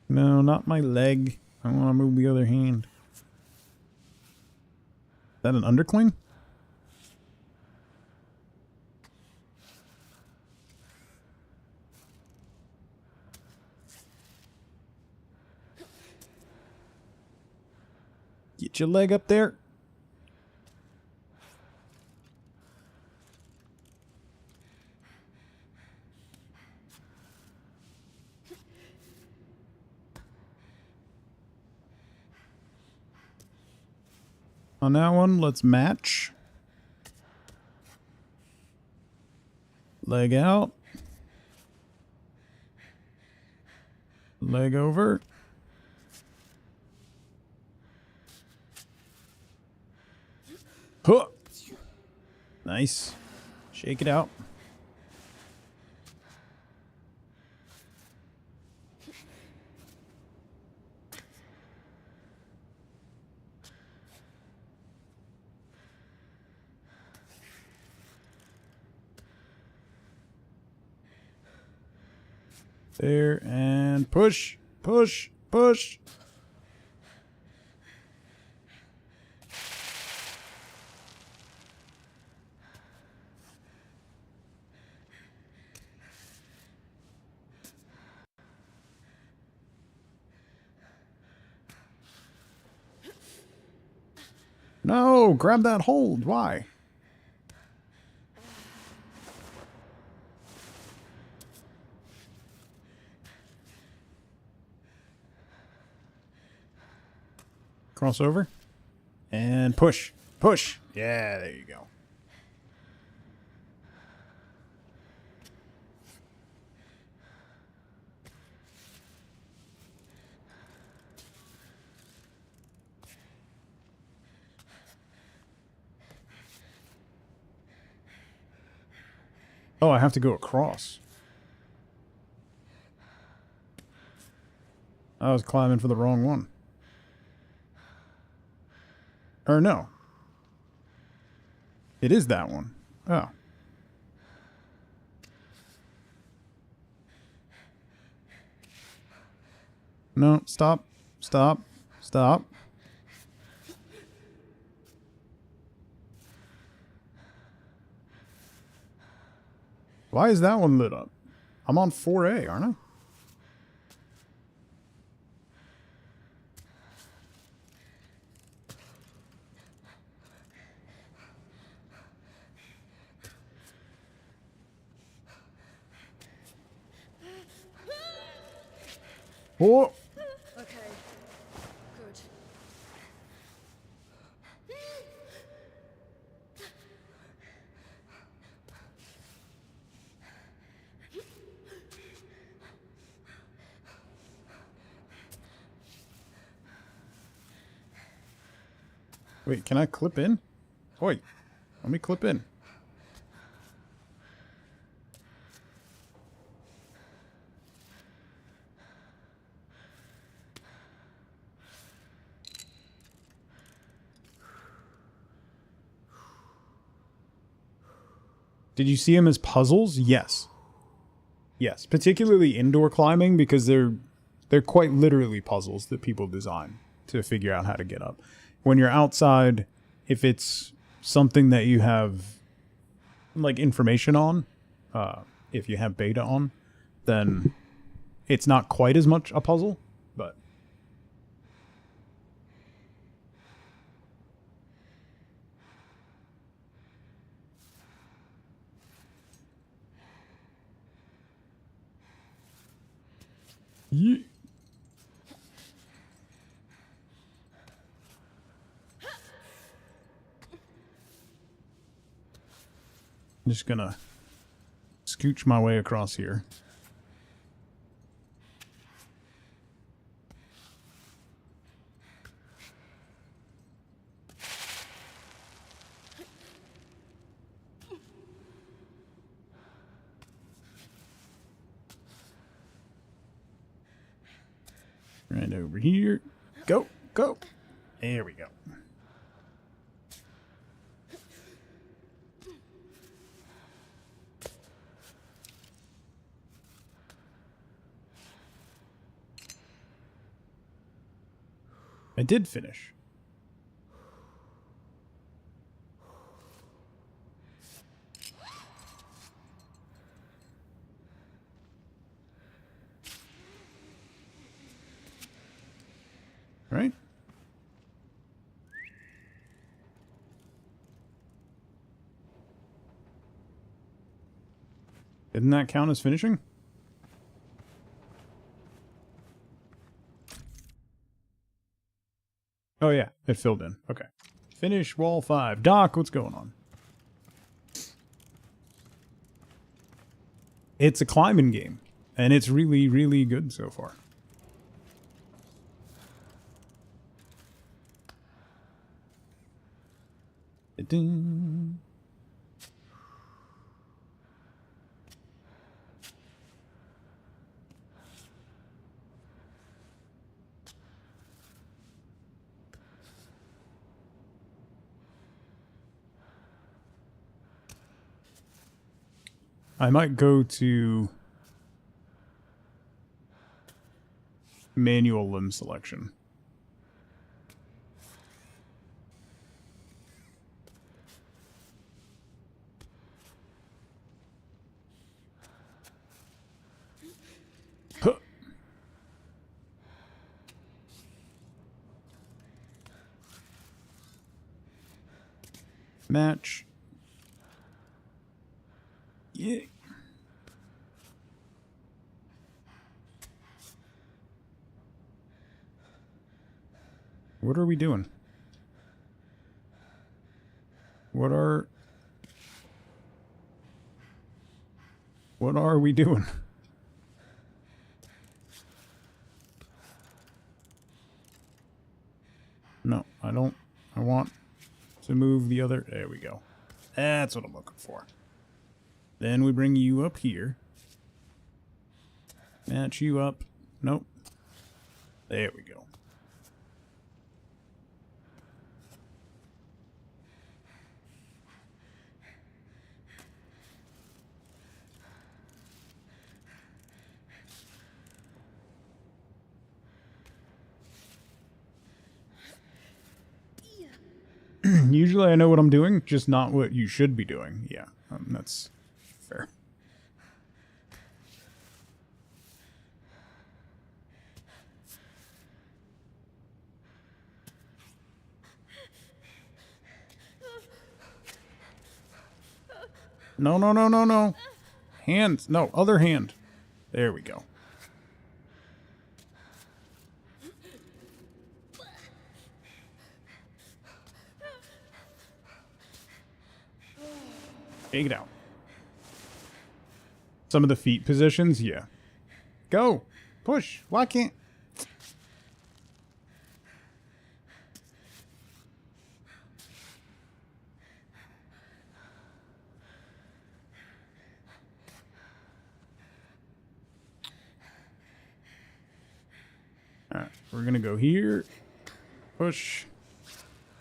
No, not my leg. I want to move the other hand. Is that an undercling? Get your leg up there. On that one, let's match. Leg out. Leg over. Huh. Nice. Shake it out. There, and push, push, push. No, grab that hold. Why? Cross over. And push. Push. Yeah, there you go. Oh, I have to go across. I was climbing for the wrong one. Or no. It is that one. Oh. No, stop. Stop. Stop. Why is that one lit up? I'm on 4A, aren't I? Oh! Okay. Good. Wait, can I clip in? Wait, let me clip in. Did you see them as puzzles? Yes. Yes, particularly indoor climbing because they're quite literally puzzles that people design to figure out how to get up. When you're outside, if it's something that you have like information on, if you have beta on, then it's not quite as much a puzzle, but yeah. I'm just gonna scooch my way across here. Right over here. Go, go. There we go. I did finish. Right? Didn't that count as finishing? Oh yeah, it filled in. Okay. Finish wall 5. Doc, what's going on? It's a climbing game, and it's really, really good so far. Ding. I might go to manual limb selection. Huh. Match. Yeah. What are we doing? What are we doing? No, I don't. I want to move the other. There we go. That's what I'm looking for. Then we bring you up here. Match you up. Nope. There we go. Usually I know what I'm doing, just not what you should be doing. Yeah, that's fair. No, no, no, no, no. Hand. No, other hand. There we go. Take it out. Some of the feet positions, yeah. Go. Push. Why can't... Alright, we're gonna go here. Push.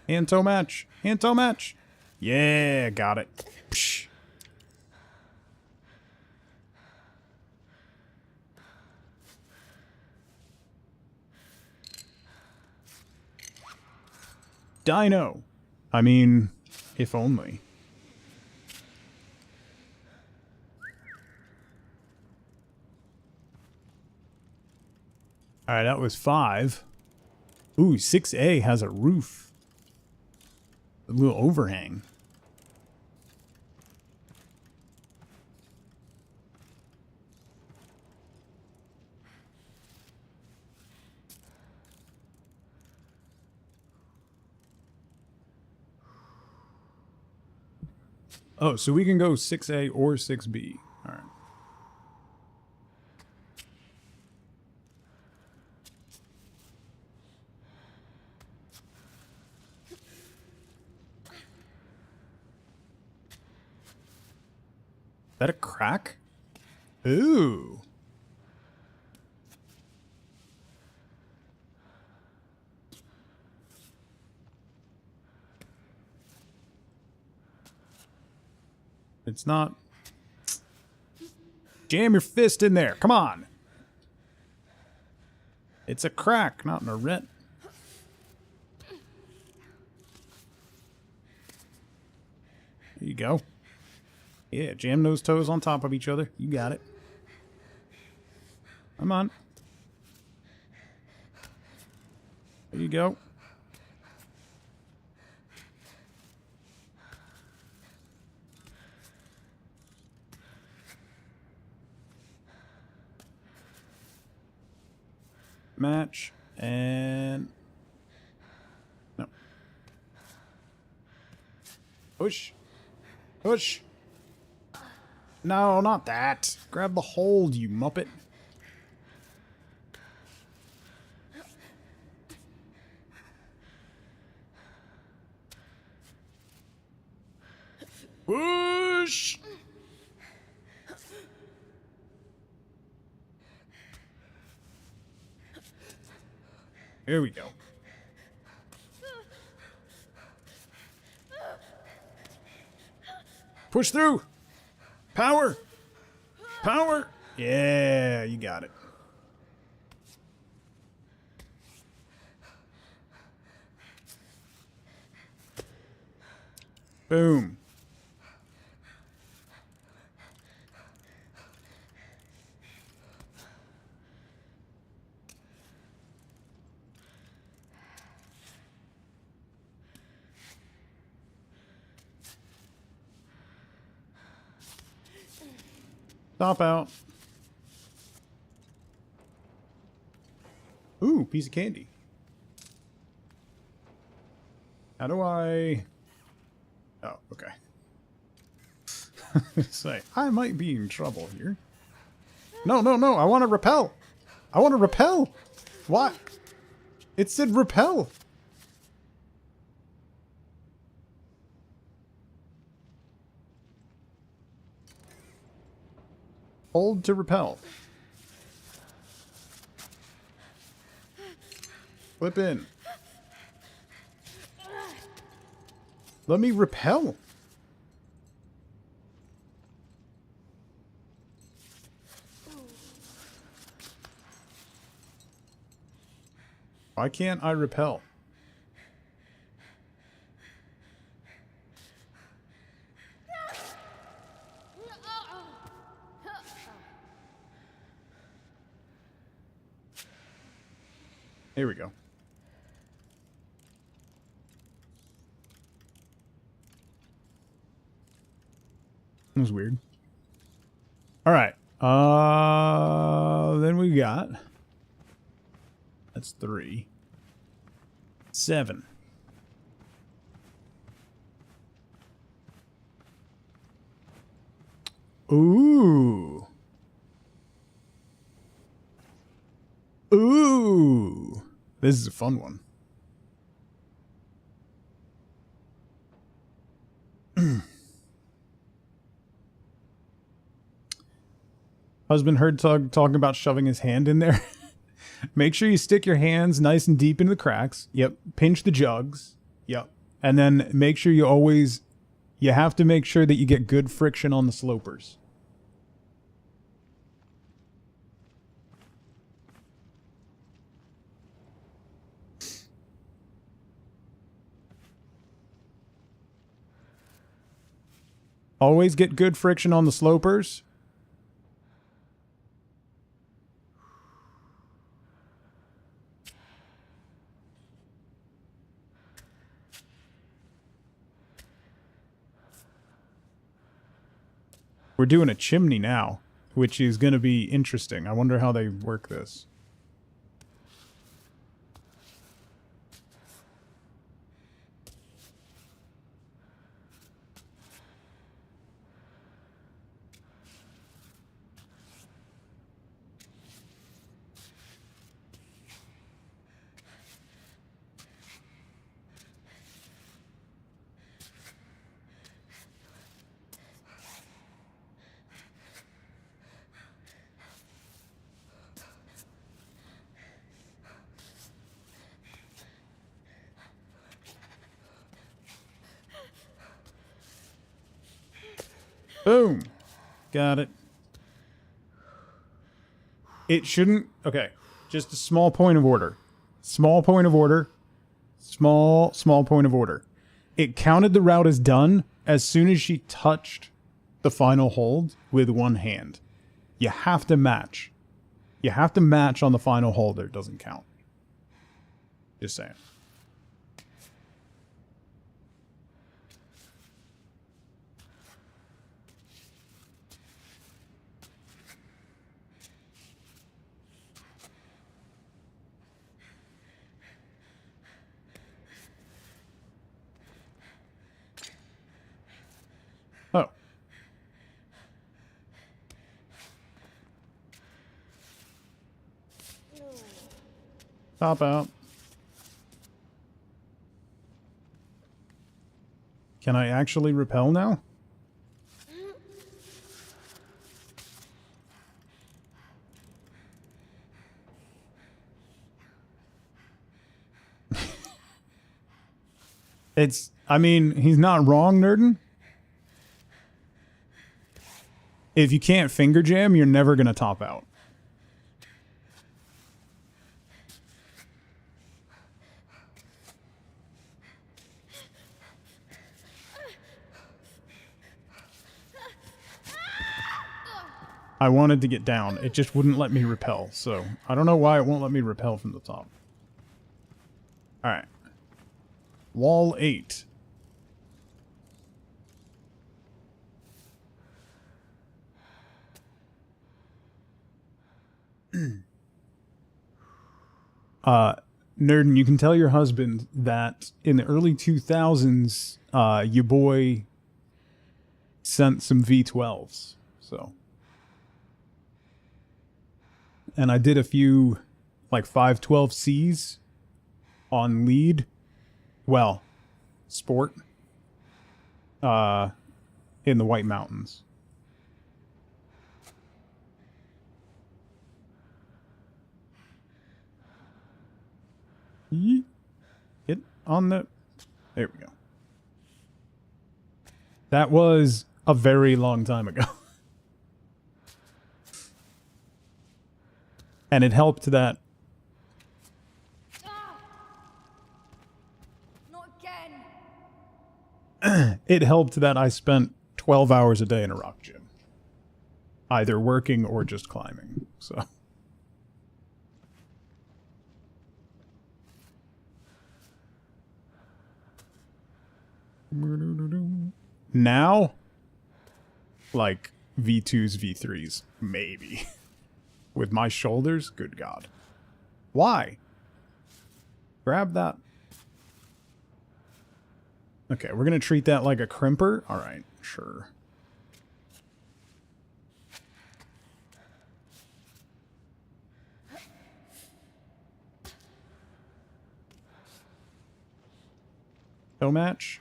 Hand toe match. Hand toe match. Yeah, got it. Psh. Dino. I mean, if only. Alright, that was 5. Ooh, 6A has a roof. A little overhang. Oh, so we can go 6A or 6B. Alright. That a crack? Ooh. It's not... Jam your fist in there. Come on. It's a crack, not an rent. There you go. Yeah, jam those toes on top of each other. You got it. Come on. There you go. Match and no. Push. Push. No, not that. Grab the hold, you muppet. Push. Here we go. Push through. Power. Power. Yeah, you got it. Boom. Top out. Ooh, piece of candy. How do I... Oh, okay. Say, I might be in trouble here. No, no, no, I want to repel. I want to repel. What? It said repel. Hold to repel. Flip in. Let me repel. Why can't I repel? Here we go. That was weird. All right. Then we got... That's 3. 7. Ooh. Ooh. This is a fun one. Husband heard talking about shoving his hand in there. Make sure you stick your hands nice and deep into the cracks. Yep. Pinch the jugs. Yep. And then make sure you always... You have to make sure that you get good friction on the slopers. Always get good friction on the slopers. We're doing a chimney now, which is going to be interesting. I wonder how they work this. Boom. Got it. It shouldn't... Okay. Just a small point of order. Small point of order. Small point of order. It counted the route as done as soon as she touched the final hold with one hand. You have to match. You have to match on the final hold or it doesn't count. Just saying. Oh. Top out. Can I actually repel now? It's, I mean, he's not wrong, Nerdin. If you can't finger jam, you're never going to top out. I wanted to get down. It just wouldn't let me repel. So I don't know why it won't let me repel from the top. All right. Wall 8. Nerdin, you can tell your husband that in the early 2000s, your boy sent some V12s. So, and I did a few like 512Cs on lead. Well, sport. In the White Mountains. Get on the... There we go. That was a very long time ago. And it helped that... Not again. It helped that I spent 12 hours a day in a rock gym. Either working or just climbing, so... Now, like V2s, V3s, maybe. With my shoulders, good God. Why? Grab that. Okay, we're gonna treat that like a crimper? Alright, sure. No match?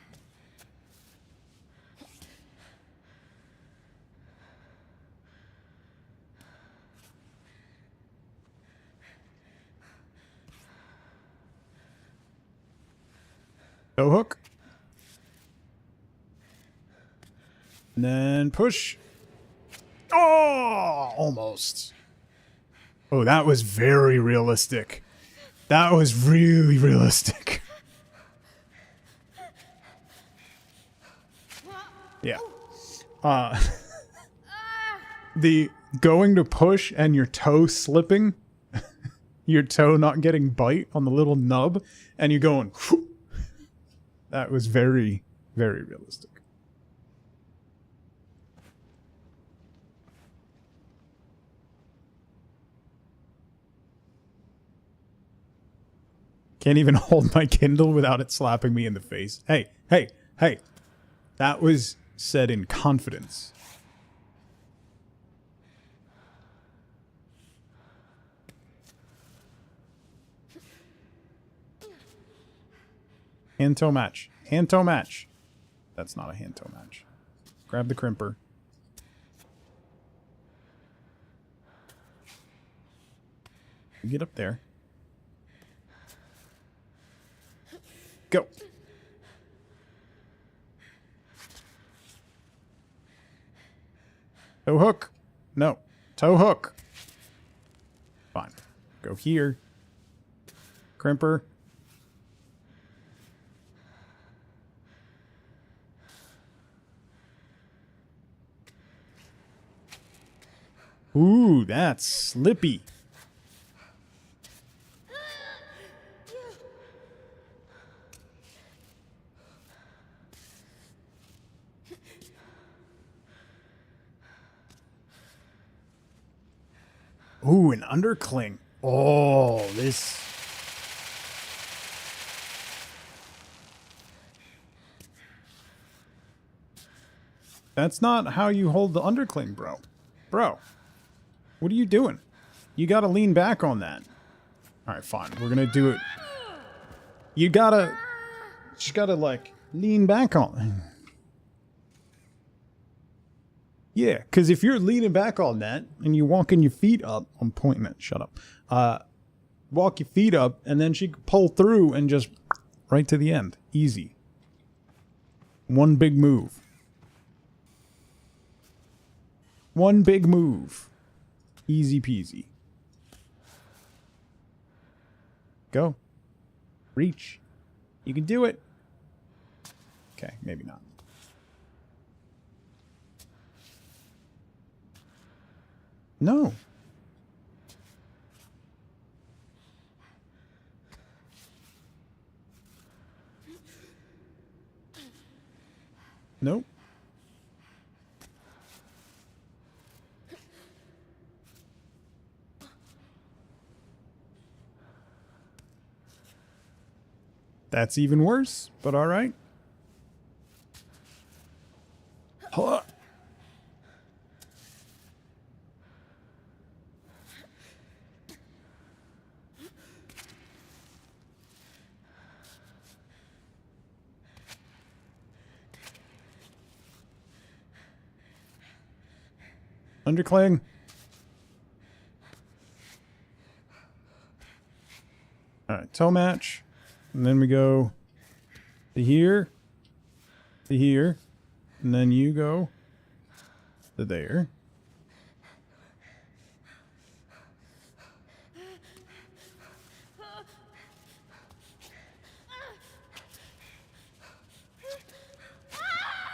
No hook. And then push. Oh, almost. Oh, that was very realistic. That was really realistic. Yeah. The going to push and your toe slipping, your toe not getting bite on the little nub, and you going, whew. That was very, very realistic. Can't even hold my Kindle without it slapping me in the face. Hey, hey, hey. That was said in confidence. Hand toe match. Hand toe match. That's not a hand toe match. Grab the crimper. Get up there. Go. Toe hook. No. Toe hook. Fine. Go here. Crimper. Ooh, that's slippy. Ooh, an undercling. Oh, this... That's not how you hold the undercling, bro. Bro. What are you doing? You gotta lean back on that. Alright, fine. We're gonna do it. You gotta... Just gotta, like, lean back on it. Yeah, because if you're leaning back on that, and you're walking your feet up... I'm pointing at... Shut up. Walk your feet up, and then she can pull through and just... Right to the end. Easy. One big move. One big move. Easy peasy. Go. Reach. You can do it. Okay, maybe not. No. Nope. That's even worse, but alright. Huh. Undercling. Alright, toe match. And then we go to here. To here. And then you go to there.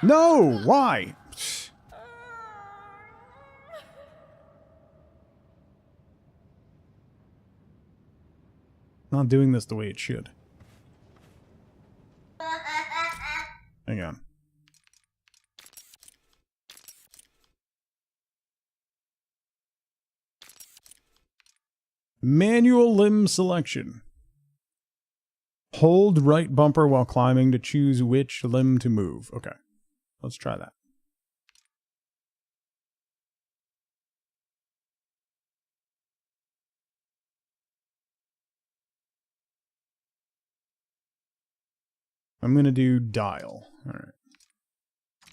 No! Why? Not doing this the way it should. Hang on. Manual limb selection. Hold right bumper while climbing to choose which limb to move. Okay, let's try that. I'm gonna do dial. Alright.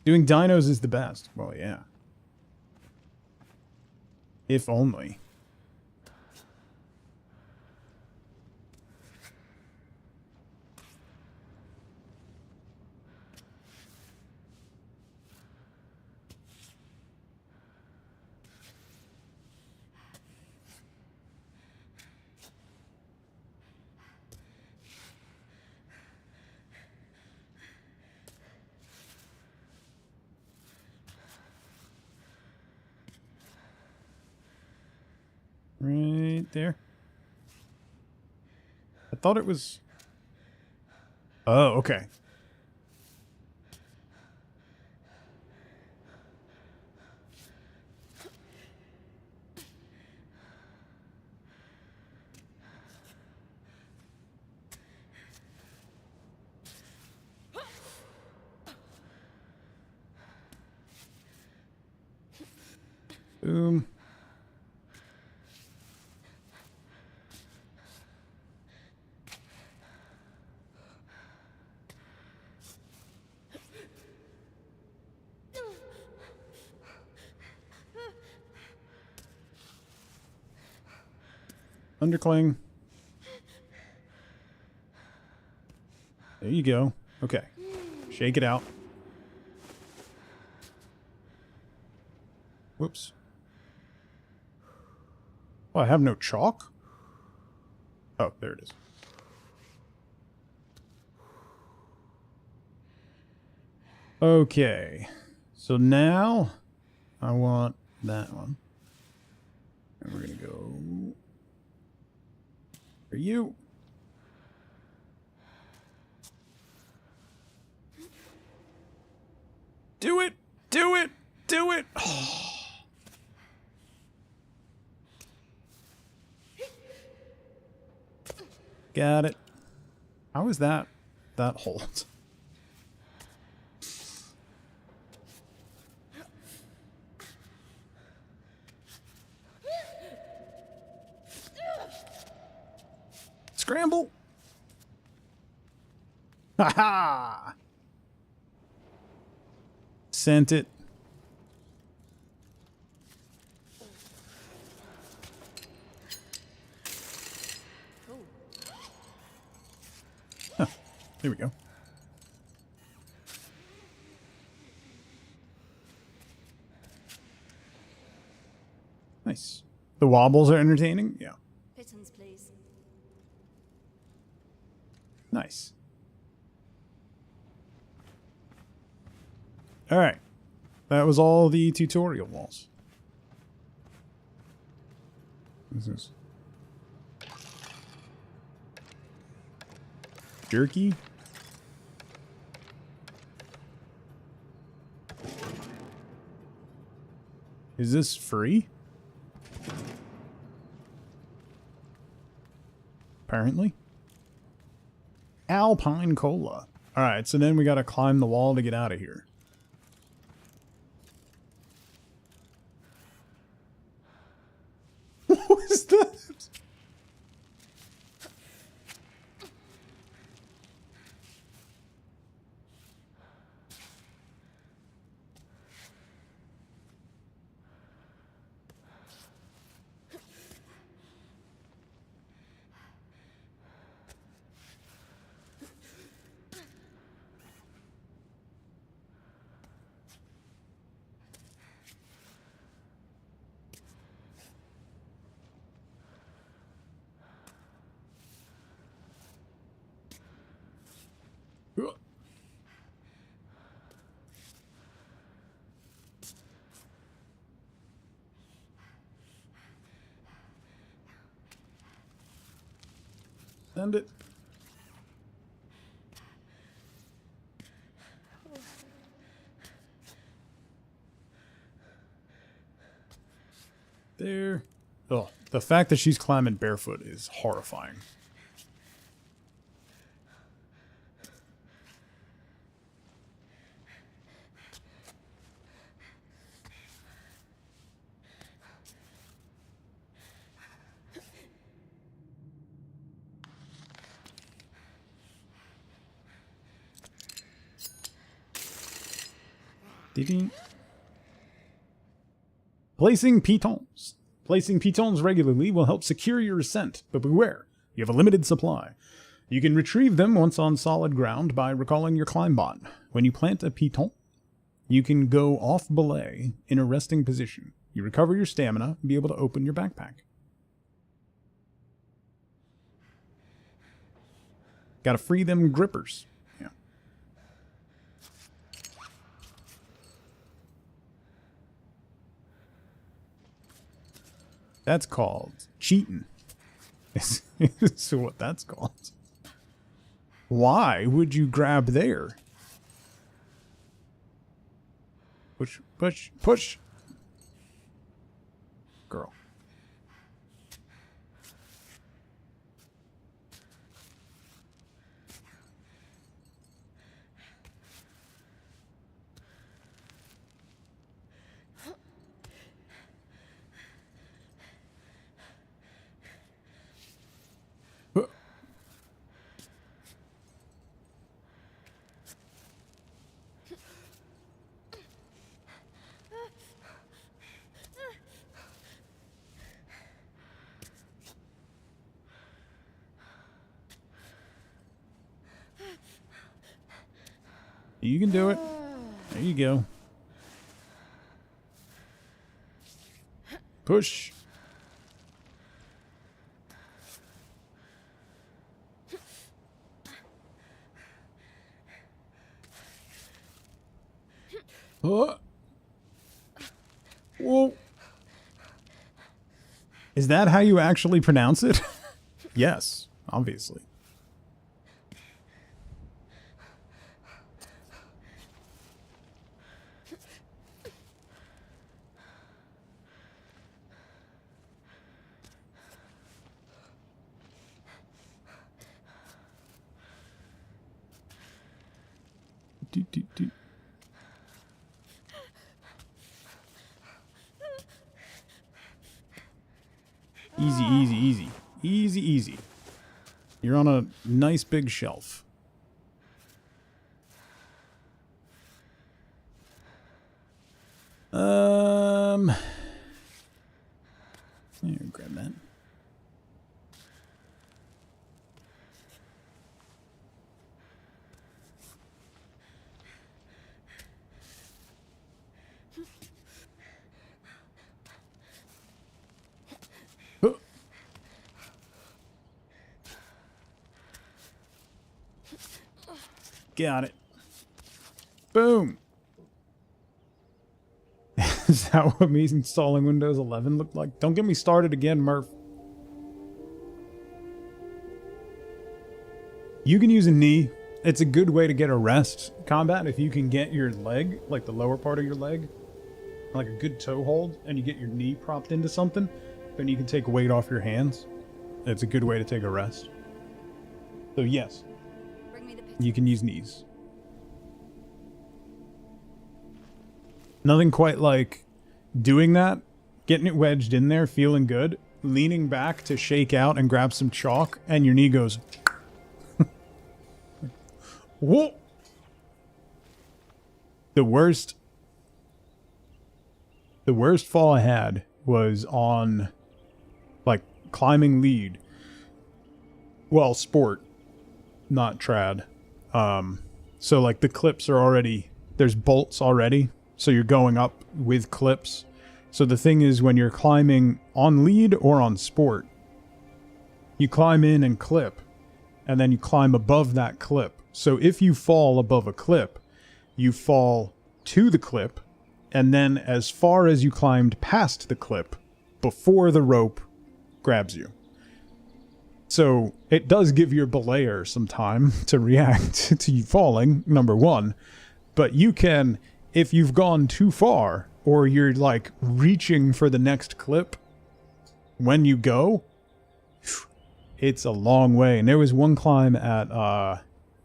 Doing dinos is the best. Well, yeah. If only. Right there. I thought it was... Oh, okay. Boom. Undercling. There you go. Okay. Shake it out. Whoops. Oh, I have no chalk? Oh, there it is. Okay. So now I want that one. And we're going to go for you. Do it! Do it! Do it! Oh. Got it. How is that hold? Scramble! Ha ha! Sent it. Huh. There we go. Nice. The wobbles are entertaining? Yeah. Pittance, please. Nice. Alright. That was all the tutorial walls. What's this? Jerky? Is this free? Apparently. Alpine Cola. Alright, so then we gotta climb the wall to get out of here. What was that? Send it. There. Oh, the fact that she's climbing barefoot is horrifying. Ding. Placing pitons. Placing pitons regularly will help secure your ascent, but beware, you have a limited supply. You can retrieve them once on solid ground by recalling your climb bot. When you plant a piton, you can go off belay in a resting position. You recover your stamina and be able to open your backpack. Gotta free them grippers. Yeah. That's called cheating. That's what that's called. Why would you grab there? Push, push, push. Girl. You can do it. There you go. Push. Oh. Whoa. Is that how you actually pronounce it? Yes, obviously. Do. Easy, easy, easy. Easy, easy. You're on a nice big shelf. Here, grab that. Got it. Boom. Is that what me installing Windows 11 looked like? Don't get me started again, Murph. You can use a knee. It's a good way to get a rest combat if you can get your leg, like the lower part of your leg, like a good toe hold, and you get your knee propped into something, then you can take weight off your hands. It's a good way to take a rest. So yes, You can use knees. Nothing quite like doing that, getting it wedged in there, feeling good, leaning back to shake out and grab some chalk, and your knee goes... Whoa! The worst fall I had was on, like, climbing lead. Well, sport, not trad. So, like, the clips are already... There's bolts already, so you're going up with clips. So the thing is, when you're climbing on lead or on sport, you climb in and clip, and then you climb above that clip. So if you fall above a clip, you fall to the clip, and then as far as you climbed past the clip, before the rope grabs you. So it does give your belayer some time to react to you falling, number one. But you can, if you've gone too far, or you're like reaching for the next clip, when you go, it's a long way. And there was one climb at,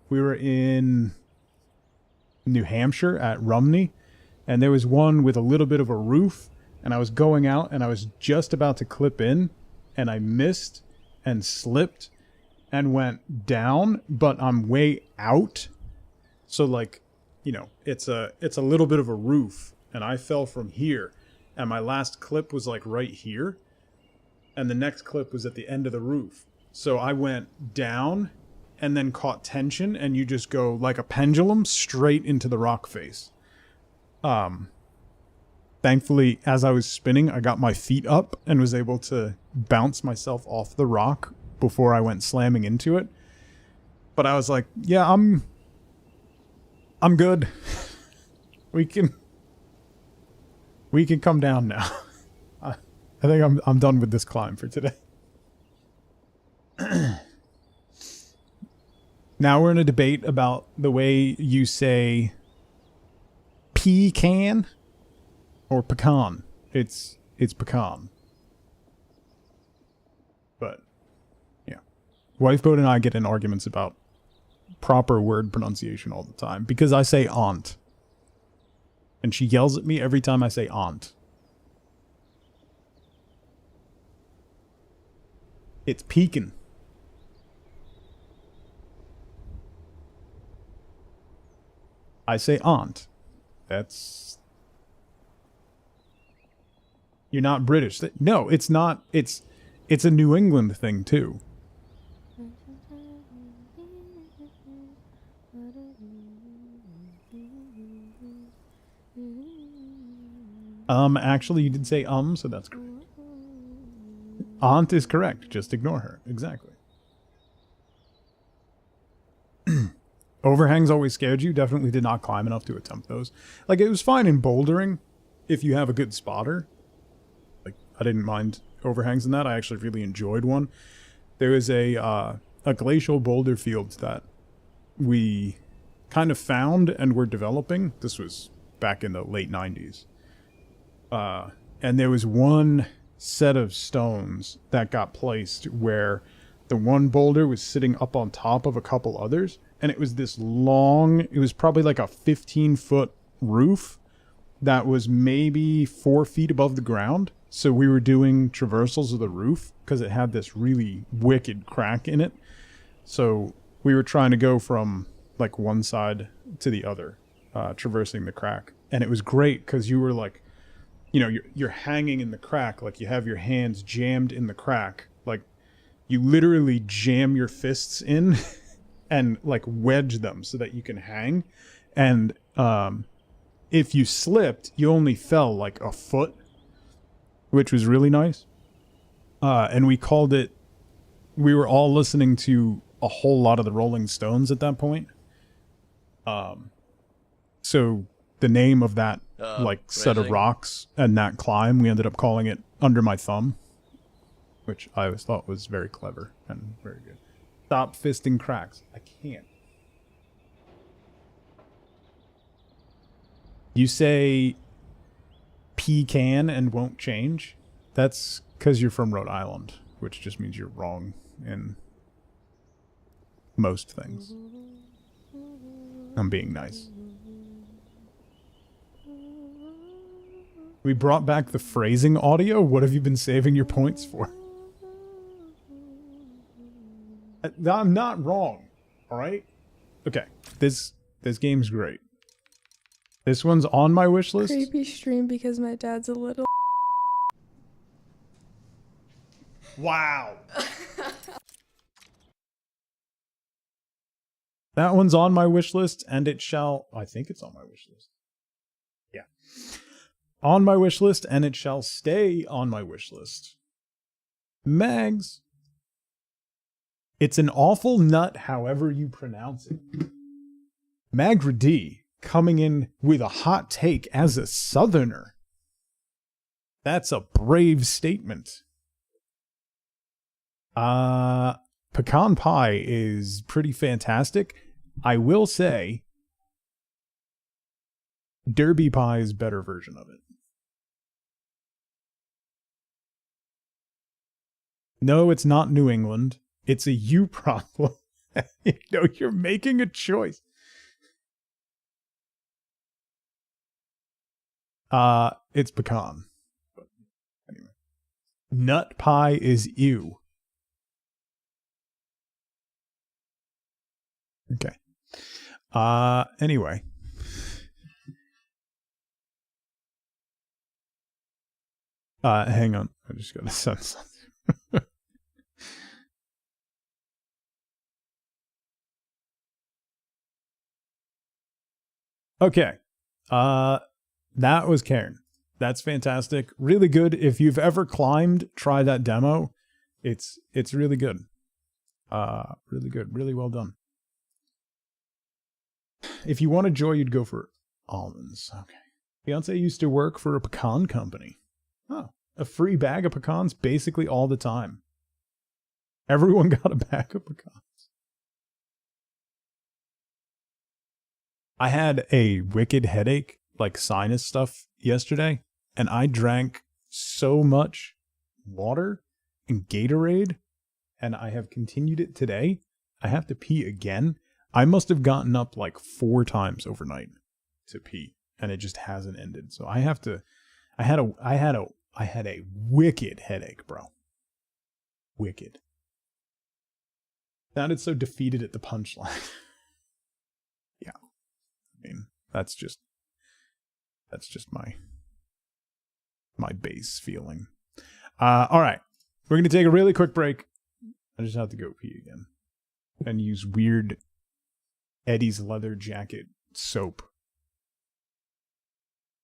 we were in New Hampshire at Rumney, and there was one with a little bit of a roof, and I was going out and I was just about to clip in, and I missed and slipped and went down, but I'm way out. So like, you know, it's a little bit of a roof, and I fell from here, and my last clip was like right here, and the next clip was at the end of the roof. So I went down and then caught tension, and you just go like a pendulum straight into the rock face. Thankfully, as I was spinning, I got my feet up and was able to bounce myself off the rock before I went slamming into it. But I was like, yeah, I'm good. We can come down now. I think I'm done with this climb for today. Now we're in a debate about the way you say pecan or pecan. It's pecan. But yeah. Wifeboat and I get in arguments about proper word pronunciation all the time because I say aunt. And she yells at me every time I say aunt. It's pecan. I say aunt. That's... You're not British. No, it's not. It's a New England thing, too. Actually, you did say so that's correct. Aunt is correct. Just ignore her. Exactly. Overhangs always scared you. Definitely did not climb enough to attempt those. Like, it was fine in bouldering if you have a good spotter. Like, I didn't mind overhangs in that. I actually really enjoyed one. There was a glacial boulder field that we kind of found and were developing. This was back in the late 90s. And there was one set of stones that got placed where the one boulder was sitting up on top of a couple others. And it was this long, it was probably like a 15-foot roof that was maybe 4 feet above the ground. So we were doing traversals of the roof because it had this really wicked crack in it. So we were trying to go from like one side to the other, traversing the crack. And it was great because you were like, you know, you're hanging in the crack, like you have your hands jammed in the crack. Like you literally jam your fists in and like wedge them so that you can hang. And if you slipped, you only fell like a foot, which was really nice. And we called it, we were all listening to a whole lot of the Rolling Stones at that point. So the name of that set of rocks and that climb, we ended up calling it Under My Thumb, which I always thought was very clever and very good. Stop fisting cracks. I can't. You say pecan and won't change? That's because you're from Rhode Island, which just means you're wrong in most things. I'm being nice. We brought back the phrasing audio? What have you been saving your points for? I'm not wrong. Alright? Okay. This game's great. This one's on my wish list. Creepy stream because my dad's a little. Wow. That one's on my wish list, and it shall... I think it's on my wish list. Yeah. On my wish list, and it shall stay on my wish list. Mags. It's an awful nut, however you pronounce it. Magra D coming in with a hot take as a southerner. That's a brave statement. Pecan pie is pretty fantastic. I will say Derby pie is a better version of it. No, it's not New England. It's a you problem. You know, you're making a choice. It's pecan. But anyway. Nut pie is ew. Okay. Anyway. Hang on. I just gotta send something. Okay. That was Karen. That's fantastic. Really good. If you've ever climbed, try that demo. It's really good. Really good. Really well done. If you want a joy, you'd go for almonds. Okay. Beyonce used to work for a pecan company. Oh, a free bag of pecans basically all the time. Everyone got a bag of pecans. I had a wicked headache, like sinus stuff, yesterday, and I drank so much water and Gatorade, and I have continued it today. I have to pee again. I must have gotten up like 4 times overnight to pee, and it just hasn't ended. So I have to. I had a wicked headache, bro. Wicked. Sounded so defeated at the punchline. Yeah. I mean, that's just my base feeling. All right. We're going to take a really quick break. I just have to go pee again and use weird Eddie's leather jacket soap.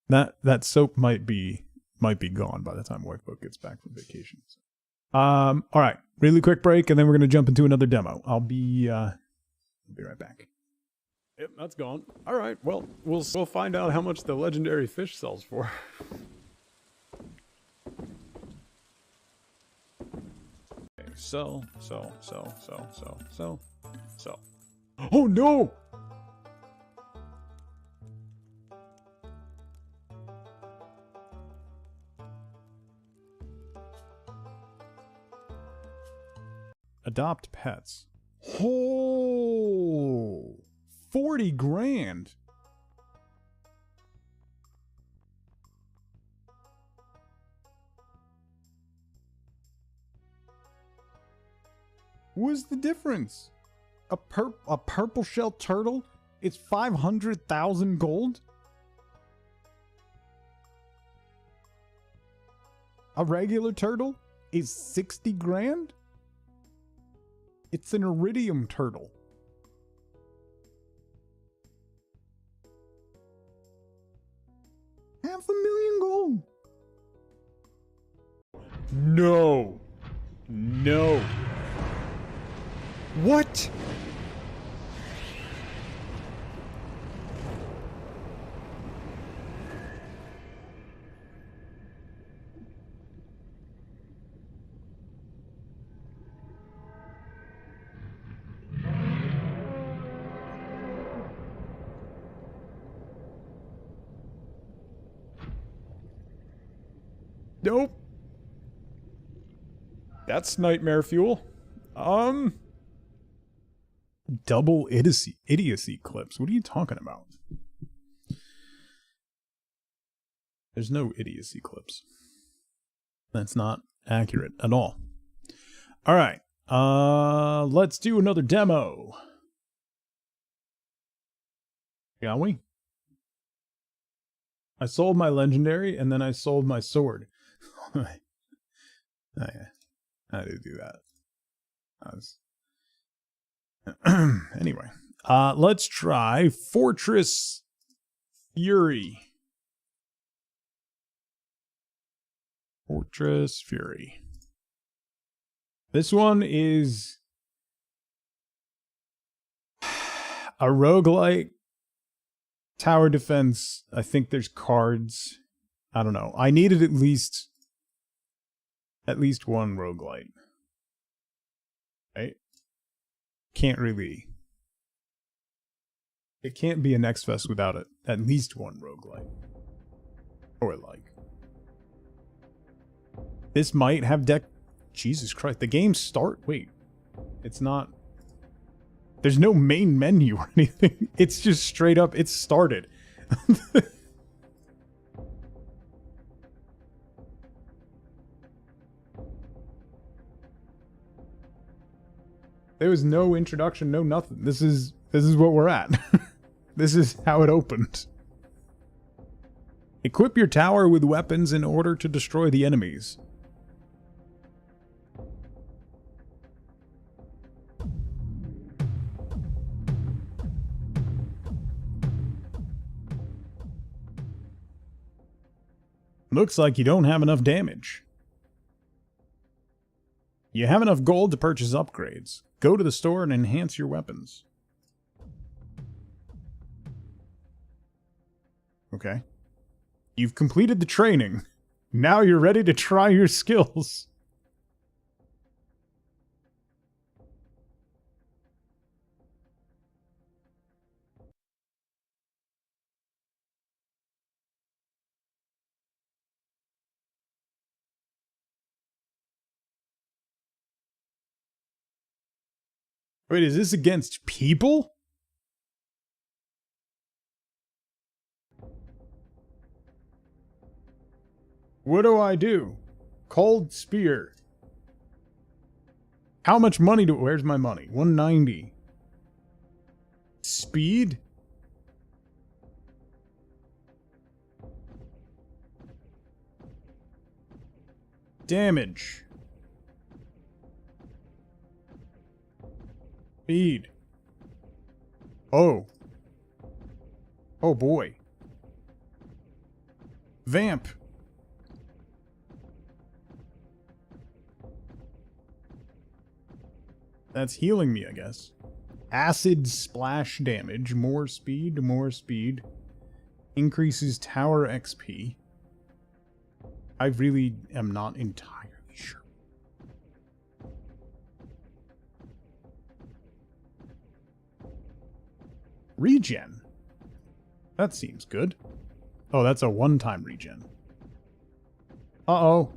That soap might be gone by the time Wifebook gets back from vacation. All right. Really quick break, and then we're going to jump into another demo. I'll be right back. Yep, that's gone. All right. Well, we'll find out how much the legendary fish sells for. Okay, so. Oh no! Adopt pets. Oh, 40 grand. What's the difference? A purple shell turtle is 500,000 gold? A regular turtle is 60 grand? It's an iridium turtle. $500,000 gold. No. No. What? Nope. That's nightmare fuel. Double idiocy clips. What are you talking about? There's no idiocy clips. That's not accurate at all. All right. Let's do another demo. Shall we? I sold my legendary and then I sold my sword. Oh, yeah. I did do that. Anyway, let's try Fortress Fury. Fortress Fury. This one is a roguelike tower defense. I think there's cards. I don't know. I needed at least one roguelite. Right? Can't really. It can't be a Next Fest without it. At least one roguelite. Or like. This might have deck. Jesus Christ. The game start. Wait. It's not. There's no main menu or anything. It's just straight up. It's started. There was no introduction, no nothing. This is what we're at. This is how it opened. Equip your tower with weapons in order to destroy the enemies. Looks like you don't have enough damage. You have enough gold to purchase upgrades. Go to the store and enhance your weapons. Okay. You've completed the training. Now you're ready to try your skills. Wait, is this against people? What do I do? Cold spear. How much money do... Where's my money? 190. Speed? Damage. Speed. Oh. Oh boy. Vamp. That's healing me, I guess. Acid splash damage. More speed, more speed. Increases tower XP. I really am not entirely sure. Regen. That seems good. Oh, that's a one-time regen. Uh-oh.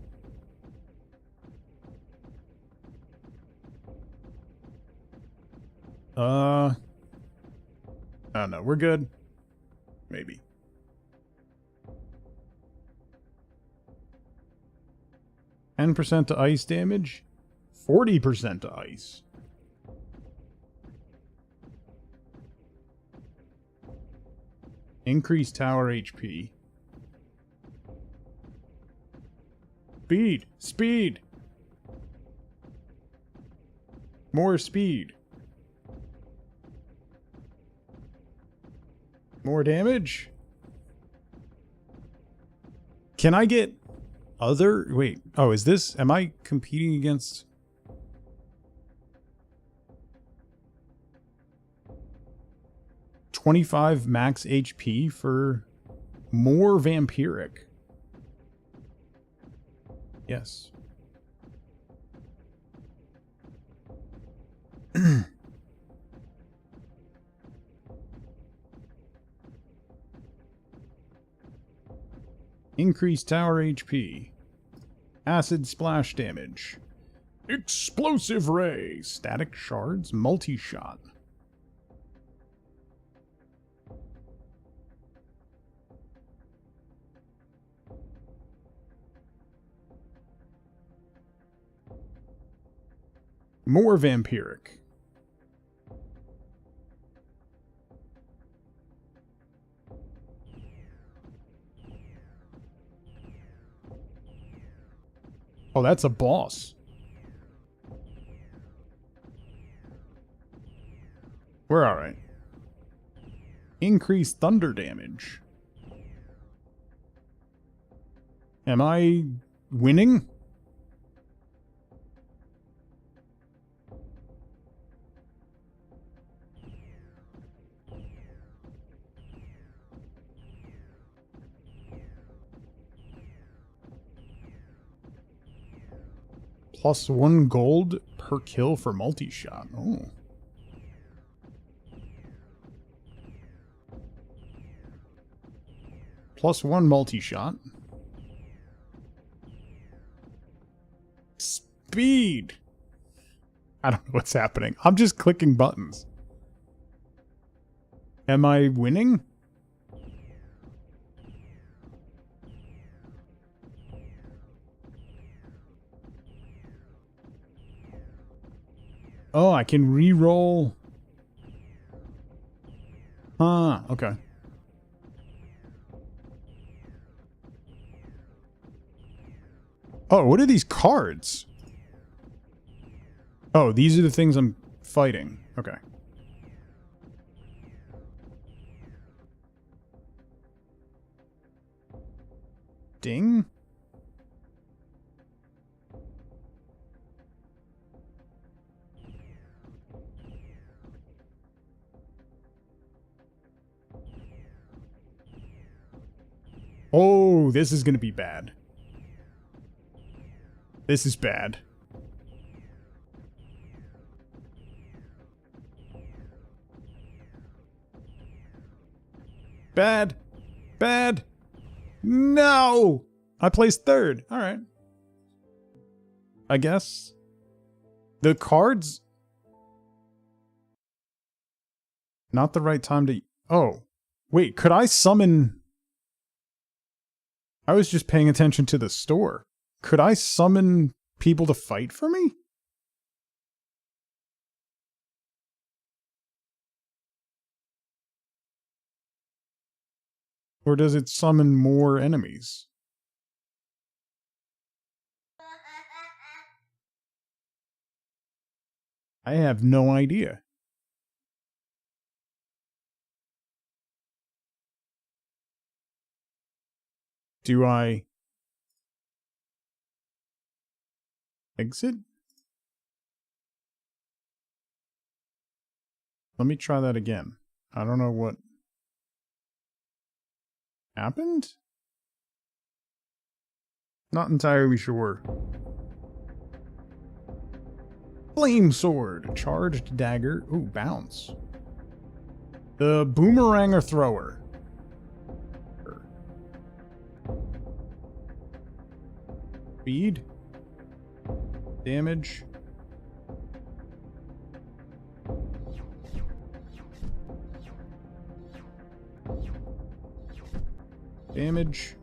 I don't know. We're good. Maybe. 10% to ice damage. 40% to ice. Increase tower HP. Speed! Speed! More speed. More damage? Can I get other... Wait. Oh, is this... Am I competing against... $25 max HP for more vampiric? Yes. Increase tower HP. Acid splash damage. Explosive ray. Static shards. Multi-shot. More vampiric. Oh, that's a boss. We're alright. Increased thunder damage. Am I winning? +1 gold per kill for multi-shot. Oh. +1 multi-shot. Speed! I don't know what's happening. I'm just clicking buttons. Am I winning? Oh, I can re-roll. Huh, okay. Oh, what are these cards? Oh, these are the things I'm fighting. Okay. Ding? Oh, this is gonna be bad. This is bad. Bad. Bad. No! I placed third. Alright. I guess. The cards... Not the right time to... Oh. Wait, could I summon... I was just paying attention to the store. Could I summon people to fight for me? Or does it summon more enemies? I have no idea. Do I... exit? Let me try that again. I don't know what... happened? Not entirely sure. Flame sword. Charged dagger. Ooh, bounce. The boomerang or thrower. Speed. Damage. Damage.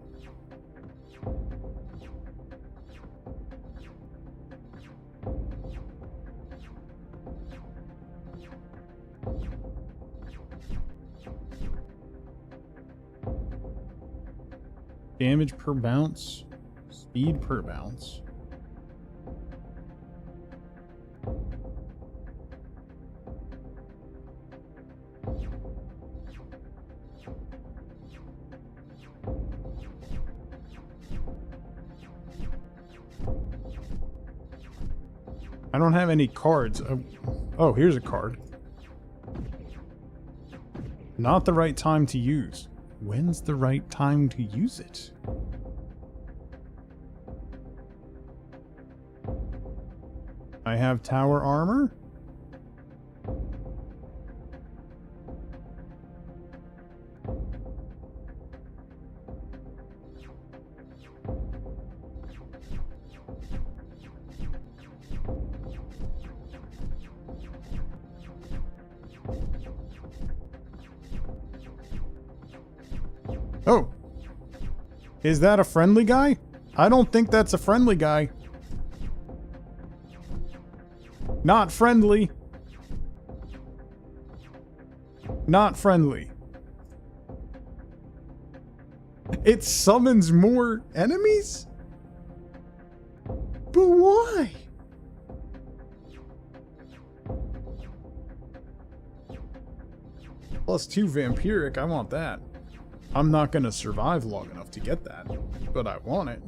Damage per bounce. Speed per bounce. I don't have any cards. Oh, here's a card. Not the right time to use. When's the right time to use it? I have tower armor. Oh! Is that a friendly guy? I don't think that's a friendly guy. Not friendly. Not friendly. It summons more enemies? But why? +2 vampiric, I want that. I'm not gonna survive long enough to get that, but I want it.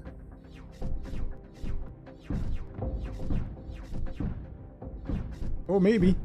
Oh, maybe.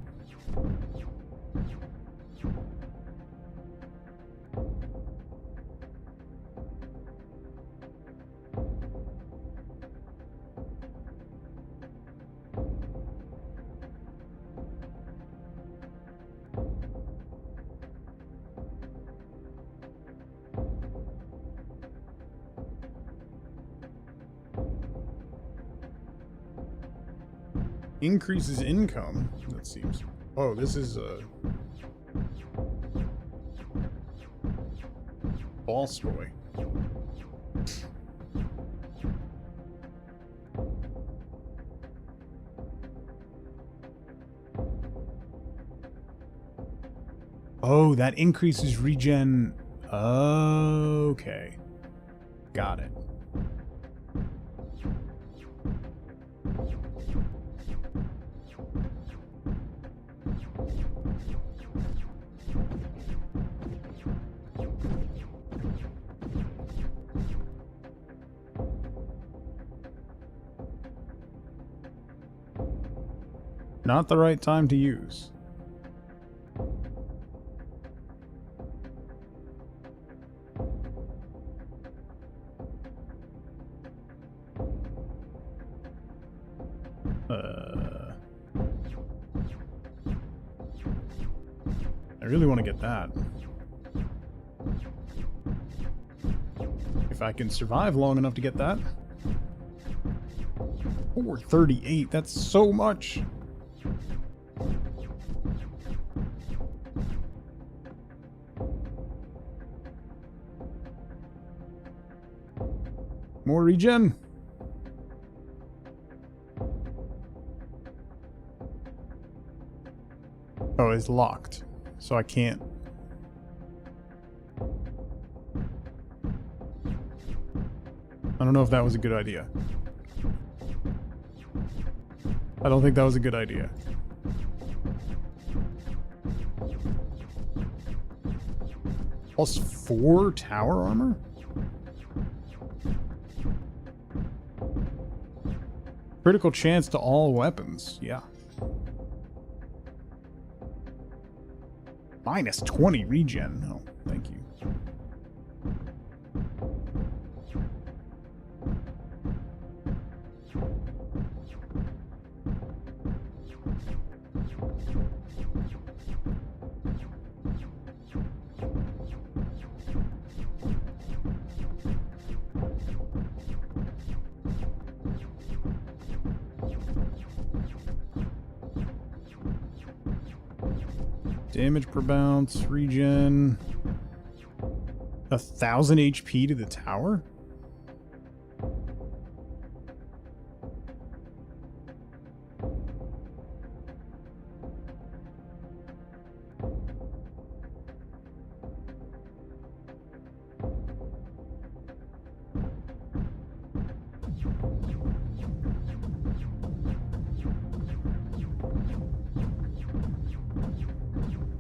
Increases income. That seems. Oh, this is a boss boy. Oh, that increases regen. Okay. Got it. Not the right time to use. I really want to get that. If I can survive long enough to get that. 438, that's so much. More regen. Oh, it's locked. So I can't. I don't know if that was a good idea. I don't think that was a good idea. +4 tower armor? Critical chance to all weapons. Yeah. -20 regen. Oh, thank you. Damage per bounce, regen. 1,000 HP to the tower?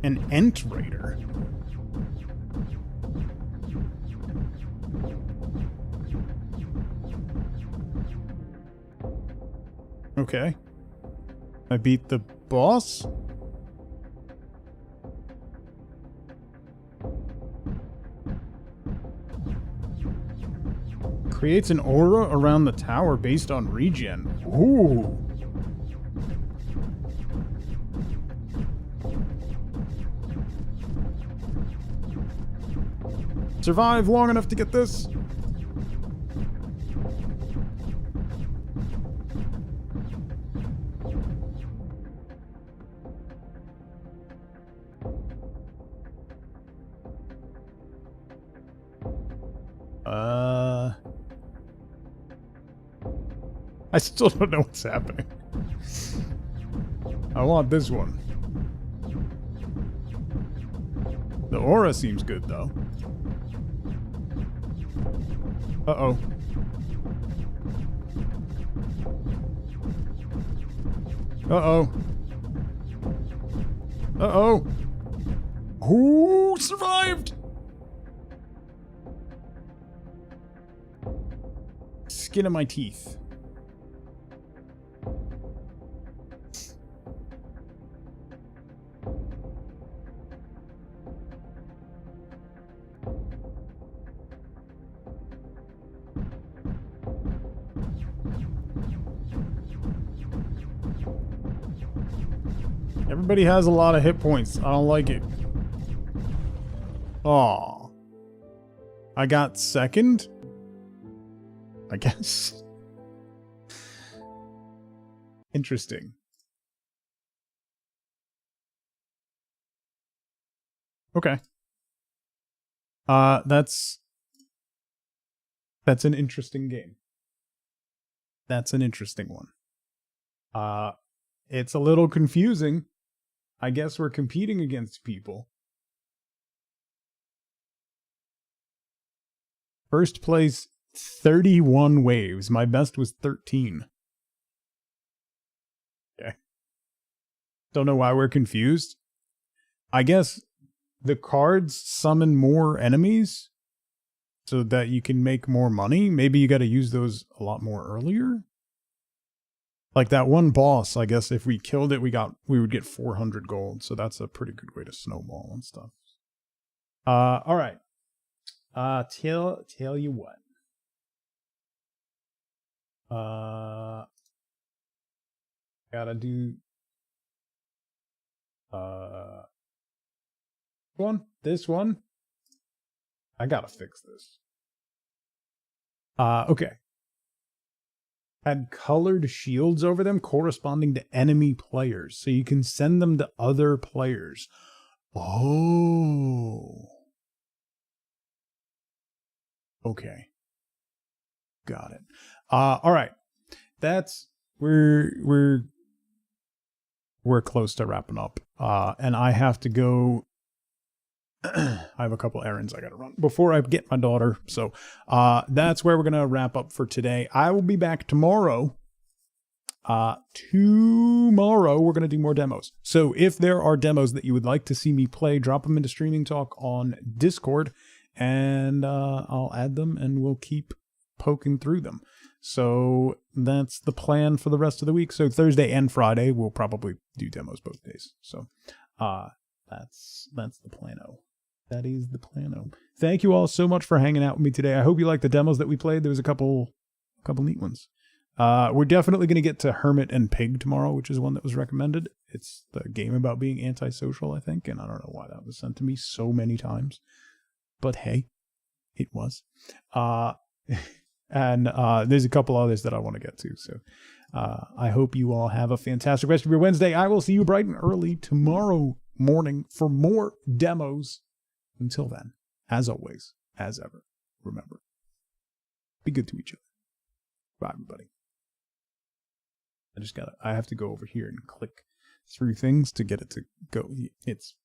An Ent Raider. Okay. I beat the boss? Creates an aura around the tower based on regen. Ooh. Survive long enough to get this. I still don't know what's happening. I want this one. The aura seems good, though. Uh-oh. Uh-oh. Uh-oh. Who survived? Skin of my teeth. Everybody has a lot of hit points. I don't like it. Aw. I got second? I guess. Interesting. Okay. That's an interesting game. That's an interesting one. It's a little confusing. I guess we're competing against people. First place, 31 waves. My best was 13. Okay. Don't know why we're confused. I guess the cards summon more enemies so that you can make more money. Maybe you got to use those a lot more earlier. Like that one boss, I guess if we killed it, we would get 400 gold. So that's a pretty good way to snowball and stuff. All right. Tell you what. Gotta do this one. I gotta fix this. Okay. Had colored shields over them corresponding to enemy players, so you can send them to other players. Oh. Okay. Got it. All right. That's we're close to wrapping up. And I have to go. I have a couple errands I got to run before I get my daughter. So that's where we're going to wrap up for today. I will be back tomorrow. Tomorrow we're going to do more demos. So if there are demos that you would like to see me play, drop them into Streaming Talk on Discord and I'll add them and we'll keep poking through them. So that's the plan for the rest of the week. So Thursday and Friday we'll probably do demos both days. So that's the plano. That is the plano. Thank you all so much for hanging out with me today. I hope you liked the demos that we played. There was a couple neat ones. We're definitely going to get to Hermit and Pig tomorrow, which is one that was recommended. It's the game about being antisocial, I think, and I don't know why that was sent to me so many times. But hey, it was. And there's a couple others that I want to get to. So I hope you all have a fantastic rest of your Wednesday. I will see you bright and early tomorrow morning for more demos. Until then, as always, as ever, remember, be good to each other. Bye, everybody. I have to go over here and click through things to get it to go. It's